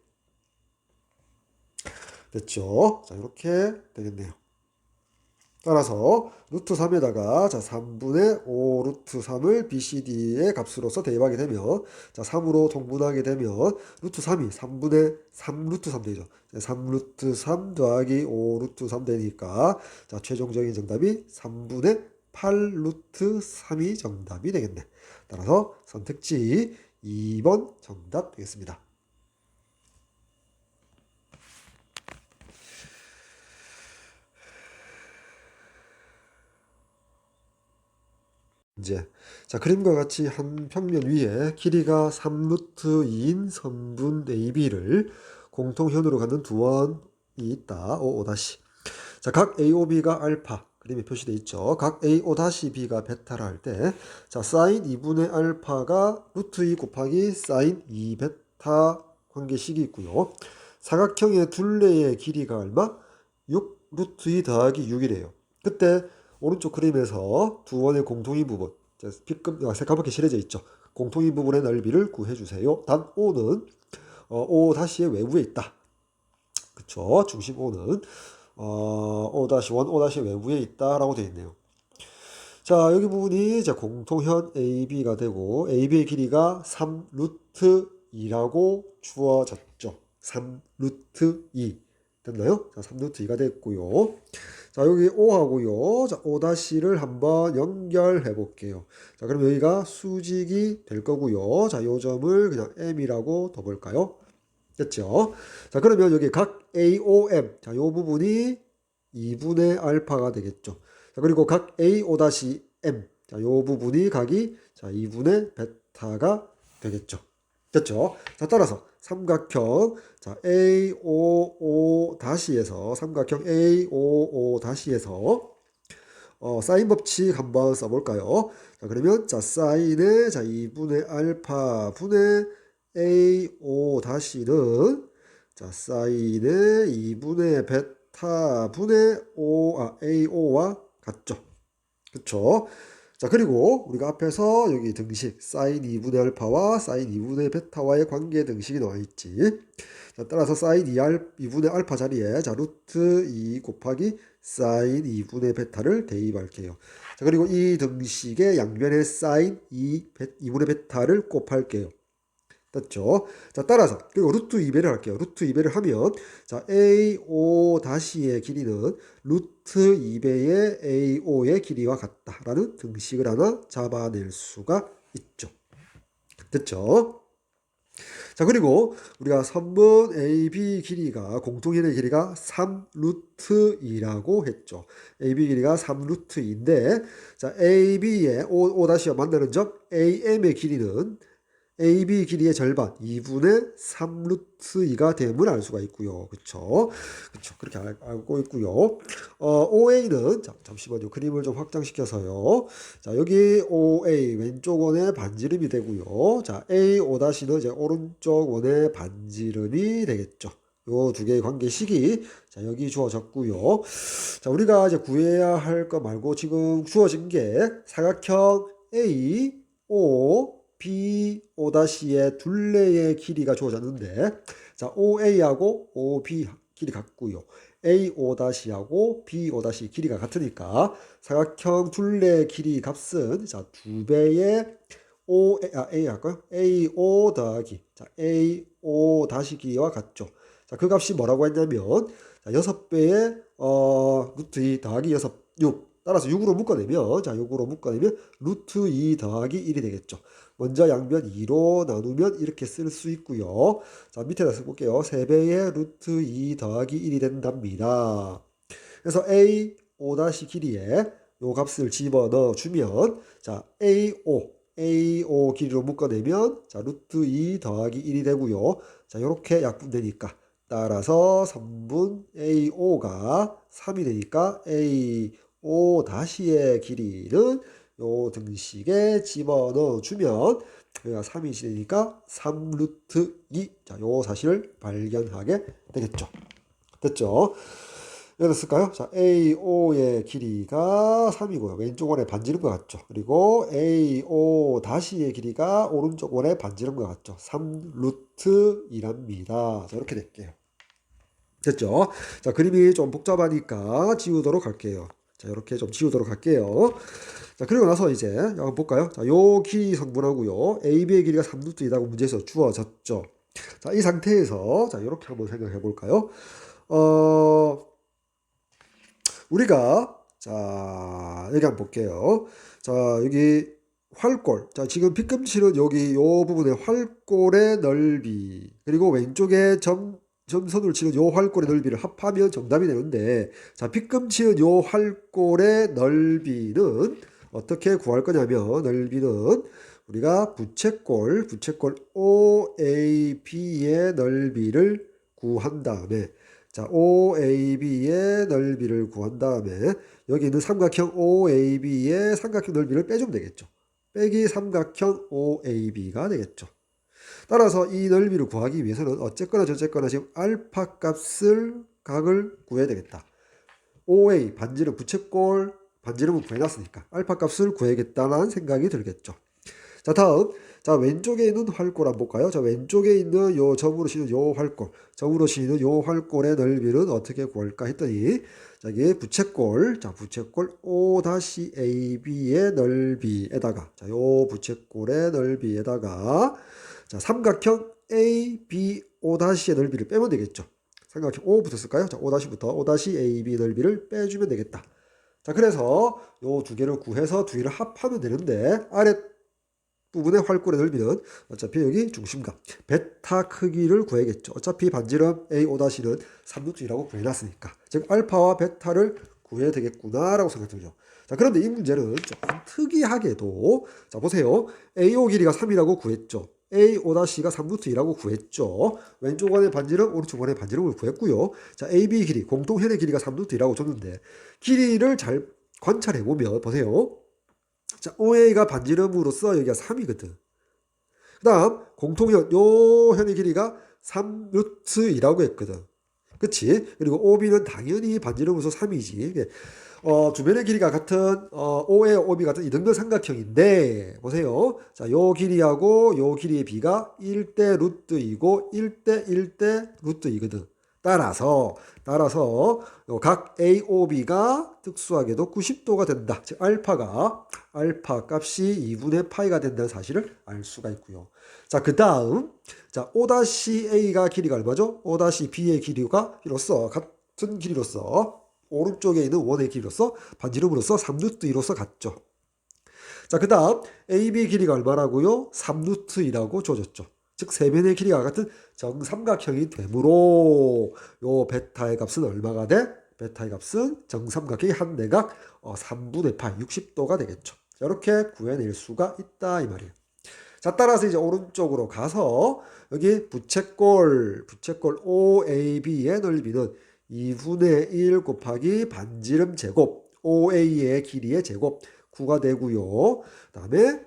됐죠? 자, 이렇게 되겠네요. 따라서 루트 3에다가 자 3분의 5 루트 3을 BCD의 값으로서 대입하게 되면 자 3으로 통분하게 되면 루트 3이 3분의 3 루트 3 되죠. 3 루트 3 더하기 5 루트 3 되니까 자 최종적인 정답이 3분의 8 루트 3이 정답이 되겠네. 따라서 선택지 2번 정답 되겠습니다. 이제 자 그림과 같이 한 평면 위에 길이가 3루트 2인 선분 AB를 공통현으로 갖는 두 원이 있다. O'. 자, 각 AOB가 알파 그림에 표시되어 있죠. 각 AO-B가 베타라 할 때 자, 사인 2분의 알파가 루트 2 곱하기 사인 2베타 관계식이 있고요. 사각형의 둘레의 길이가 얼마? 6 루트 2 더하기 6이래요. 그때 오른쪽 그림에서 두 원의 공통인 부분 새까맣게 칠해져 있죠. 공통인 부분의 넓이를 구해주세요. 단 O는 O-의 외부에 있다. 그쵸? 중심 O는 O-1, O- 외부에 있다라고 되어 있네요. 자, 여기 부분이 이제 공통현 AB가 되고 AB의 길이가 3 루트 2라고 주어졌죠. 3 루트 2 됐나요? 자, 3 루트 2가 됐고요. 자, 여기 O하고요. 자, O-를 한번 연결해 볼게요. 자, 그럼 여기가 수직이 될 거고요. 자, 요 점을 그냥 M이라고 둬볼까요? 됐죠? 자, 그러면 여기 각 AOM, 자, 요 부분이 2분의 알파가 되겠죠. 자, 그리고 각 AO-M, 자, 요 부분이 각이 자, 2분의 베타가 되겠죠. 됐죠? 자, 따라서 삼각형 자, AOO-에서 삼각형 AOO-에서 사인 법칙 한번 써볼까요? 자, 그러면 자, 사인의 자, 2분의 알파 분의 AO-는 자, 사인의 2분의 베타 분의 AO와 같죠. 그쵸? 자, 그리고 우리가 앞에서 여기 등식 사인 2분의 알파와 사인 2분의 베타와의 관계 등식이 나와 있지. 자, 따라서 사인 2분의 알파 자리에 자, 루트 2 곱하기 사인 2분의 베타를 대입할게요. 자, 그리고 이 등식의 양변에 사인 2분의 베타를 곱할게요. 됐죠? 자, 따라서 그리고 루트 2배를 할게요. 루트 2배를 하면 자, AO-의 길이는 루트 2배의 AO의 길이와 같다라는 등식을 하나 잡아낼 수가 있죠. 됐죠? 자, 그리고 우리가 선분 AB 길이가 공통인의 길이가 3 루트 2라고 했죠. AB 길이가 3 루트 2인데 자, AB의 O-와 만나는 점 AM의 길이는 AB 길이의 절반 2분의 3 루트 2가 됨을 알 수가 있고요. 그쵸? 그쵸. 그렇게 알고 있고요. OA는 자, 잠시만요. 그림을 좀 확장시켜서요. 자, 여기 OA 왼쪽 원의 반지름이 되고요. 자, AO-는 이제 오른쪽 원의 반지름이 되겠죠. 요 두 개의 관계식이 자, 여기 주어졌고요. 자, 우리가 이제 구해야 할 거 말고 지금 주어진 게 사각형 A, O, BO-의 둘레의 길이가 주어졌는데 자, OA하고 OB 길이 같고요. AO-하고 BO- 길이가 같으니까 사각형 둘레의 길이 값은 자, 2배의 A 할까요? AO 더하기 자, AO 길이와 같죠. 자, 그 값이 뭐라고 했냐면 자, 6배의 루트 2 더하기 6 따라서 6으로 묶어내면 자, 6으로 묶어내면 루트 2 더하기 1이 되겠죠. 먼저 양변 2로 나누면 이렇게 쓸 수 있고요. 자, 밑에다 써볼게요. 3배의 루트 2 더하기 1이 된답니다. 그래서 AO- 길이에 요 값을 집어넣어 주면 자, AO 길이로 묶어내면 자, 루트 2 더하기 1이 되고요. 자, 이렇게 약분되니까 따라서 3분 AO가 3이 되니까 AO-의 길이는 요 등식에 집어넣어 주면 여기가 3이 되니까 3 루트 2. 자, 요 사실을 발견하게 되겠죠. 됐죠? 여기다 쓸까요? 자, AO의 길이가 3이고요. 왼쪽 원의 반지름과 같죠. 그리고 AO-의 길이가 오른쪽 원의 반지름과 같죠. 3 루트 2랍니다. 자, 이렇게 될게요. 됐죠? 자, 그림이 좀 복잡하니까 지우도록 할게요. 자, 이렇게 좀 지우도록 할게요. 자, 그리고 나서 이제 한번 볼까요? 자, 요 길이 성분하고요. AB의 길이가 3루트 2라고 문제에서 주어졌죠. 자, 이 상태에서 자, 이렇게 한번 생각해 볼까요? 우리가 자, 여기 한번 볼게요. 자, 여기 활골. 자, 지금 빗금칠은 여기 요 부분의 활골의 넓이 그리고 왼쪽에 점선으로 치는 요 활골의 넓이를 합하면 정답이 되는데 자, 빗금치는 요 활골의 넓이는 어떻게 구할 거냐면 넓이는 우리가 부채꼴 OAB의 넓이를 구한 다음에 자, OAB의 넓이를 구한 다음에 여기 있는 삼각형 OAB의 삼각형 넓이를 빼주면 되겠죠. 빼기 삼각형 OAB가 되겠죠. 따라서 이 넓이를 구하기 위해서는 어쨌거나 저쨌거나 지금 알파 값을 각을 구해야 되겠다. OA 반지름 부채꼴 반지름은 구해놨으니까 알파 값을 구해야겠다는 생각이 들겠죠. 자, 다음. 자, 왼쪽에 있는 활골 한번 볼까요? 자, 왼쪽에 있는 요 점으로 씌는 요 활골, 점으로 씌는 요 활골의 넓이는 어떻게 구할까 했더니, 자, 이게 부채꼴, 자, 부채꼴 O-AB의 넓이에다가, 자, 요 부채꼴의 넓이에다가, 자, 삼각형 ABO-의 넓이를 빼면 되겠죠. 삼각형 O 붙었을까요? 자, O-부터 O-AB 넓이를 빼주면 되겠다. 자, 그래서 요 두 개를 구해서 두 개를 합하면 되는데, 아래 부분의 활골의 넓이는 어차피 여기 중심각 베타 크기를 구해야겠죠. 어차피 반지름 AO-는 3루트이라고 구해놨으니까 즉 알파와 베타를 구해야 되겠구나 라고 생각 들죠. 자, 그런데 이 문제는 조금 특이하게도 자, 보세요. AO 길이가 3이라고 구했죠. AO-가 3루트이라고 구했죠. 왼쪽 원의 반지름, 오른쪽 원의 반지름을 구했고요. 자, AB 길이, 공통현의 길이가 3루트이라고 줬는데 길이를 잘 관찰해보면 보세요. 자, OA가 반지름으로서 여기가 3이거든. 그 다음 공통현 요 현의 길이가 3루트2라고 했거든. 그치? 그리고 OB는 당연히 반지름으로서 3이지. 주변의 길이가 같은 OA, OB 같은 이등변 삼각형인데 보세요. 자, 요 길이하고 요 길이의 비가 1대 루트이고 1대 1대 루트이거든. 따라서 각 AOB가 특수하게도 90도가 된다. 즉 알파 값이 2분의 파이가 된다는 사실을 알 수가 있고요. 자, 그 다음 자, O-A가 길이가 얼마죠? O-B의 길이가 같은 길이로서 오른쪽에 있는 원의 길이로서 반지름으로서 3루트2로서 같죠. 자, 그 다음 AB 길이가 얼마라고요? 3루트2라고 줘줬죠. 즉 세변의 길이가 같은 정삼각형이 되므로 요 베타의 값은 얼마가 돼? 베타의 값은 정삼각형의 한 내각 3분의 파이 60도가 되겠죠. 이렇게 구해낼 수가 있다 이 말이에요. 자, 따라서 이제 오른쪽으로 가서 여기 부채꼴 OAB의 넓이는 2분의 1 곱하기 반지름 제곱 OA의 길이의 제곱 9가 되고요. 그 다음에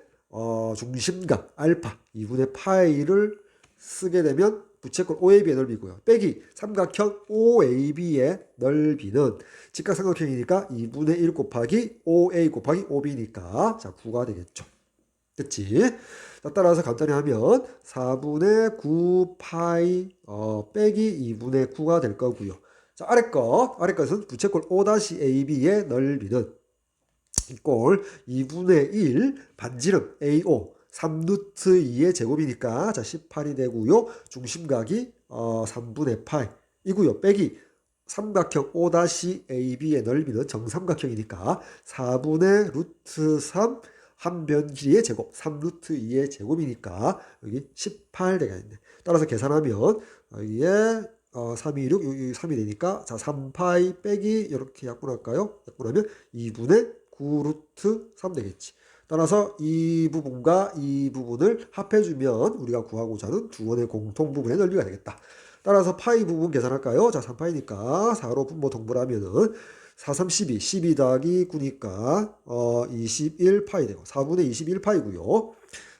중심각 알파 2분의 파이를 쓰게 되면 부채꼴 OAB의 넓이고요. 빼기 삼각형 OAB의 넓이는 직각삼각형이니까 2분의 1 곱하기 OA 곱하기 OB니까 자 9가 되겠죠. 됐지? 자, 따라서 간단히 하면 4분의 9 파이 빼기 2분의 9가 될 거고요. 자, 아래 것은 부채꼴 O-AB의 넓이는 꼴 2분의 1 반지름 AO 3루트 2의 제곱이니까 자 18이 되고요. 중심각이 3분의 파이 이고요. 빼기 삼각형 O-AB의 넓이는 정삼각형이니까 4분의 루트 3 한 변 길이의 제곱 3루트 2의 제곱이니까 여기 18 되겠네. 따라서 계산하면 여기에 326 여기 3이 되니까 자 3파이 빼기 이렇게 약분할까요? 약분하면 2분의 9 루트 3 되겠지. 따라서 이 부분과 이 부분을 합해주면 우리가 구하고자 하는 두 원의 공통 부분의 넓이가 되겠다. 따라서 파이 부분 계산할까요? 자 3파이니까 4로 분모 동분하면은 4, 3, 12, 12 더하기 9니까 21파이 되고 4분의 21파이고요.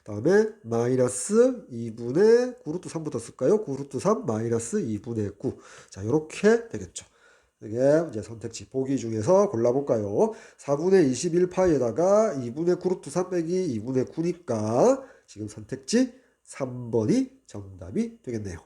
다음에 마이너스 2분의 9루트 3 붙었을까요? 9루트 3 마이너스 2분의 9. 자, 이렇게 되겠죠. 이게 이제 선택지 보기 중에서 골라볼까요? 4분의 21파이에다가 2분의 9루트 3 빼기 2분의 9니까 지금 선택지 3번이 정답이 되겠네요.